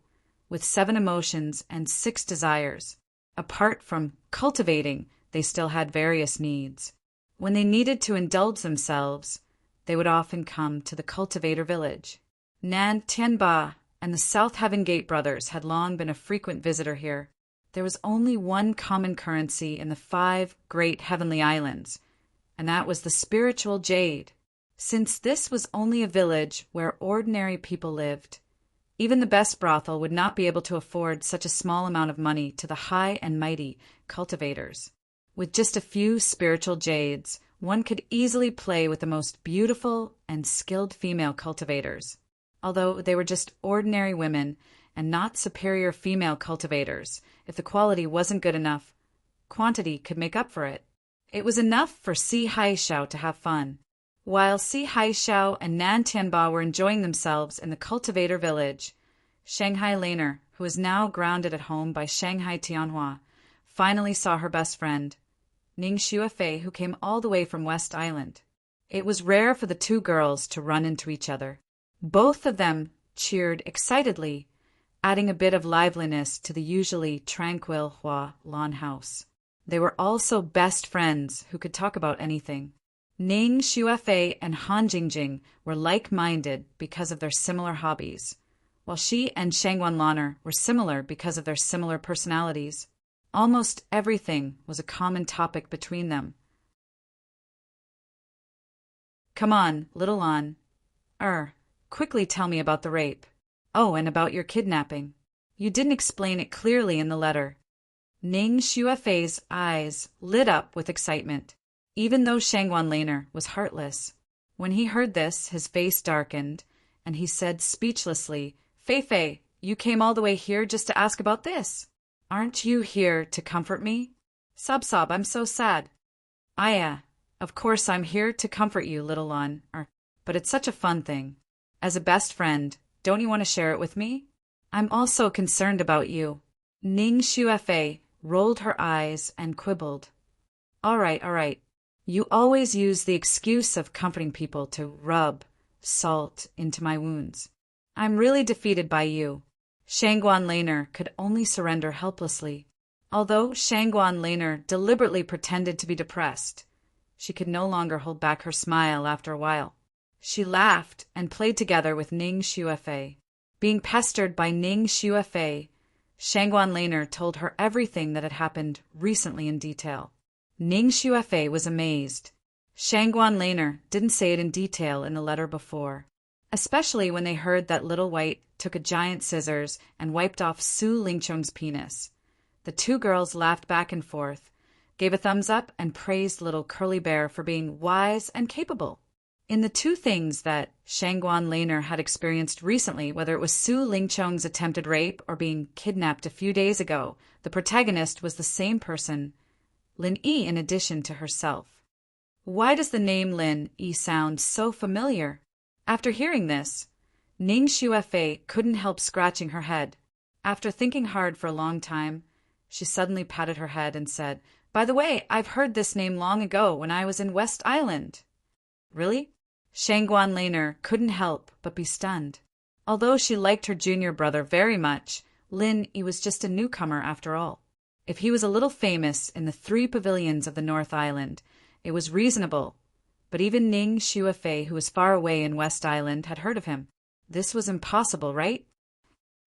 with 7 emotions and 6 desires. Apart from cultivating, they still had various needs. When they needed to indulge themselves, they would often come to the cultivator village. Nan Tianba and the South Heaven Gate brothers had long been a frequent visitor here. There was only one common currency in the 5 great heavenly islands, and that was the spiritual jade. Since this was only a village where ordinary people lived, even the best brothel would not be able to afford such a small amount of money to the high and mighty cultivators. With just a few spiritual jades, one could easily play with the most beautiful and skilled female cultivators. Although they were just ordinary women and not superior female cultivators, if the quality wasn't good enough, quantity could make up for it. It was enough for Si Haishao to have fun. While Si Haishao and Nan Tianba were enjoying themselves in the cultivator village, Shanghai Laner, who is now grounded at home by Shanghai Tianhua, finally saw her best friend, Ning Xuefei, who came all the way from West Island. It was rare for the two girls to run into each other. Both of them cheered excitedly, adding a bit of liveliness to the usually tranquil Hua lawn house. They were also best friends who could talk about anything. Ning Xuefei and Han Jingjing were like-minded because of their similar hobbies, while she and Shangguan Lan'er were similar because of their similar personalities. Almost everything was a common topic between them. Come on, little An. Quickly tell me about the rape. Oh, and about your kidnapping. You didn't explain it clearly in the letter. Ning Xuefei's eyes lit up with excitement, even though Shangguan Lan'er was heartless. When he heard this, his face darkened, and he said speechlessly, Fei, you came all the way here just to ask about this. Aren't you here to comfort me? Sob, I'm so sad. Of course I'm here to comfort you, little An, but it's such a fun thing. As a best friend, don't you want to share it with me? I'm also concerned about you. Ning Xuefei rolled her eyes and quibbled. All right. You always use the excuse of comforting people to rub salt into my wounds. I'm really defeated by you. Shangguan Lan'er could only surrender helplessly. Although Shangguan Lan'er deliberately pretended to be depressed, she could no longer hold back her smile after a while. She laughed and played together with Ning Xuefei. Being pestered by Ning Xuefei, Shangguan Lan'er told her everything that had happened recently in detail. Ning Xuefei was amazed. Shangguan Lan'er didn't say it in detail in the letter before, especially when they heard that Little White took a giant scissors and wiped off Su Lingcheng's penis. The two girls laughed back and forth, gave a thumbs up, and praised little Curly Bear for being wise and capable. In the two things that Shangguan Lan'er had experienced recently, whether it was Su Lingcheng's attempted rape or being kidnapped a few days ago, the protagonist was the same person, Lin Yi, in addition to herself. Why does the name Lin Yi sound so familiar? After hearing this, Ning Xuefei couldn't help scratching her head. After thinking hard for a long time, she suddenly patted her head and said, By the way, I've heard this name long ago when I was in West Island. Really? Shangguan Lan'er couldn't help but be stunned. Although she liked her junior brother very much, Lin Yi was just a newcomer after all. If he was a little famous in the 3 pavilions of the North Island, it was reasonable. But even Ning Xuefei, who was far away in West Island, had heard of him. This was impossible, right?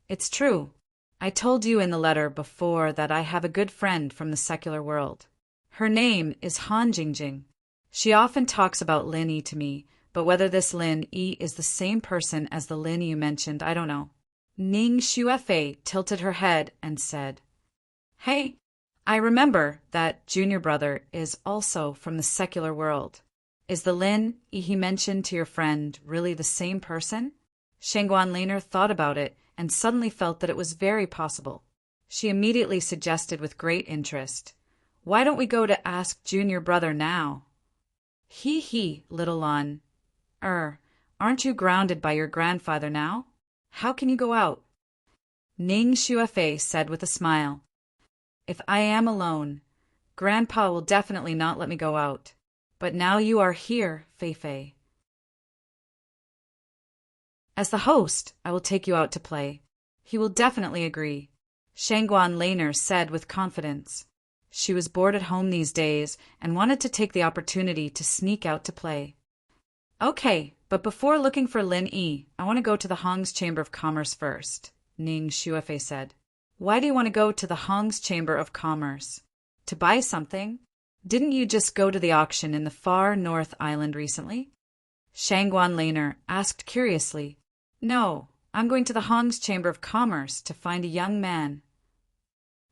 It's true. I told you in the letter before that I have a good friend from the secular world. Her name is Han Jingjing. She often talks about Lin Yi to me, but whether this Lin Yi is the same person as the Lin you mentioned, I don't know. Ning Xuefei tilted her head and said, Hey, I remember that junior brother is also from the secular world. Is the Lin Yi he mentioned to your friend really the same person? Shangguan Lan'er thought about it and suddenly felt that it was very possible. She immediately suggested with great interest, Why don't we go to ask junior brother now? He, little An. Aren't you grounded by your grandfather now? How can you go out? Ning Xuefei said with a smile, If I am alone, Grandpa will definitely not let me go out. But now you are here, Fei. As the host, I will take you out to play. He will definitely agree, Shangguan Lan'er said with confidence. She was bored at home these days and wanted to take the opportunity to sneak out to play. Okay, but before looking for Lin Yi, I want to go to the Hong's Chamber of Commerce first, Ning Xuefei said. Why do you want to go to the Hong's Chamber of Commerce? To buy something? Didn't you just go to the auction in the far North Island recently? Shangguan Lan'er asked curiously. No, I'm going to the Hong's Chamber of Commerce to find a young man.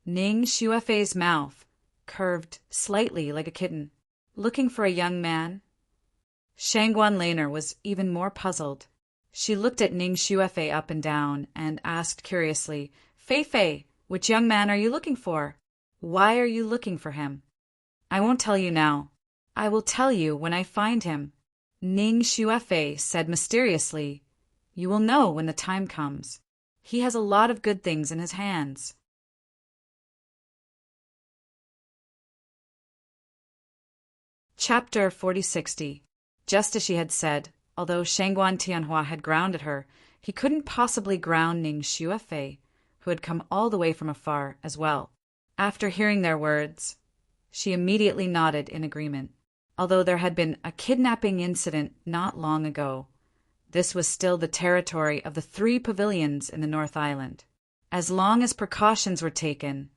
Ning Xuefei's mouth curved slightly like a kitten. Looking for a young man? Shangguan Lan'er was even more puzzled. She looked at Ning Xuefei up and down and asked curiously, Fei, which young man are you looking for? Why are you looking for him? I won't tell you now. I will tell you when I find him. Ning Xuefei said mysteriously, You will know when the time comes. He has a lot of good things in his hands. Chapter 4060. Just as she had said, although Shangguan Tianhua had grounded her, he couldn't possibly ground Ning Xuefei, who had come all the way from afar as well. After hearing their words, she immediately nodded in agreement. although there had been a kidnapping incident not long ago. This was still the territory of the 3 pavilions in the North Island. As long as precautions were taken,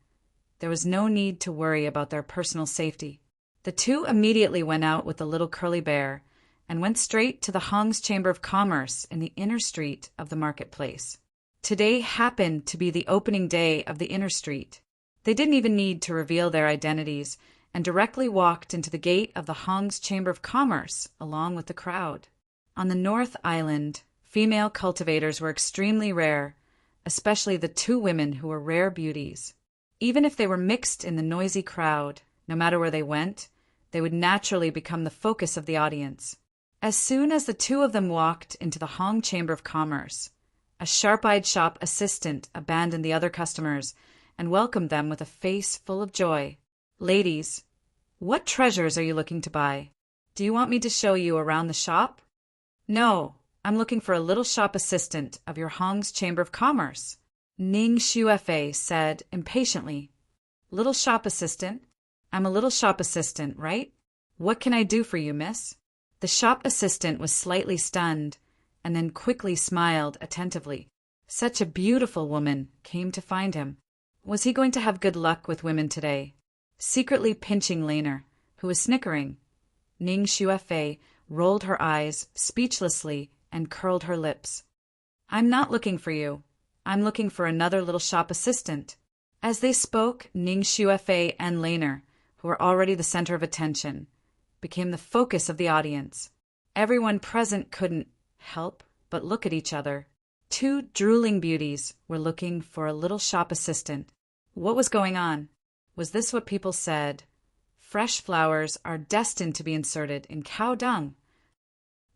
there was no need to worry about their personal safety. The two immediately went out with the little curly bear and went straight to the Hong's Chamber of Commerce in the inner street of the marketplace. Today happened to be the opening day of the inner street. They didn't even need to reveal their identities and directly walked into the gate of the Hong's Chamber of Commerce along with the crowd. On the North Island, female cultivators were extremely rare, especially the 2 women who were rare beauties. Even if they were mixed in the noisy crowd, no matter where they went, they would naturally become the focus of the audience. As soon as the 2 of them walked into the Hong Chamber of Commerce, a sharp-eyed shop assistant abandoned the other customers and welcomed them with a face full of joy. "Ladies, what treasures are you looking to buy? Do you want me to show you around the shop?" "No, I'm looking for a little shop assistant of your Hong's Chamber of Commerce," Ning Xuefei said impatiently. "Little shop assistant? I'm a little shop assistant, right? What can I do for you, miss?" The shop assistant was slightly stunned and then quickly smiled attentively. Such a beautiful woman came to find him. Was he going to have good luck with women today? Secretly pinching Laner, who was snickering, Ning Xuefei rolled her eyes speechlessly and curled her lips. "I'm not looking for you. I'm looking for another little shop assistant." As they spoke, Ning Xuefei and Laner, who were already the center of attention, became the focus of the audience. Everyone present couldn't help but look at each other. 2 drooling beauties were looking for a little shop assistant. What was going on? Was this what people said? Fresh flowers are destined to be inserted in cow dung.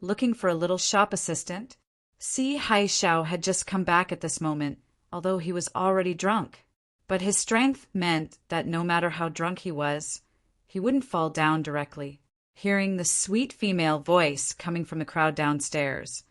Looking for a little shop assistant? Si Haixiao had just come back at this moment, although he was already drunk. But his strength meant that no matter how drunk he was, he wouldn't fall down directly. Hearing the sweet female voice coming from the crowd downstairs,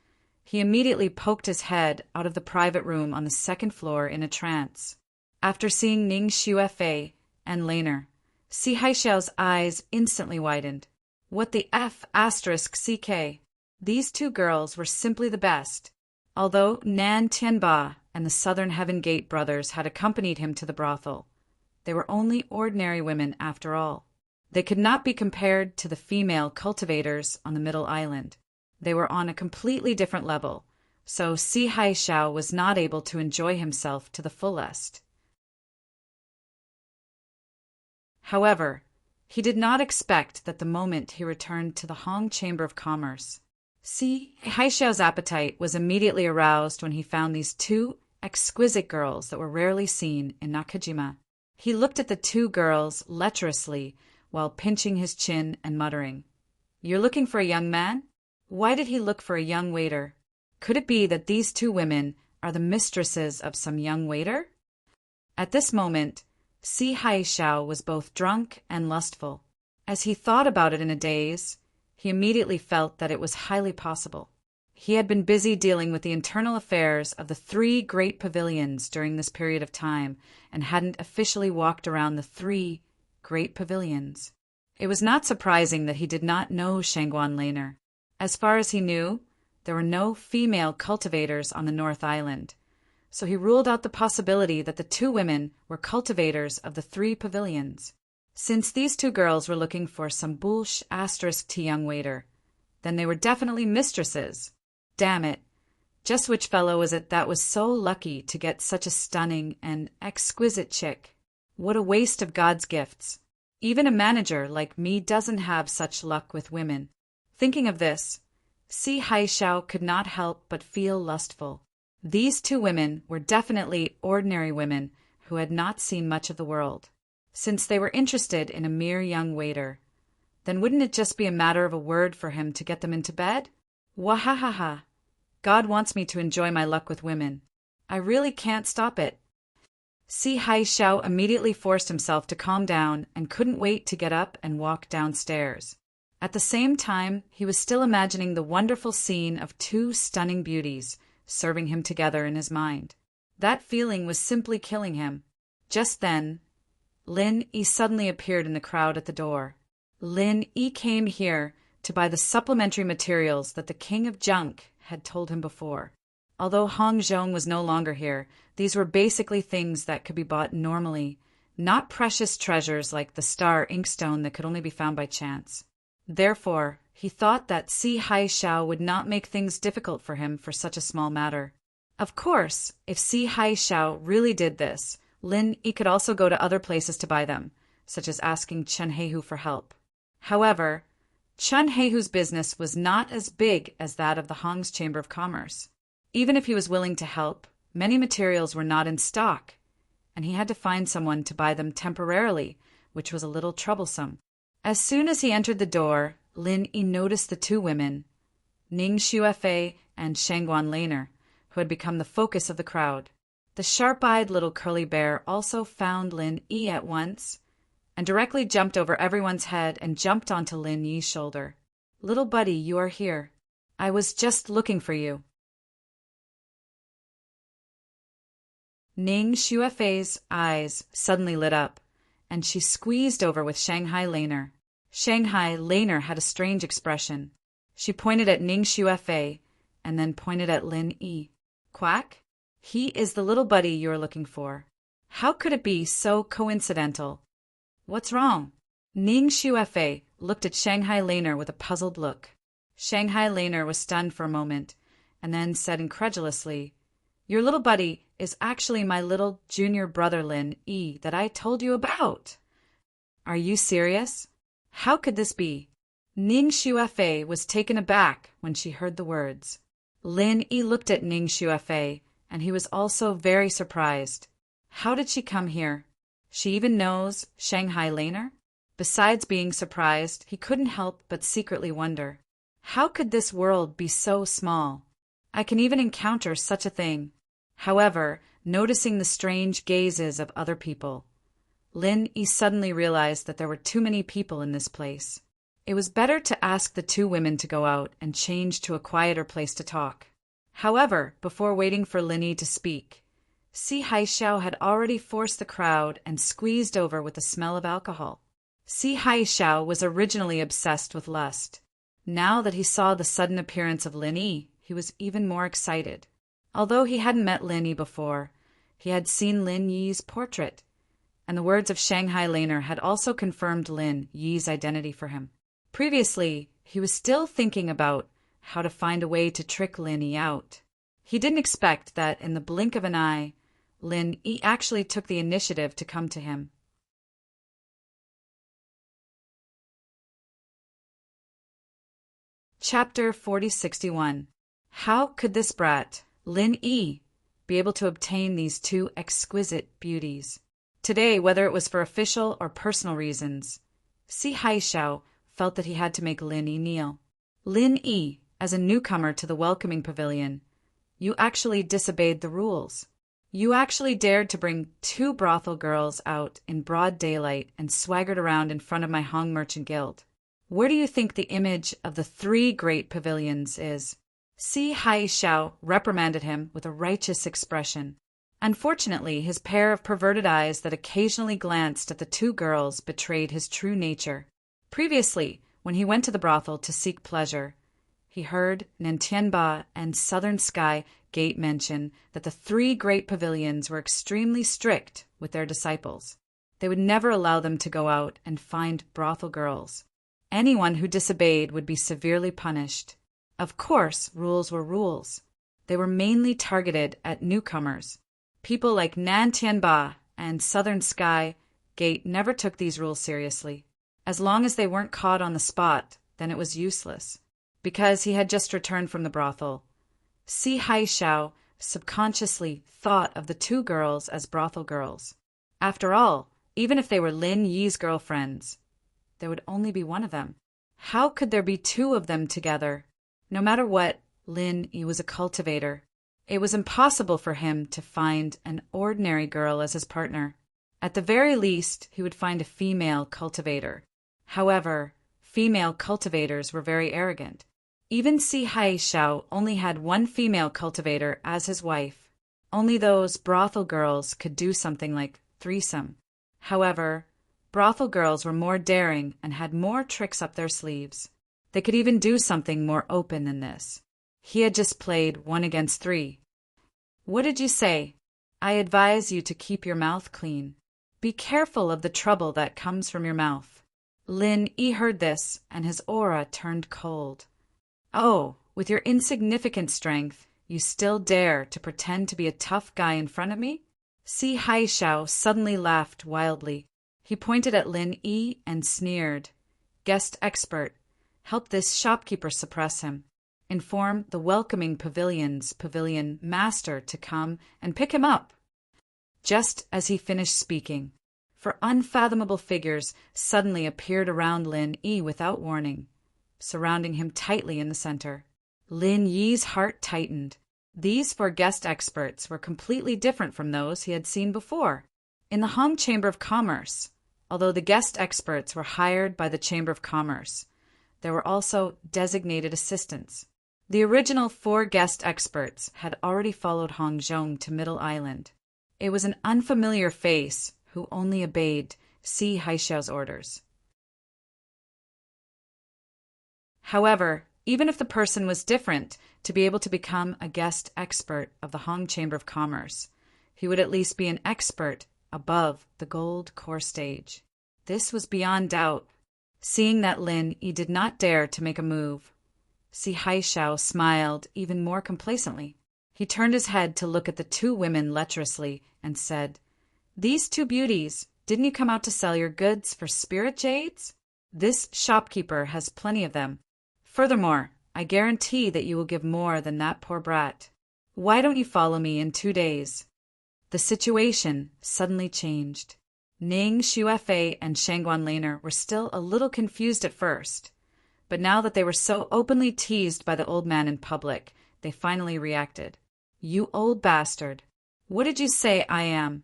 he immediately poked his head out of the private room on the 2nd floor in a trance. After seeing Ning Xuefei and Laner, Si Haixiao's eyes instantly widened. What the F***CK? These 2 girls were simply the best. Although Nan Tianba and the Southern Heaven Gate brothers had accompanied him to the brothel, they were only ordinary women after all. They could not be compared to the female cultivators on the Middle Island. They were on a completely different level, so Si Haixiao was not able to enjoy himself to the fullest. However, he did not expect that the moment he returned to the Hong Chamber of Commerce. Si Haixiao's appetite was immediately aroused when he found these 2 exquisite girls that were rarely seen in Nakajima. He looked at the 2 girls lecherously while pinching his chin and muttering, "You're looking for a young man? Why did he look for a young waiter? Could it be that these 2 women are the mistresses of some young waiter?" At this moment, Si Haixiao was both drunk and lustful. As he thought about it in a daze, he immediately felt that it was highly possible. He had been busy dealing with the internal affairs of the 3 great pavilions during this period of time and hadn't officially walked around the 3 great pavilions. It was not surprising that he did not know Shangguan Laner. As far as he knew, there were no female cultivators on the North Island, so he ruled out the possibility that the 2 women were cultivators of the 3 pavilions. Since these 2 girls were looking for some bullsh** young waiter, then they were definitely mistresses. Damn it! Just which fellow was it that was so lucky to get such a stunning and exquisite chick? What a waste of God's gifts. Even a manager like me doesn't have such luck with women. Thinking of this, Si Haixiao could not help but feel lustful. These 2 women were definitely ordinary women who had not seen much of the world. Since they were interested in a mere young waiter, then wouldn't it just be a matter of a word for him to get them into bed? Wahahaha! God wants me to enjoy my luck with women. I really can't stop it. Si Haixiao immediately forced himself to calm down and couldn't wait to get up and walk downstairs. At the same time, he was still imagining the wonderful scene of 2 stunning beauties serving him together in his mind. That feeling was simply killing him. Just then, Lin Yi suddenly appeared in the crowd at the door. Lin Yi came here to buy the supplementary materials that the king of junk had told him before. Although Hong Zhong was no longer here, these were basically things that could be bought normally, not precious treasures like the star inkstone that could only be found by chance. Therefore, he thought that Si Haishao would not make things difficult for him for such a small matter. Of course, if Si Haishao really did this, Lin Yi could also go to other places to buy them, such as asking Chen Heihu for help. However, Chen Heihu's business was not as big as that of the Hong's Chamber of Commerce. Even if he was willing to help, many materials were not in stock, and he had to find someone to buy them temporarily, which was a little troublesome. As soon as he entered the door, Lin Yi noticed the two women, Ning Xuefei and Shangguan Laner, who had become the focus of the crowd. The sharp-eyed little curly bear also found Lin Yi at once, and directly jumped over everyone's head and jumped onto Lin Yi's shoulder. "Little buddy, you are here. I was just looking for you." Ning Xuefei's eyes suddenly lit up, and she squeezed over with Shanghai Laner. Shanghai Laner had a strange expression. She pointed at Ning Xuefei and then pointed at Lin Yi. "Quack? He is the little buddy you are looking for. How could it be so coincidental? What's wrong?" Ning Xuefei looked at Shanghai Laner with a puzzled look. Shanghai Laner was stunned for a moment, and then said incredulously, "Your little buddy is actually my little junior brother Lin Yi that I told you about." "Are you serious? How could this be?" Ning Xuefei was taken aback when she heard the words. Lin Yi looked at Ning Xuefei, and he was also very surprised. How did she come here? She even knows Shanghai Laner? Besides being surprised, he couldn't help but secretly wonder, how could this world be so small? I can even encounter such a thing. However, noticing the strange gazes of other people, Lin Yi suddenly realized that there were too many people in this place. It was better to ask the two women to go out and change to a quieter place to talk. However, before waiting for Lin Yi to speak, Si Haishao had already forced the crowd and squeezed over with the smell of alcohol. Si Haishao was originally obsessed with lust. Now that he saw the sudden appearance of Lin Yi, he was even more excited. Although he hadn't met Lin Yi before, he had seen Lin Yi's portrait, and the words of Shanghai Laner had also confirmed Lin Yi's identity for him. Previously, he was still thinking about how to find a way to trick Lin Yi out. He didn't expect that in the blink of an eye, Lin Yi actually took the initiative to come to him. Chapter 4061. How could this brat, Lin Yi, be able to obtain these two exquisite beauties? Today, whether it was for official or personal reasons, Si Haishao felt that he had to make Lin Yi kneel. Lin Yi, as a newcomer to the welcoming pavilion, you actually disobeyed the rules. You actually dared to bring two brothel girls out in broad daylight and swaggered around in front of my Hong Merchant Guild. Where do you think the image of the three great pavilions is? Si Haishao reprimanded him with a righteous expression. Unfortunately, his pair of perverted eyes that occasionally glanced at the two girls betrayed his true nature. Previously, when he went to the brothel to seek pleasure, he heard Nantianba and Southern Sky Gate mention that the three great pavilions were extremely strict with their disciples. They would never allow them to go out and find brothel girls. Anyone who disobeyed would be severely punished. Of course, rules were rules. They were mainly targeted at newcomers. People like Nan Tianba and Southern Sky Gate never took these rules seriously. As long as they weren't caught on the spot, then it was useless. Because he had just returned from the brothel, Si Haishao subconsciously thought of the two girls as brothel girls. After all, even if they were Lin Yi's girlfriends, there would only be one of them. How could there be two of them together? No matter what, Lin Yi was a cultivator. It was impossible for him to find an ordinary girl as his partner. At the very least, he would find a female cultivator. However, female cultivators were very arrogant. Even Si Haishao only had one female cultivator as his wife. Only those brothel girls could do something like threesome. However, brothel girls were more daring and had more tricks up their sleeves. They could even do something more open than this. He had just played 1 against 3. What did you say? I advise you to keep your mouth clean. Be careful of the trouble that comes from your mouth. Lin Yi heard this, and his aura turned cold. Oh, with your insignificant strength, you still dare to pretend to be a tough guy in front of me? Si Haishao suddenly laughed wildly. He pointed at Lin Yi and sneered. Guest expert, help this shopkeeper suppress him. Inform the welcoming pavilion's pavilion master to come and pick him up. Just as he finished speaking, for unfathomable figures suddenly appeared around Lin Yi without warning, surrounding him tightly in the center. Lin Yi's heart tightened. These 4 guest experts were completely different from those he had seen before. In the Hong Chamber of Commerce, although the guest experts were hired by the Chamber of Commerce, there were also designated assistants. The original 4 guest experts had already followed Hong Zhong to Middle Island. It was an unfamiliar face who only obeyed Si Haishao's orders. However, even if the person was different, to be able to become a guest expert of the Hong Chamber of Commerce, he would at least be an expert above the gold core stage. This was beyond doubt. Seeing that Lin Yi did not dare to make a move, Si Haishao smiled even more complacently. He turned his head to look at the 2 women lecherously and said, These 2 beauties, didn't you come out to sell your goods for spirit jades? This shopkeeper has plenty of them. Furthermore, I guarantee that you will give more than that poor brat. Why don't you follow me in 2 days? The situation suddenly changed. Ning Xuefei and Shangguan Laner were still a little confused at first, but now that they were so openly teased by the old man in public, they finally reacted. You old bastard! What did you say I am?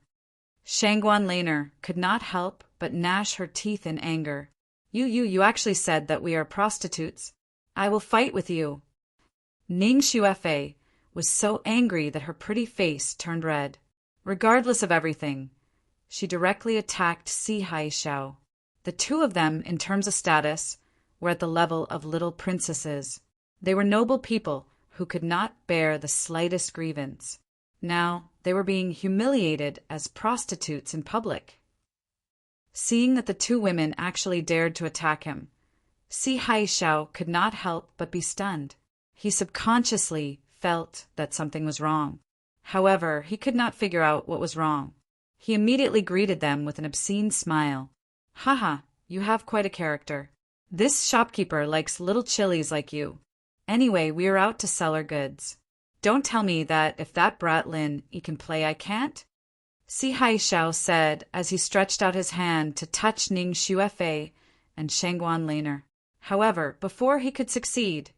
Shangguan Laner could not help but gnash her teeth in anger. You actually said that we are prostitutes. I will fight with you. Ning Xuefei was so angry that her pretty face turned red. Regardless of everything, she directly attacked Si Haishao. The 2 of them, in terms of status, were at the level of little princesses. They were noble people who could not bear the slightest grievance. Now they were being humiliated as prostitutes in public. Seeing that the 2 women actually dared to attack him, Si Haishao could not help but be stunned. He subconsciously felt that something was wrong. However, he could not figure out what was wrong. He immediately greeted them with an obscene smile. Haha, you have quite a character. This shopkeeper likes little chillies like you. Anyway, we are out to sell our goods. Don't tell me that if that brat Lin Yi can play, I can't. Si Haishao said as he stretched out his hand to touch Ning Xuefei and Shangguan Laner. However, before he could succeed,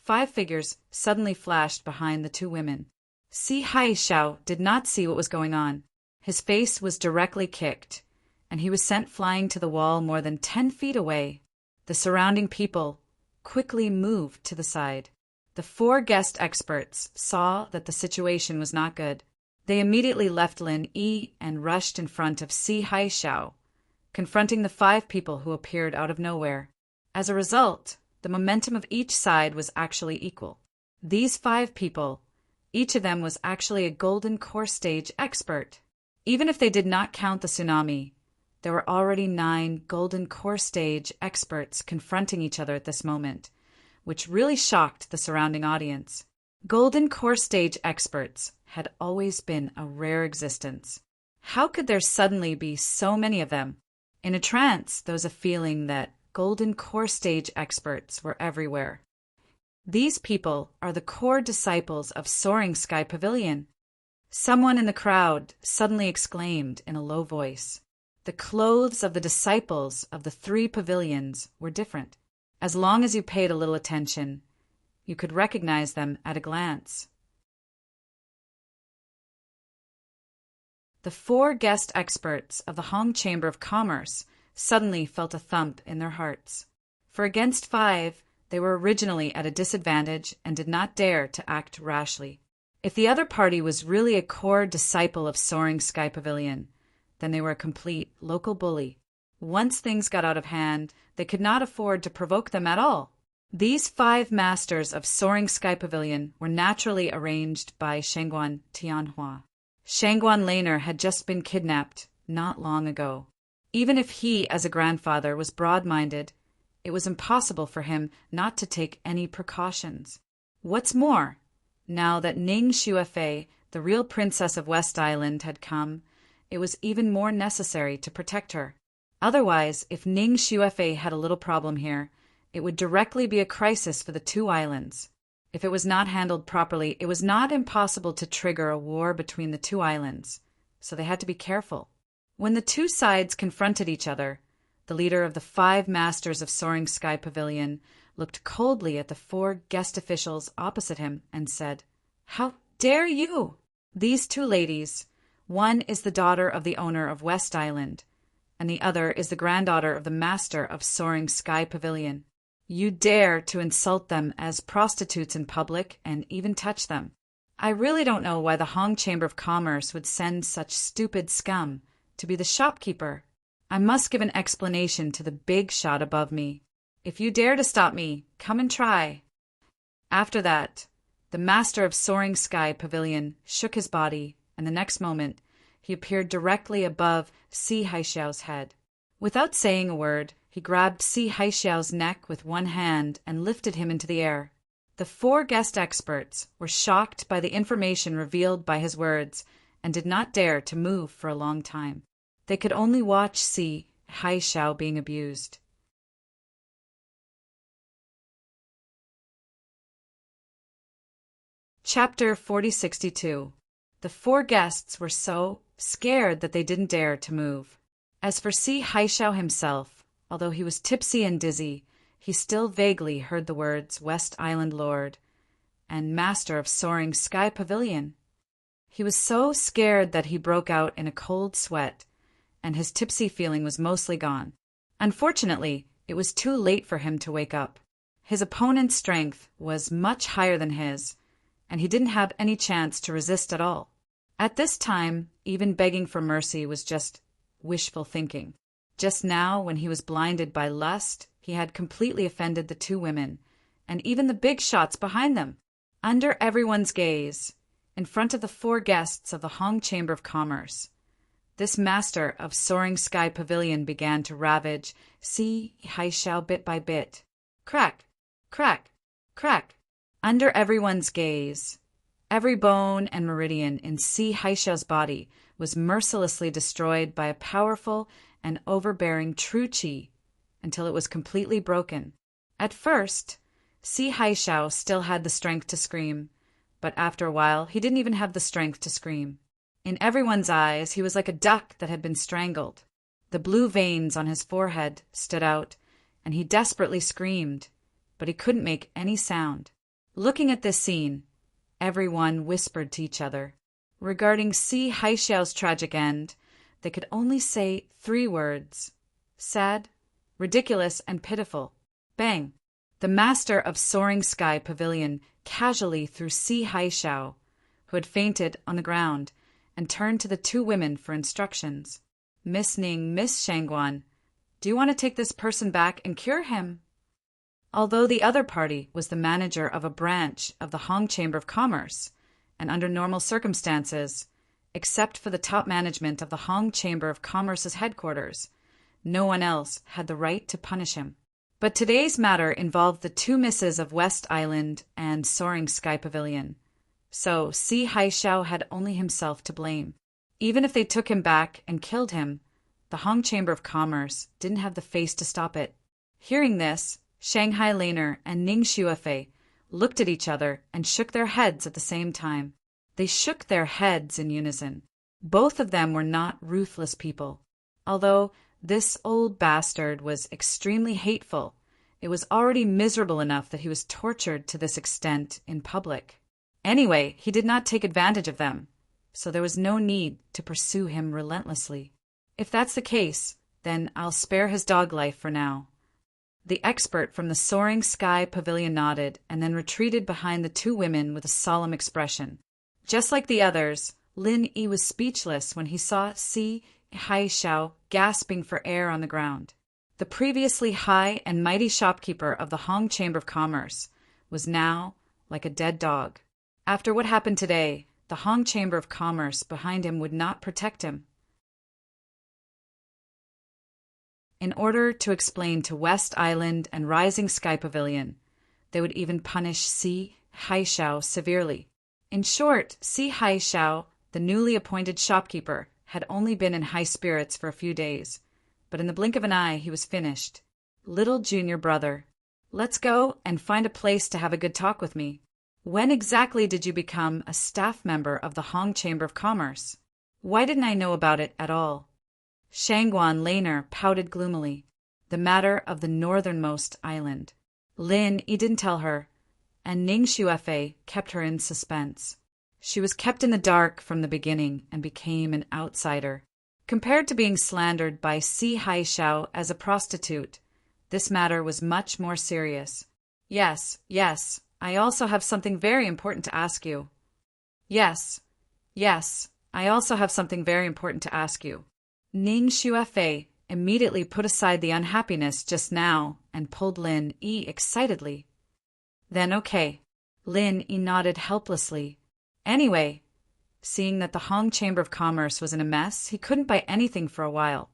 5 figures suddenly flashed behind the 2 women. Si Haishao did not see what was going on. His face was directly kicked, and he was sent flying to the wall more than 10 feet away. The surrounding people quickly moved to the side. The 4 guest experts saw that the situation was not good. They immediately left Lin Yi and rushed in front of Si Haishao, confronting the 5 people who appeared out of nowhere. As a result, the momentum of each side was actually equal. These 5 people, each of them was actually a golden core stage expert. Even if they did not count the tsunami, there were already 9 golden core stage experts confronting each other at this moment, which really shocked the surrounding audience. Golden core stage experts had always been a rare existence. How could there suddenly be so many of them? In a trance, there was a feeling that golden core stage experts were everywhere. These people are the core disciples of Soaring Sky Pavilion. Someone in the crowd suddenly exclaimed in a low voice. The clothes of the disciples of the 3 pavilions were different. As long as you paid a little attention, you could recognize them at a glance. The 4 guest experts of the Hong Chamber of Commerce suddenly felt a thump in their hearts. For against 5, they were originally at a disadvantage and did not dare to act rashly. If the other party was really a core disciple of Soaring Sky Pavilion, then they were a complete local bully. Once things got out of hand, they could not afford to provoke them at all. These 5 masters of Soaring Sky Pavilion were naturally arranged by Shangguan Tianhua. Shangguan Laner had just been kidnapped not long ago. Even if he, as a grandfather, was broad-minded, it was impossible for him not to take any precautions. What's more, now that Ning Xuefei, the real princess of West Island, had come, it was even more necessary to protect her. Otherwise, if Ning Xuefei had a little problem here, it would directly be a crisis for the 2 islands. If it was not handled properly, it was not impossible to trigger a war between the 2 islands, so they had to be careful. When the 2 sides confronted each other, the leader of the 5 masters of Soaring Sky Pavilion looked coldly at the 4 guest officials opposite him and said, "How dare you?" These 2 ladies, one is the daughter of the owner of West Island, and the other is the granddaughter of the master of Soaring Sky Pavilion. You dare to insult them as prostitutes in public and even touch them. I really don't know why the Hong Chamber of Commerce would send such stupid scum to be the shopkeeper. I must give an explanation to the big shot above me. If you dare to stop me, come and try. After that, the master of Soaring Sky Pavilion shook his body, and the next moment he appeared directly above Si Haixiao's head. Without saying a word, he grabbed Si Haixiao's neck with one hand and lifted him into the air. The 4 guest experts were shocked by the information revealed by his words and did not dare to move for a long time. They could only watch Si Haixiao being abused. Chapter 4062. The 4 guests were so scared that they didn't dare to move. As for Si Haixiao himself, although he was tipsy and dizzy, he still vaguely heard the words West Island Lord and Master of Soaring Sky Pavilion. He was so scared that he broke out in a cold sweat, and his tipsy feeling was mostly gone. Unfortunately, it was too late for him to wake up. His opponent's strength was much higher than his, and he didn't have any chance to resist at all. At this time, even begging for mercy was just wishful thinking. Just now, when he was blinded by lust, he had completely offended the 2 women, and even the big shots behind them. Under everyone's gaze, in front of the 4 guests of the Hong Chamber of Commerce, this master of Soaring Sky Pavilion began to ravage Si Haixiao bit by bit. Crack, crack, crack. Under everyone's gaze, every bone and meridian in Si Haixiao's body was mercilessly destroyed by a powerful and overbearing true qi until it was completely broken. At first, Si Haixiao still had the strength to scream, but after a while he didn't even have the strength to scream. In everyone's eyes, he was like a duck that had been strangled. The blue veins on his forehead stood out, and he desperately screamed, but he couldn't make any sound. Looking at this scene, everyone whispered to each other. Regarding Si Haixiao's tragic end, they could only say 3 words: sad, ridiculous, and pitiful. Bang! The master of Soaring Sky Pavilion casually threw Si Haixiao, who had fainted, on the ground, and turned to the 2 women for instructions. Miss Ning, Miss Shangguan, do you want to take this person back and cure him? Although the other party was the manager of a branch of the Hong Chamber of Commerce, and under normal circumstances, except for the top management of the Hong Chamber of Commerce's headquarters, no one else had the right to punish him. But today's matter involved the 2 misses of West Island and Soaring Sky Pavilion, so Si Haixiao had only himself to blame. Even if they took him back and killed him, the Hong Chamber of Commerce didn't have the face to stop it. Hearing this, Shanghai Laner and Ning Xuefei looked at each other and shook their heads at the same time. They shook their heads in unison. Both of them were not ruthless people. Although this old bastard was extremely hateful, it was already miserable enough that he was tortured to this extent in public. Anyway, he did not take advantage of them, so there was no need to pursue him relentlessly. If that's the case, then I'll spare his dog life for now. The expert from the Soaring Sky Pavilion nodded and then retreated behind the 2 women with a solemn expression. Just like the others, Lin Yi was speechless when he saw Si Haishao gasping for air on the ground. The previously high and mighty shopkeeper of the Hong Chamber of Commerce was now like a dead dog. After what happened today, the Hong Chamber of Commerce behind him would not protect him. In order to explain to West Island and Rising Sky Pavilion, they would even punish Si Haishao severely. In short, Si Haishao, the newly appointed shopkeeper, had only been in high spirits for a few days, but in the blink of an eye he was finished. Little junior brother, let's go and find a place to have a good talk with me. When exactly did you become a staff member of the Hong Chamber of Commerce? Why didn't I know about it at all? Shangguan Laner pouted gloomily. The matter of the northernmost island. Lin Yi didn't tell her, and Ning Xuefei kept her in suspense. She was kept in the dark from the beginning and became an outsider. Compared to being slandered by Si Haishao as a prostitute, this matter was much more serious. Yes, I also have something very important to ask you. Yes, I also have something very important to ask you. Ning Xuefei immediately put aside the unhappiness just now and pulled Lin Yi excitedly. Then okay. Lin Yi nodded helplessly. Anyway, seeing that the Hong Chamber of Commerce was in a mess, he couldn't buy anything for a while,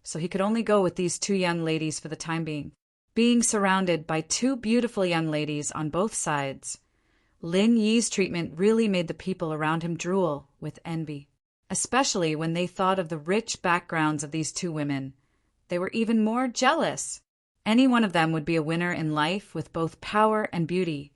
so he could only go with these two young ladies for the time being. Being surrounded by two beautiful young ladies on both sides, Lin Yi's treatment really made the people around him drool with envy. Especially when they thought of the rich backgrounds of these two women. They were even more jealous. Any one of them would be a winner in life with both power and beauty,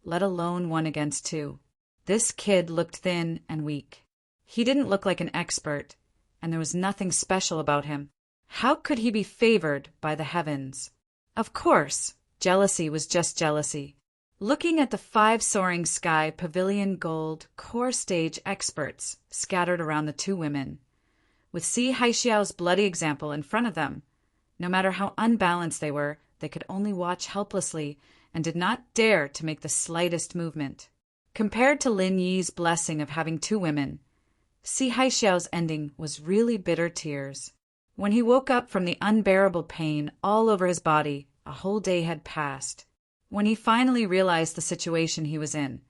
let alone one against two. This kid looked thin and weak. He didn't look like an expert, and there was nothing special about him. How could he be favored by the heavens? Of course, jealousy was just jealousy. Looking at the 5 soaring sky pavilion gold core stage experts scattered around the two women, with Si Haishiao's bloody example in front of them, no matter how unbalanced they were, they could only watch helplessly and did not dare to make the slightest movement. Compared to Lin Yi's blessing of having two women, Si Haishiao's ending was really bitter tears. When he woke up from the unbearable pain all over his body, a whole day had passed. When he finally realized the situation he was in,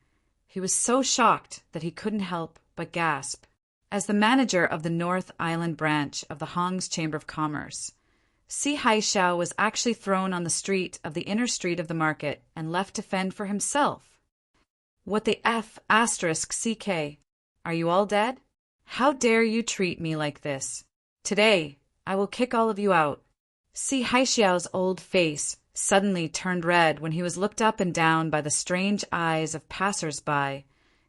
he was so shocked that he couldn't help but gasp. As the manager of the North Island branch of the Hong's Chamber of Commerce, Si Haishao was actually thrown on the street of the inner street of the market and left to fend for himself. What the F***CK? Are you all dead? How dare you treat me like this? Today, I will kick all of you out. Si Haishiao's old face suddenly turned red when he was looked up and down by the strange eyes of passers-by,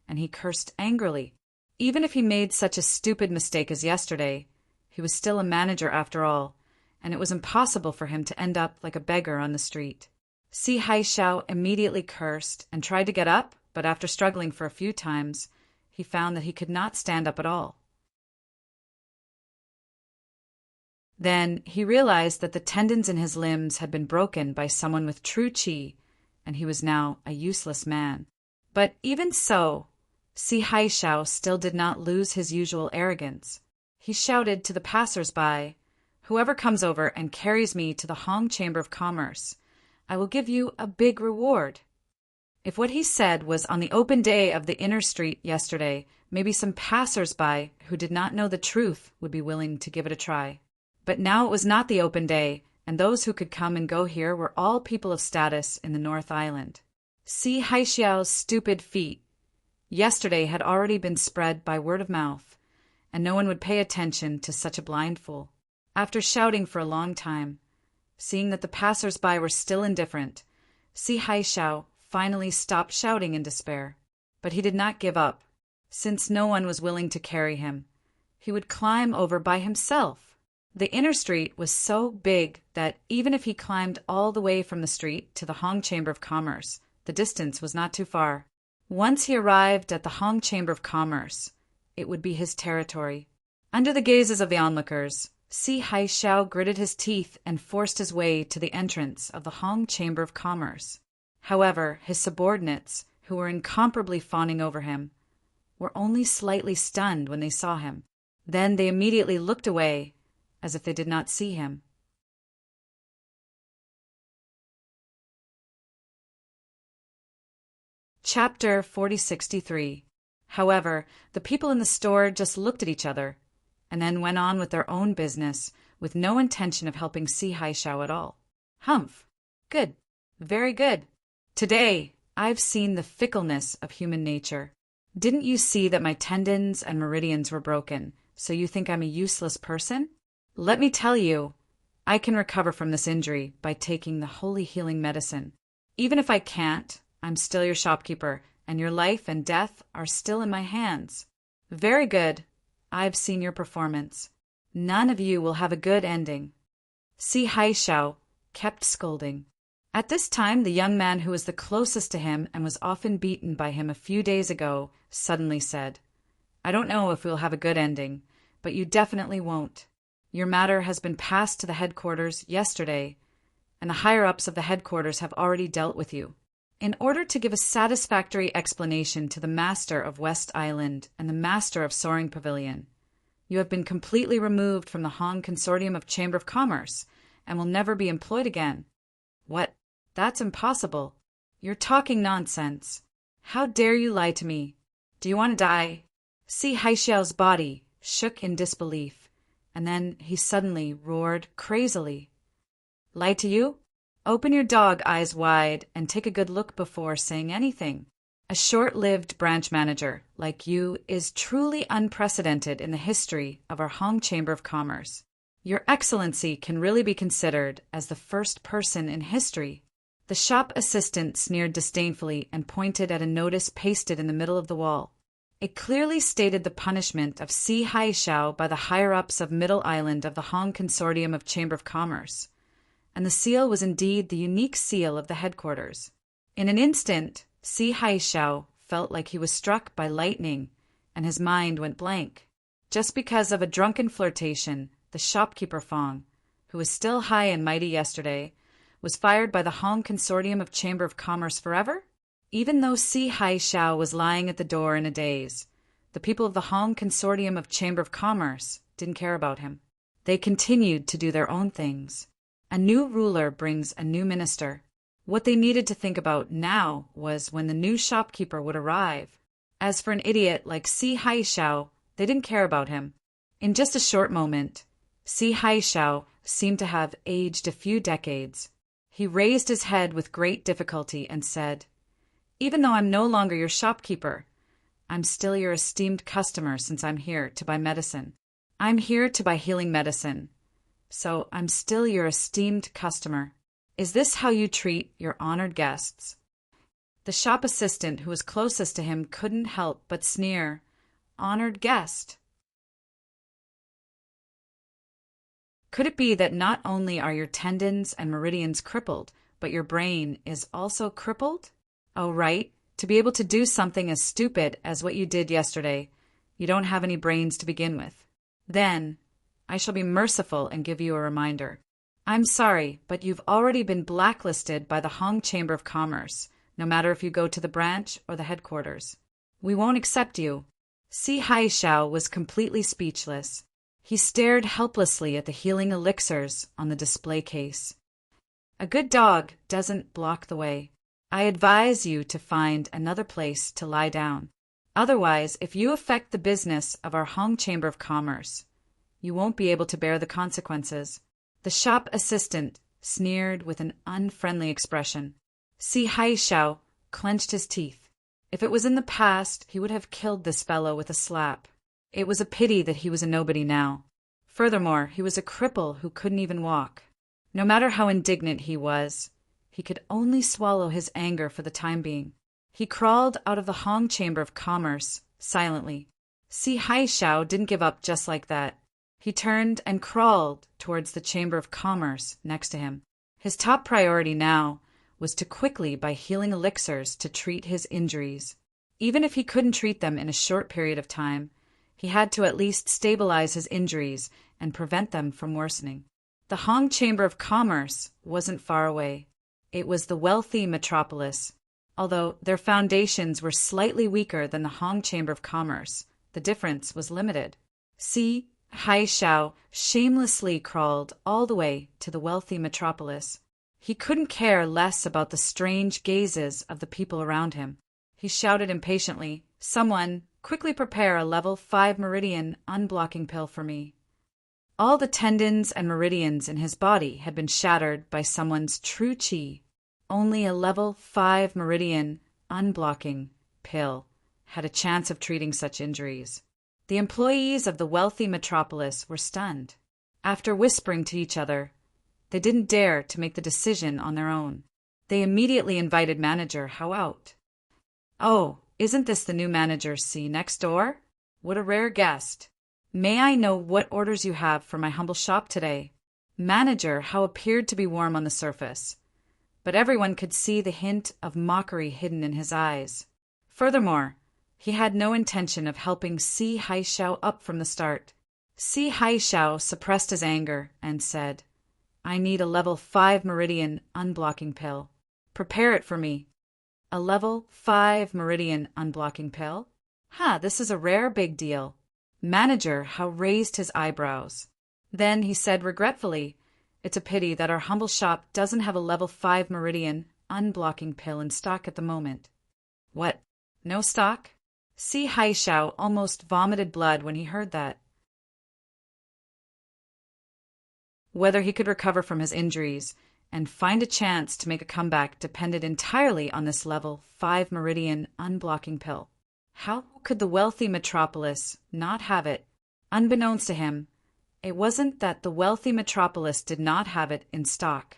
and he cursed angrily. Even if he made such a stupid mistake as yesterday, he was still a manager after all, and it was impossible for him to end up like a beggar on the street. Si Haishao immediately cursed and tried to get up, but after struggling for a few times, he found that he could not stand up at all. Then he realized that the tendons in his limbs had been broken by someone with true qi, and he was now a useless man. But even so, Si Haishao still did not lose his usual arrogance. He shouted to the passers-by, "Whoever comes over and carries me to the Hong Chamber of Commerce, I will give you a big reward." If what he said was on the open day of the inner street yesterday, maybe some passers-by who did not know the truth would be willing to give it a try. But now it was not the open day, and those who could come and go here were all people of status in the North Island. Si Haishiao's stupid feat yesterday had already been spread by word of mouth, and no one would pay attention to such a blind fool. After shouting for a long time, seeing that the passers-by were still indifferent, Si Haishao finally stopped shouting in despair. But he did not give up. Since no one was willing to carry him, he would climb over by himself. The inner street was so big that even if he climbed all the way from the street to the Hong Chamber of Commerce, the distance was not too far. Once he arrived at the Hong Chamber of Commerce, it would be his territory. Under the gazes of the onlookers, Si Haishao gritted his teeth and forced his way to the entrance of the Hong Chamber of Commerce. However, his subordinates, who were incomparably fawning over him, were only slightly stunned when they saw him. Then they immediately looked away, as if they did not see him. Chapter 4063. However, the people in the store just looked at each other, and then went on with their own business, with no intention of helping Si Haishao at all. Humph. Good. Very good. Today, I've seen the fickleness of human nature. Didn't you see that my tendons and meridians were broken, so you think I'm a useless person? Let me tell you, I can recover from this injury by taking the holy healing medicine. Even if I can't, I'm still your shopkeeper, and your life and death are still in my hands. Very good. I've seen your performance. None of you will have a good ending. Si Haishao kept scolding. At this time, the young man who was the closest to him and was often beaten by him a few days ago suddenly said, I don't know if we'll have a good ending, but you definitely won't. Your matter has been passed to the headquarters yesterday, and the higher-ups of the headquarters have already dealt with you. In order to give a satisfactory explanation to the master of West Island and the master of Soaring Pavilion, you have been completely removed from the Hong Consortium of Chamber of Commerce and will never be employed again. What? That's impossible. You're talking nonsense. How dare you lie to me? Do you want to die? Si Haishao's body shook in disbelief, and then he suddenly roared crazily. Lie to you? Open your dog eyes wide and take a good look before saying anything. A short-lived branch manager like you is truly unprecedented in the history of our Hong Chamber of Commerce. Your Excellency can really be considered as the first person in history. The shop assistant sneered disdainfully and pointed at a notice pasted in the middle of the wall. It clearly stated the punishment of Si Haishao by the higher-ups of Middle Island of the Hong Consortium of Chamber of Commerce, and the seal was indeed the unique seal of the headquarters. In an instant, Si Haishao felt like he was struck by lightning, and his mind went blank. Just because of a drunken flirtation, the shopkeeper Fong, who was still high and mighty yesterday, was fired by the Hong Consortium of Chamber of Commerce forever? Even though Si Haishao was lying at the door in a daze, the people of the Hong Consortium of Chamber of Commerce didn't care about him. They continued to do their own things. A new ruler brings a new minister. What they needed to think about now was when the new shopkeeper would arrive. As for an idiot like Si Haishao, they didn't care about him. In just a short moment, Si Haishao seemed to have aged a few decades. He raised his head with great difficulty and said, Even though I'm no longer your shopkeeper, I'm still your esteemed customer since I'm here to buy medicine. I'm here to buy healing medicine, so I'm still your esteemed customer. Is this how you treat your honored guests? The shop assistant who was closest to him couldn't help but sneer, Honored guest. Could it be that not only are your tendons and meridians crippled, but your brain is also crippled? Oh, right, to be able to do something as stupid as what you did yesterday, you don't have any brains to begin with. Then, I shall be merciful and give you a reminder. I'm sorry, but you've already been blacklisted by the Hong Chamber of Commerce, no matter if you go to the branch or the headquarters. We won't accept you. Si Haishao was completely speechless. He stared helplessly at the healing elixirs on the display case. A good dog doesn't block the way. I advise you to find another place to lie down. Otherwise, if you affect the business of our Hong Chamber of Commerce, you won't be able to bear the consequences. The shop assistant sneered with an unfriendly expression. Si Haishao clenched his teeth. If it was in the past, he would have killed this fellow with a slap. It was a pity that he was a nobody now. Furthermore, he was a cripple who couldn't even walk. No matter how indignant he was, he could only swallow his anger for the time being. He crawled out of the Hong Chamber of Commerce silently. Si Haishao didn't give up just like that. He turned and crawled towards the Chamber of Commerce next to him. His top priority now was to quickly buy healing elixirs to treat his injuries. Even if he couldn't treat them in a short period of time, he had to at least stabilize his injuries and prevent them from worsening. The Hong Chamber of Commerce wasn't far away. It was the wealthy metropolis. Although their foundations were slightly weaker than the Hong Chamber of Commerce, the difference was limited. Si Haishao shamelessly crawled all the way to the wealthy metropolis. He couldn't care less about the strange gazes of the people around him. He shouted impatiently, "Someone, quickly prepare a level 5 meridian unblocking pill for me." All the tendons and meridians in his body had been shattered by someone's true chi. Only a level 5 meridian unblocking pill had a chance of treating such injuries. The employees of the wealthy metropolis were stunned. After whispering to each other, they didn't dare to make the decision on their own. They immediately invited Manager Hao out. "Oh, isn't this the new manager C next door? What a rare guest. May I know what orders you have for my humble shop today?" Manager Hao appeared to be warm on the surface, but everyone could see the hint of mockery hidden in his eyes. Furthermore, he had no intention of helping Si Haishao up from the start. Si Haishao suppressed his anger and said, "I need a level 5 meridian unblocking pill. Prepare it for me." "A level 5 meridian unblocking pill? This is a rare big deal." Manager Hao raised his eyebrows. Then he said regretfully, "It's a pity that our humble shop doesn't have a level 5 meridian unblocking pill in stock at the moment." "What? No stock?" Si Haishao almost vomited blood when he heard that. Whether he could recover from his injuries and find a chance to make a comeback depended entirely on this level 5 meridian unblocking pill. How could the wealthy metropolis not have it? Unbeknownst to him, it wasn't that the wealthy metropolis did not have it in stock.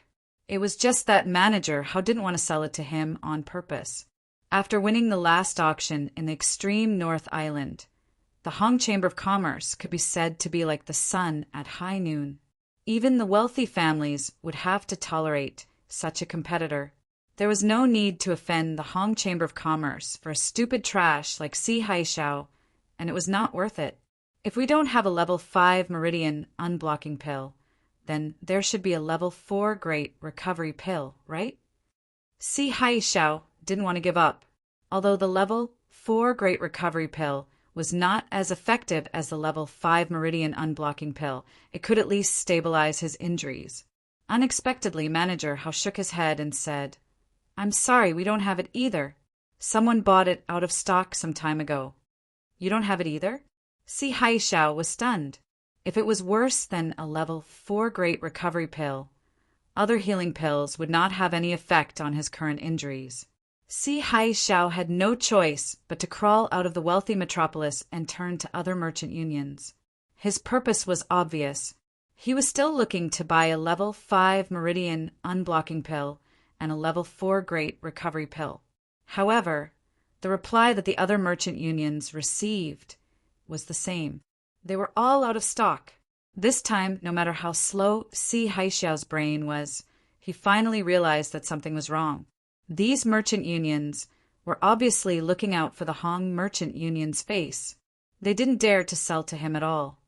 It was just that Manager Hao didn't want to sell it to him on purpose. After winning the last auction in the extreme North Island, the Hong Chamber of Commerce could be said to be like the sun at high noon. Even the wealthy families would have to tolerate such a competitor. There was no need to offend the Hong Chamber of Commerce for a stupid trash like Si Haishao, and it was not worth it. If we don't have a level 5 meridian unblocking pill, then there should be a level 4 great recovery pill, right? Si Haishao didn't want to give up. Although the level 4 great recovery pill was not as effective as the level 5 meridian unblocking pill, it could at least stabilize his injuries. Unexpectedly, Manager Hao shook his head and said, "I'm sorry, we don't have it either. Someone bought it out of stock some time ago." "You don't have it either?" Si Haishao was stunned. If it was worse than a level 4 great recovery pill, other healing pills would not have any effect on his current injuries. Si Haishao had no choice but to crawl out of the wealthy metropolis and turn to other merchant unions. His purpose was obvious. He was still looking to buy a level 5 meridian unblocking pill and a level 4 great recovery pill. However, the reply that the other merchant unions received was the same. They were all out of stock. This time, no matter how slow Si Haishao's brain was, he finally realized that something was wrong. These merchant unions were obviously looking out for the Hong Merchant Union's face. They didn't dare to sell to him at all.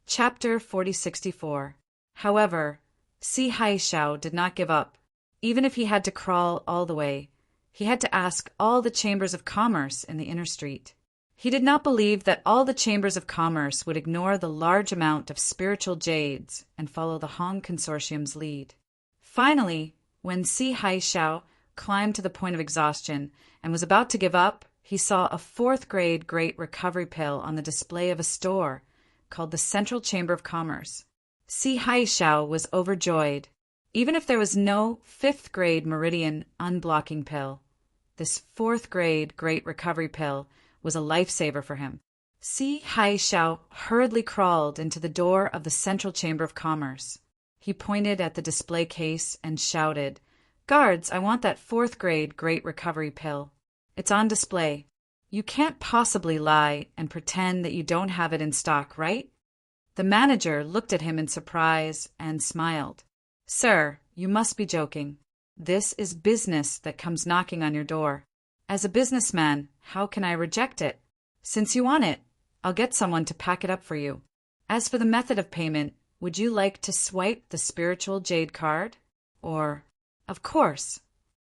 Chapter 4064. However, Si Haishao did not give up. Even if he had to crawl all the way, he had to ask all the chambers of commerce in the inner street. He did not believe that all the chambers of commerce would ignore the large amount of spiritual jades and follow the Hong Consortium's lead. Finally, when Si Haishao climbed to the point of exhaustion and was about to give up, he saw a 4th grade great recovery pill on the display of a store called the Central Chamber of Commerce. Si Haishao was overjoyed. Even if there was no 5th grade meridian unblocking pill, this 4th grade great recovery pill was a lifesaver for him. Si Haishao hurriedly crawled into the door of the Central Chamber of Commerce. He pointed at the display case and shouted, "Guards, I want that 4th grade great recovery pill. It's on display. You can't possibly lie and pretend that you don't have it in stock, right?" The manager looked at him in surprise and smiled. "Sir, you must be joking. This is business that comes knocking on your door. As a businessman, how can I reject it? Since you want it, I'll get someone to pack it up for you. As for the method of payment, would you like to swipe the spiritual jade card? Or, of course."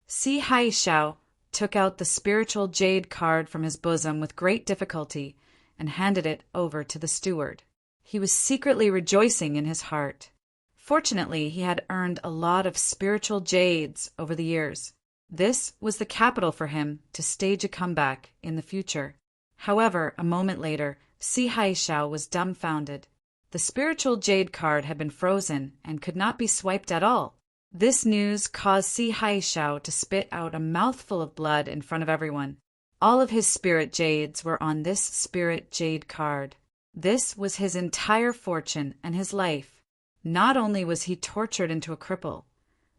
Si Haishao took out the spiritual jade card from his bosom with great difficulty and handed it over to the steward. He was secretly rejoicing in his heart. Fortunately, he had earned a lot of spiritual jades over the years. This was the capital for him to stage a comeback in the future. However, a moment later, Si Haishao was dumbfounded. The spiritual jade card had been frozen and could not be swiped at all. This news caused Si Haishao to spit out a mouthful of blood in front of everyone. All of his spirit jades were on this spirit jade card. This was his entire fortune and his life. Not only was he tortured into a cripple,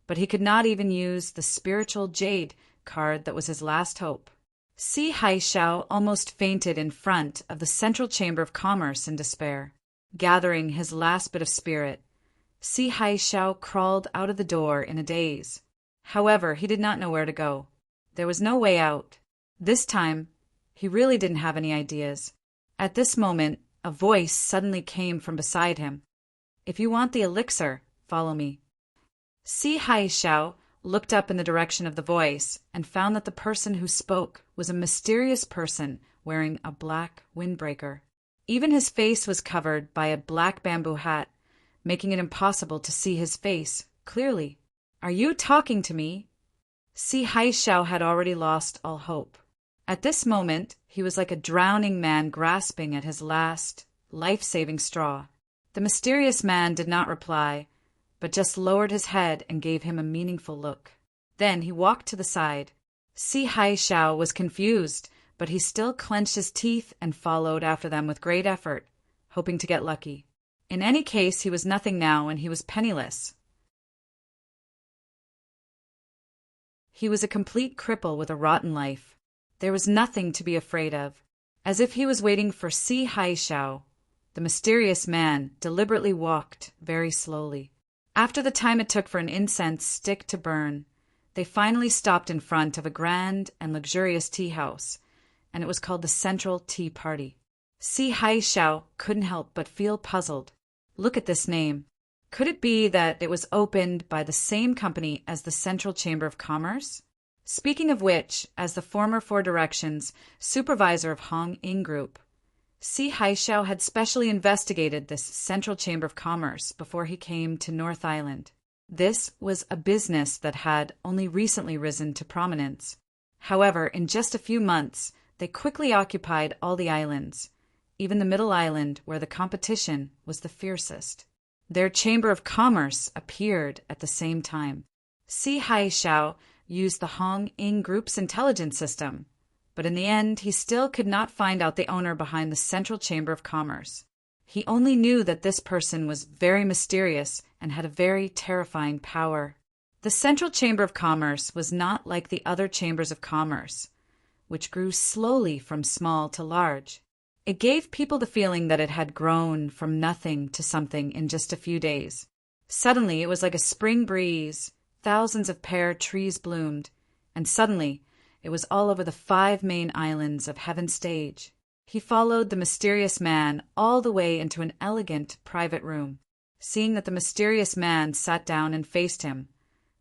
but he could not even use the spiritual jade card that was his last hope. Si Haishao almost fainted in front of the Central Chamber of Commerce in despair. Gathering his last bit of spirit, Si Haishao crawled out of the door in a daze. However, he did not know where to go. There was no way out. This time, he really didn't have any ideas. At this moment, a voice suddenly came from beside him. "If you want the elixir, follow me." Si Haishao looked up in the direction of the voice and found that the person who spoke was a mysterious person wearing a black windbreaker. Even his face was covered by a black bamboo hat, making it impossible to see his face clearly. "Are you talking to me?" Si Haishao had already lost all hope. At this moment, he was like a drowning man grasping at his last, life-saving straw. The mysterious man did not reply, but just lowered his head and gave him a meaningful look. Then he walked to the side. Si Haishao was confused, but he still clenched his teeth and followed after them with great effort, hoping to get lucky. In any case, he was nothing now, and he was penniless. He was a complete cripple with a rotten life. There was nothing to be afraid of. As if he was waiting for Si Haishao, the mysterious man deliberately walked very slowly. After the time it took for an incense stick to burn, they finally stopped in front of a grand and luxurious tea house, and it was called the Central Tea Party. Si Haishao couldn't help but feel puzzled. Look at this name. Could it be that it was opened by the same company as the Central Chamber of Commerce? Speaking of which, as the former Four Directions supervisor of Hong Ing Group, Si Haishao had specially investigated this Central Chamber of Commerce before he came to North Island. This was a business that had only recently risen to prominence. However, in just a few months, they quickly occupied all the islands, even the middle island where the competition was the fiercest. Their Chamber of Commerce appeared at the same time. Si Haishao used the Hong Ing Group's intelligence system, but in the end he still could not find out the owner behind the Central Chamber of Commerce. He only knew that this person was very mysterious and had a very terrifying power. The Central Chamber of Commerce was not like the other chambers of commerce, which grew slowly from small to large. It gave people the feeling that it had grown from nothing to something in just a few days. Suddenly, it was like a spring breeze. Thousands of pear trees bloomed, and suddenly it was all over the 5 main islands of Heaven Stage. He followed the mysterious man all the way into an elegant private room. Seeing that the mysterious man sat down and faced him,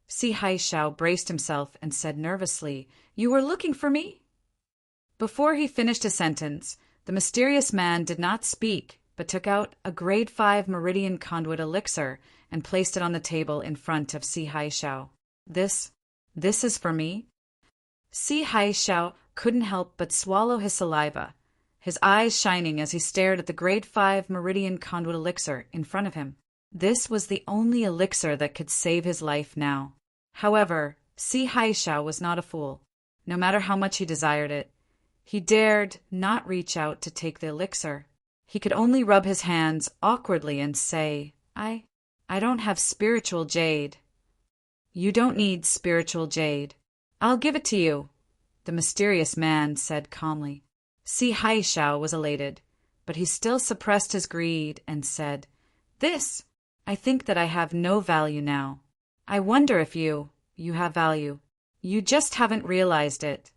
Si Haishao braced himself and said nervously, "You were looking for me?" Before he finished a sentence, the mysterious man did not speak, but took out a grade 5 meridian conduit elixir and placed it on the table in front of Si Haishao. This is for me?" Si Haishao couldn't help but swallow his saliva, his eyes shining as he stared at the grade 5 meridian conduit elixir in front of him. This was the only elixir that could save his life now. However, Si Haishao was not a fool. No matter how much he desired it, he dared not reach out to take the elixir. He could only rub his hands awkwardly and say, I don't have spiritual jade." "You don't need spiritual jade. I'll give it to you," the mysterious man said calmly. Si Haishao was elated, but he still suppressed his greed and said, I think that I have no value now. I wonder if you have value. You just haven't realized it,"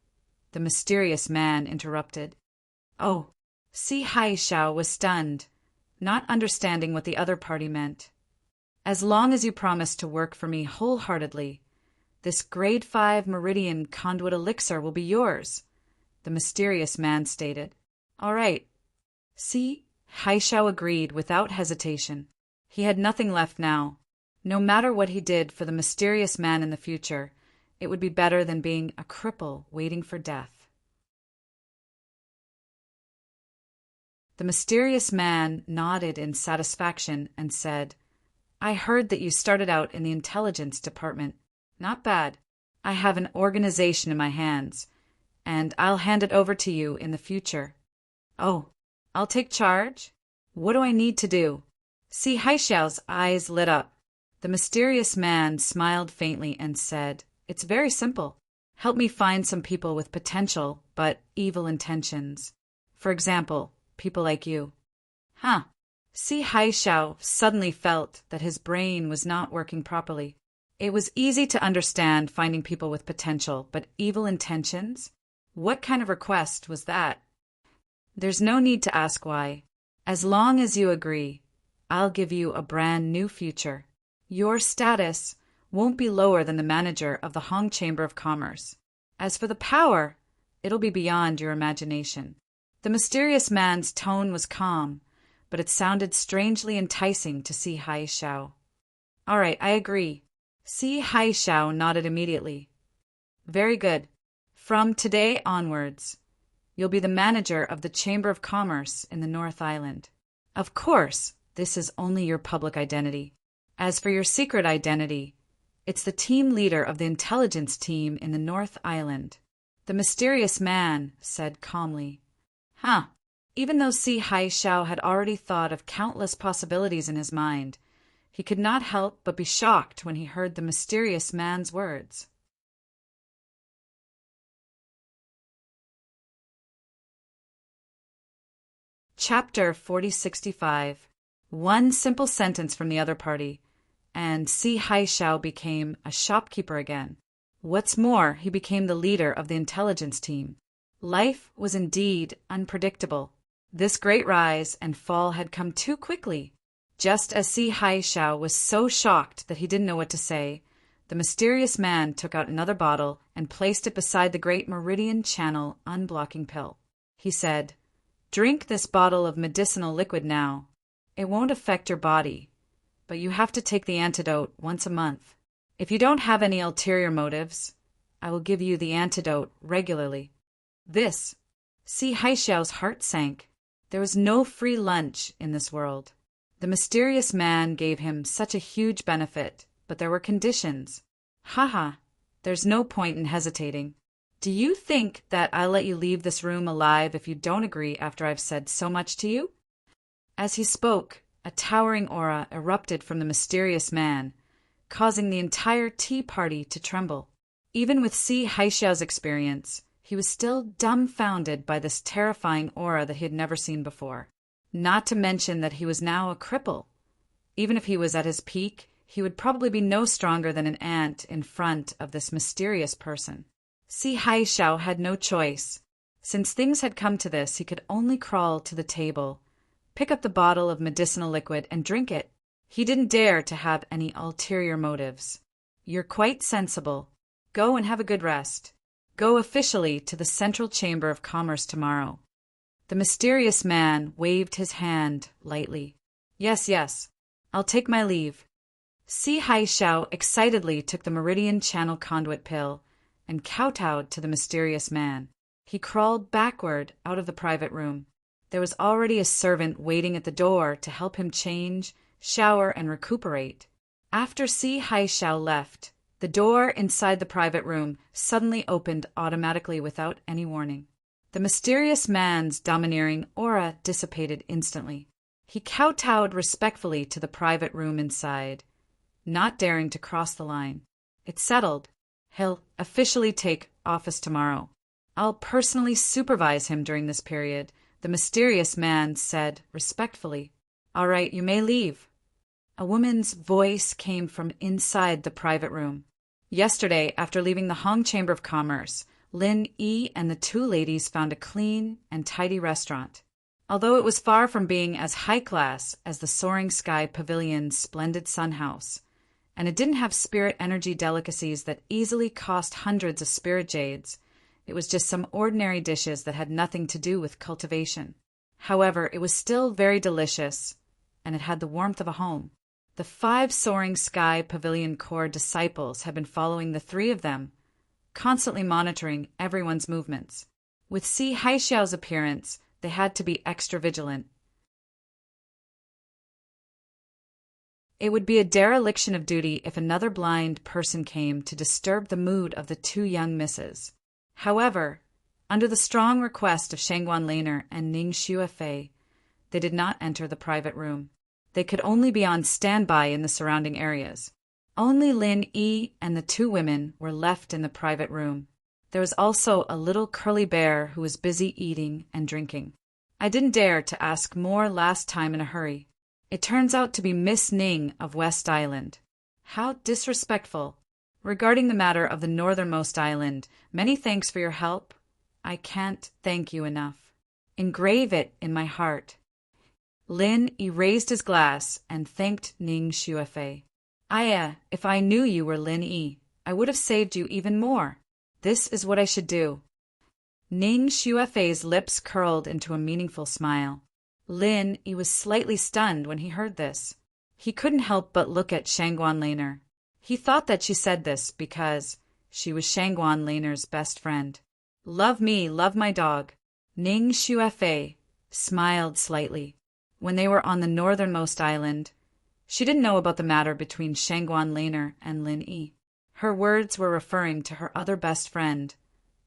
the mysterious man interrupted. "Oh," Si Haishao was stunned, not understanding what the other party meant. "As long as you promise to work for me wholeheartedly, This grade 5 meridian conduit elixir will be yours, the mysterious man stated. All right. See? Haishao agreed without hesitation. He had nothing left now. No matter what he did for the mysterious man in the future, it would be better than being a cripple waiting for death. The mysterious man nodded in satisfaction and said, I heard that you started out in the intelligence department. Not bad. I have an organization in my hands, and I'll hand it over to you in the future. Oh, I'll take charge? What do I need to do? See, Haishao's eyes lit up. The mysterious man smiled faintly and said, It's very simple. Help me find some people with potential but evil intentions. For example, people like you. Huh. See, Haishao suddenly felt that his brain was not working properly. It was easy to understand finding people with potential, but evil intentions? What kind of request was that? There's no need to ask why. As long as you agree, I'll give you a brand new future. Your status won't be lower than the manager of the Hong Chamber of Commerce. As for the power, it'll be beyond your imagination. The mysterious man's tone was calm, but it sounded strangely enticing to See Haishao. All right, I agree. See Haishao nodded immediately. Very good. From today onwards, you'll be the manager of the Chamber of Commerce in the North Island. Of course, this is only your public identity. As for your secret identity, it's the team leader of the intelligence team in the North Island. The mysterious man said calmly. Huh. Even though Si Haishao had already thought of countless possibilities in his mind, he could not help but be shocked when he heard the mysterious man's words. Chapter 4065. One simple sentence from the other party, and Si Haishao became a shopkeeper again. What's more, he became the leader of the intelligence team. Life was indeed unpredictable. This great rise and fall had come too quickly. Just as Si Haishao was so shocked that he didn't know what to say, the mysterious man took out another bottle and placed it beside the great Meridian Channel unblocking pill. He said, Drink this bottle of medicinal liquid now. It won't affect your body, but you have to take the antidote once a month. If you don't have any ulterior motives, I will give you the antidote regularly. This. Si Haishao's heart sank. There was no free lunch in this world. The mysterious man gave him such a huge benefit, but there were conditions. Haha, there's no point in hesitating. Do you think that I'll let you leave this room alive if you don't agree after I've said so much to you? As he spoke, a towering aura erupted from the mysterious man, causing the entire tea party to tremble. Even with Si Haishao's experience, he was still dumbfounded by this terrifying aura that he had never seen before. Not to mention that he was now a cripple. Even if he was at his peak, he would probably be no stronger than an ant in front of this mysterious person. Si Haishao had no choice. Since things had come to this, he could only crawl to the table, pick up the bottle of medicinal liquid, and drink it. He didn't dare to have any ulterior motives. You're quite sensible. Go and have a good rest. Go officially to the Central Chamber of Commerce tomorrow. The mysterious man waved his hand lightly. Yes, I'll take my leave. Si Haishao excitedly took the Meridian Channel conduit pill and kowtowed to the mysterious man. He crawled backward out of the private room. There was already a servant waiting at the door to help him change, shower, and recuperate. After Si Haishao left, the door inside the private room suddenly opened automatically without any warning. The mysterious man's domineering aura dissipated instantly. He kowtowed respectfully to the private room inside, not daring to cross the line. It's settled. He'll officially take office tomorrow. I'll personally supervise him during this period, the mysterious man said respectfully. All right, you may leave. A woman's voice came from inside the private room. Yesterday, after leaving the Hong Chamber of Commerce, Lin Yi and the two ladies found a clean and tidy restaurant. Although it was far from being as high class as the Soaring Sky Pavilion's splendid sun house, and it didn't have spirit energy delicacies that easily cost hundreds of spirit jades. It was just some ordinary dishes that had nothing to do with cultivation. However, it was still very delicious, and it had the warmth of a home. The 5 soaring sky pavilion corps disciples had been following the 3 of them, constantly monitoring everyone's movements. With Si Haixiao's appearance, they had to be extra vigilant. It would be a dereliction of duty if another blind person came to disturb the mood of the 2 young misses. However, under the strong request of Shangguan Laner and Ning Xuefei, they did not enter the private room. They could only be on standby in the surrounding areas. Only Lin Yi and the 2 women were left in the private room. There was also a little curly bear who was busy eating and drinking. I didn't dare to ask more last time in a hurry. It turns out to be Miss Ning of West Island. How disrespectful. Regarding the matter of the northernmost island, many thanks for your help. I can't thank you enough. Engrave it in my heart. Lin erased his glass and thanked Ning Xuefei. If I knew you were Lin Yi, I would have saved you even more. This is what I should do. Ning Xuefei's lips curled into a meaningful smile. Lin Yi was slightly stunned when he heard this. He couldn't help but look at Shangguan Laner. He thought that she said this because she was Shangguan Laner's best friend. Love me, love my dog. Ning Xuefei smiled slightly. When they were on the northernmost island, she didn't know about the matter between Shangguan Laner and Lin Yi. Her words were referring to her other best friend,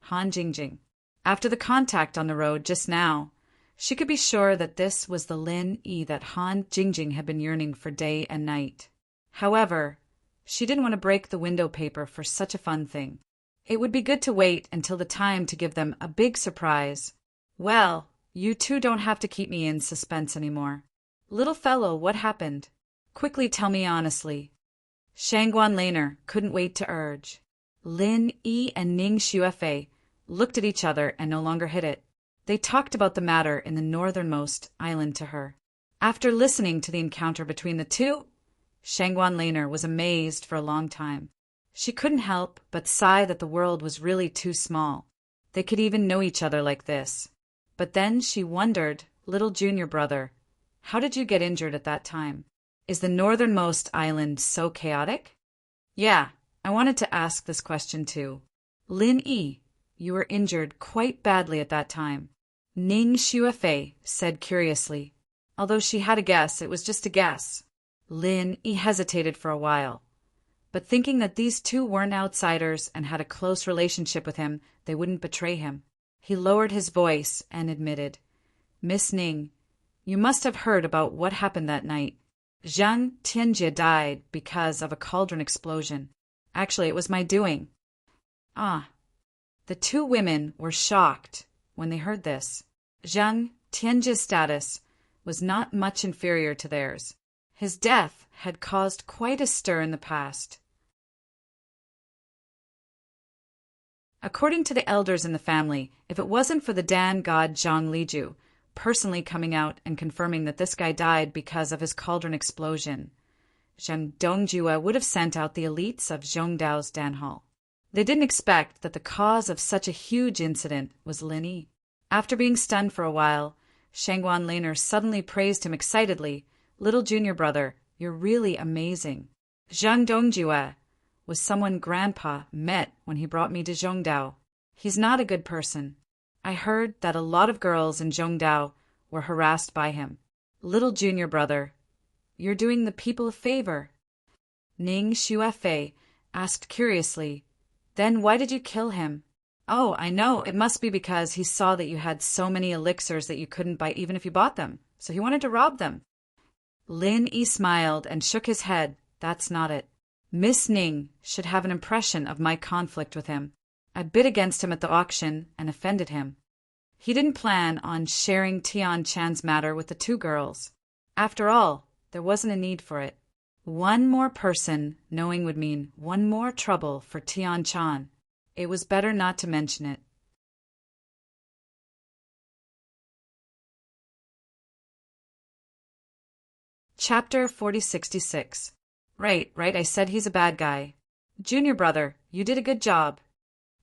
Han Jingjing. After the contact on the road just now, she could be sure that this was the Lin Yi that Han Jingjing had been yearning for day and night. However, she didn't want to break the window paper for such a fun thing. It would be good to wait until the time to give them a big surprise. Well, you 2 don't have to keep me in suspense anymore. Little fellow, what happened? Quickly tell me honestly. Shangguan Laner couldn't wait to urge. Lin Yi and Ning Xuefei looked at each other and no longer hid it. They talked about the matter in the northernmost island to her. After listening to the encounter between the 2, Shangguan Laner was amazed for a long time. She couldn't help but sigh that the world was really too small. They could even know each other like this. But then she wondered, little junior brother, how did you get injured at that time? Is the northernmost island so chaotic? Yeah, I wanted to ask this question too. Lin Yi, you were injured quite badly at that time. Ning Xuefei said curiously. Although she had a guess, it was just a guess. Lin Yi hesitated for a while. But thinking that these 2 weren't outsiders and had a close relationship with him, they wouldn't betray him. He lowered his voice and admitted, Miss Ning, you must have heard about what happened that night. Zhang Tianjie died because of a cauldron explosion. Actually, it was my doing. Ah. The 2 women were shocked when they heard this. Zhang Tianjie's status was not much inferior to theirs. His death had caused quite a stir in the past. According to the elders in the family, if it wasn't for the Dan god Zhang Liju personally coming out and confirming that this guy died because of his cauldron explosion, Zhang Dongjue would have sent out the elites of Zhongdao's Dan Hall. They didn't expect that the cause of such a huge incident was Lin Yi. After being stunned for a while, Shangguan Laner suddenly praised him excitedly. Little junior brother, you're really amazing. Zhang Dongjue was someone Grandpa met when he brought me to Zhongdao. He's not a good person. I heard that a lot of girls in Zhongdao were harassed by him. Little junior brother, you're doing the people a favor. Ning Xuefei asked curiously, then why did you kill him? Oh, I know, it must be because he saw that you had so many elixirs that you couldn't buy even if you bought them, so he wanted to rob them. Lin Yi smiled and shook his head. That's not it. Miss Ning should have an impression of my conflict with him. I bid against him at the auction and offended him. He didn't plan on sharing Tian Chan's matter with the 2 girls. After all, there wasn't a need for it. One more person knowing would mean one more trouble for Tian Chan. It was better not to mention it. Chapter 4066. Right, I said he's a bad guy. Junior brother, you did a good job.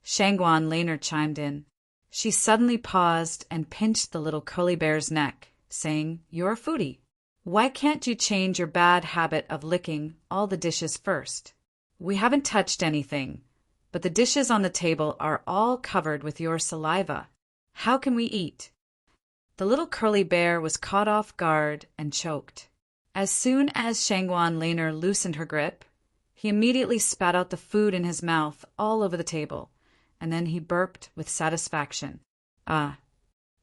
Shangguan Laner chimed in. She suddenly paused and pinched the little curly bear's neck, saying, "You're a foodie. Why can't you change your bad habit of licking all the dishes first? We haven't touched anything, but the dishes on the table are all covered with your saliva. How can we eat?" The little curly bear was caught off guard and choked. As soon as Shangguan Laner loosened her grip, he immediately spat out the food in his mouth all over the table, and then he burped with satisfaction.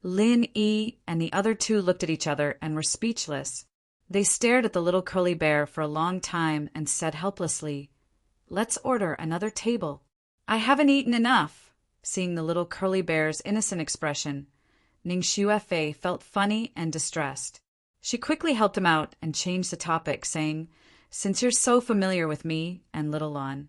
Lin Yi and the other two looked at each other and were speechless. They stared at the little curly bear for a long time and said helplessly, "Let's order another table." "I haven't eaten enough." Seeing the little curly bear's innocent expression, Ning Xuefei felt funny and distressed. She quickly helped him out and changed the topic, saying, "Since you're so familiar with me and Little Lon,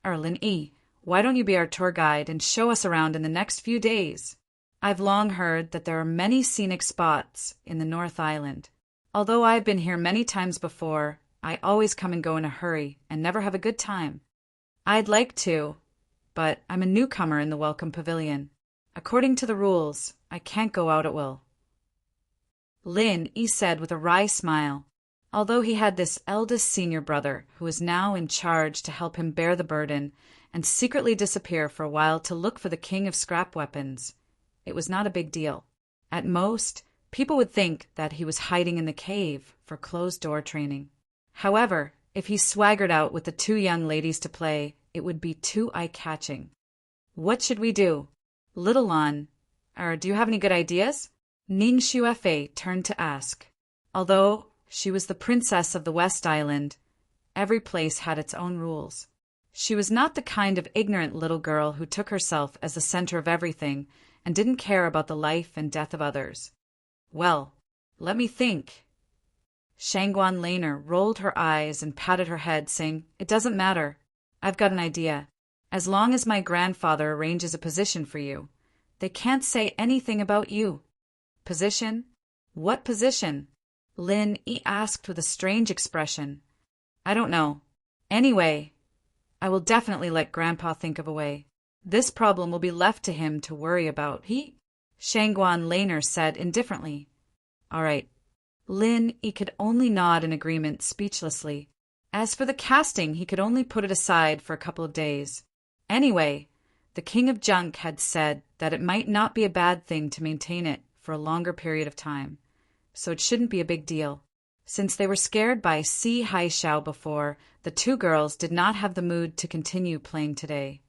Lin Yi, why don't you be our tour guide and show us around in the next few days? I've long heard that there are many scenic spots in the North Island. Although I've been here many times before, I always come and go in a hurry and never have a good time. I'd like to, but I'm a newcomer in the Welcome Pavilion. According to the rules, I can't go out at will." Lin Yi said with a wry smile. Although he had this eldest senior brother who was now in charge to help him bear the burden and secretly disappear for a while to look for the king of scrap weapons, it was not a big deal. At most, people would think that he was hiding in the cave for closed-door training. However, if he swaggered out with the two young ladies to play, it would be too eye-catching. "What should we do? Little Lon, do you have any good ideas?" Ning Xuefei turned to ask. Although she was the princess of the West Island, every place had its own rules. She was not the kind of ignorant little girl who took herself as the center of everything and didn't care about the life and death of others. "Well, let me think." Shangguan Laner rolled her eyes and patted her head, saying, "It doesn't matter. I've got an idea. As long as my grandfather arranges a position for you, they can't say anything about you." "Position? What position?" Lin Yi asked with a strange expression. "I don't know. Anyway, I will definitely let Grandpa think of a way. This problem will be left to him to worry about." Shangguan Laner said indifferently. "All right." Lin Yi could only nod in agreement speechlessly. As for the casting, he could only put it aside for a couple of days. Anyway, the King of Junk had said that it might not be a bad thing to maintain it for a longer period of time, so it shouldn't be a big deal. Since they were scared by Si Haishao before, the two girls did not have the mood to continue playing today.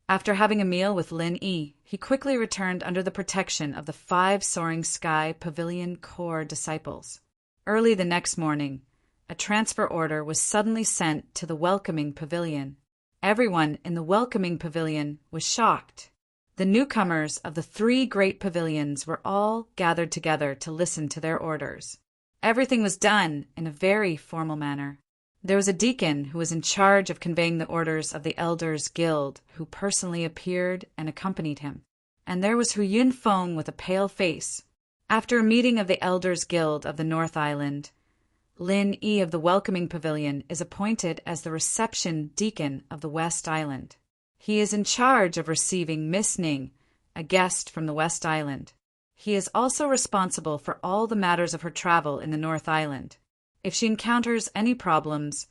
After having a meal with Lin Yi, he quickly returned under the protection of the 5 Soaring Sky Pavilion Corps disciples. Early the next morning, a transfer order was suddenly sent to the Welcoming Pavilion. Everyone in the Welcoming Pavilion was shocked. The newcomers of the 3 great pavilions were all gathered together to listen to their orders. Everything was done in a very formal manner. There was a deacon who was in charge of conveying the orders of the Elders' Guild, who personally appeared and accompanied him. And there was Hu Yunfeng with a pale face. After a meeting of the Elders' Guild of the North Island, Lin Yi of the Welcoming Pavilion is appointed as the reception deacon of the West Island. He is in charge of receiving Miss Ning, a guest from the West Island. He is also responsible for all the matters of her travel in the North Island. If she encounters any problems,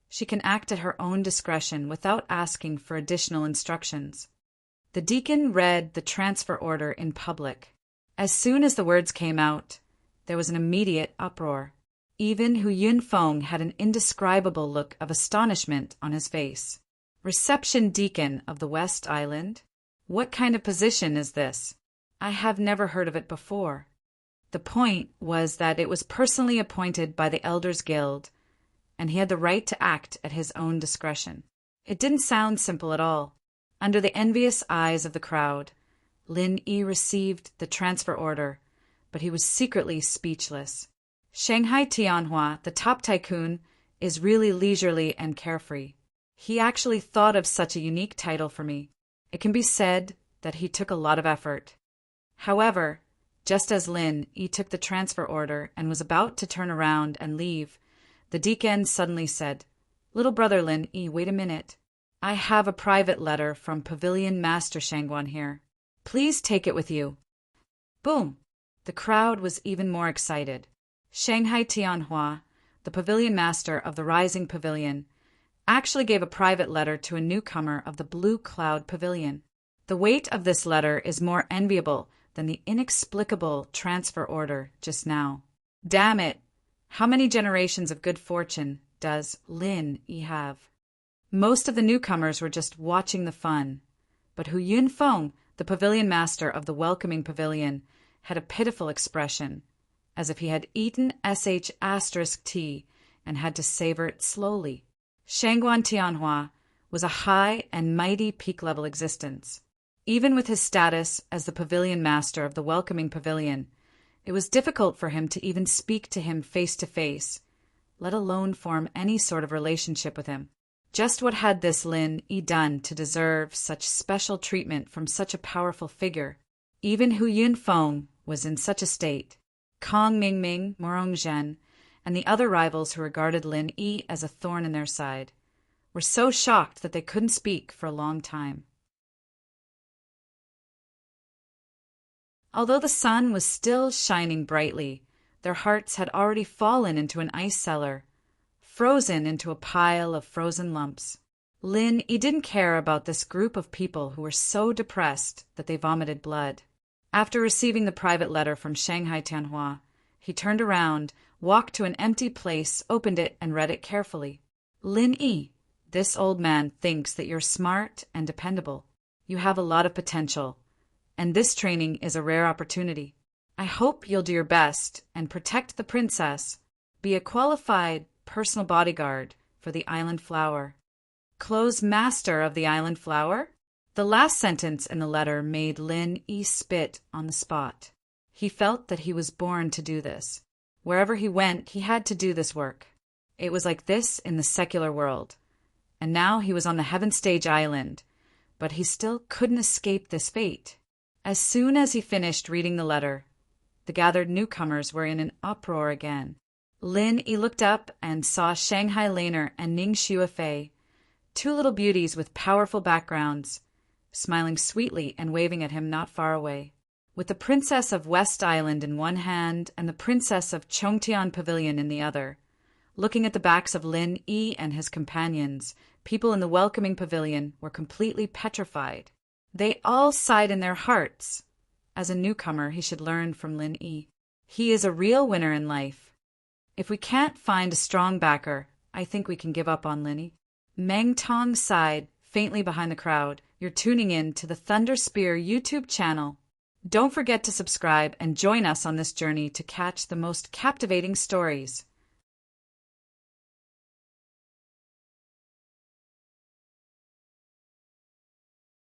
she can act at her own discretion without asking for additional instructions. The deacon read the transfer order in public. As soon as the words came out, there was an immediate uproar. Even Hu Yunfeng had an indescribable look of astonishment on his face. "Reception deacon of the West Island? What kind of position is this? I have never heard of it before." The point was that it was personally appointed by the Elders' Guild, and he had the right to act at his own discretion. It didn't sound simple at all. Under the envious eyes of the crowd, Lin Yi received the transfer order, but he was secretly speechless. Shanghai Tianhua, the top tycoon, is really leisurely and carefree. He actually thought of such a unique title for me. It can be said that he took a lot of effort. However, Just as Lin Yi took the transfer order and was about to turn around and leave, the deacon suddenly said, "Little brother Lin Yi, wait a minute. I have a private letter from Pavilion Master Shangguan here. Please take it with you." Boom! The crowd was even more excited. Shanghai Tianhua, the pavilion master of the Rising Pavilion, actually gave a private letter to a newcomer of the Blue Cloud Pavilion. The weight of this letter is more enviable than the inexplicable transfer order just now. Damn it! How many generations of good fortune does Lin Yi have? Most of the newcomers were just watching the fun, but Hu Yunfeng, the pavilion master of the welcoming pavilion, had a pitiful expression, as if he had eaten **tea and had to savor it slowly. Shangguan Tianhua was a high and mighty peak-level existence. Even with his status as the pavilion master of the welcoming pavilion, it was difficult for him to even speak to him face to face, let alone form any sort of relationship with him. Just what had this Lin Yi done to deserve such special treatment from such a powerful figure? Even Hu Yunfeng was in such a state. Kong Mingming, Morong Zhen, and the other rivals who regarded Lin Yi as a thorn in their side were so shocked that they couldn't speak for a long time. Although the sun was still shining brightly, their hearts had already fallen into an ice cellar, frozen into a pile of frozen lumps. Lin Yi didn't care about this group of people who were so depressed that they vomited blood. After receiving the private letter from Shanghai Tianhua, he turned around, walked to an empty place, opened it, and read it carefully. "Lin Yi, this old man thinks that you're smart and dependable. You have a lot of potential, and this training is a rare opportunity. I hope you'll do your best and protect the princess. Be a qualified personal bodyguard for the Island Flower. Close master of the Island Flower?" The last sentence in the letter made Lin Yi spit on the spot. He felt that he was born to do this. Wherever he went, he had to do this work. It was like this in the secular world. And now he was on the Heaven Stage Island, but he still couldn't escape this fate. As soon as he finished reading the letter, the gathered newcomers were in an uproar again. Lin Yi looked up and saw Shanghai Laner and Ning Xuefei, two little beauties with powerful backgrounds, smiling sweetly and waving at him not far away. With the Princess of West Island in one hand and the Princess of Chongtian Pavilion in the other, looking at the backs of Lin Yi and his companions, people in the welcoming pavilion were completely petrified. They all sighed in their hearts. As a newcomer, he should learn from Lin Yi. He is a real winner in life. If we can't find a strong backer, I think we can give up on Lin Yi. Meng Tong sighed faintly behind the crowd. You're tuning in to the Thunder Spear YouTube channel. Don't forget to subscribe and join us on this journey to catch the most captivating stories.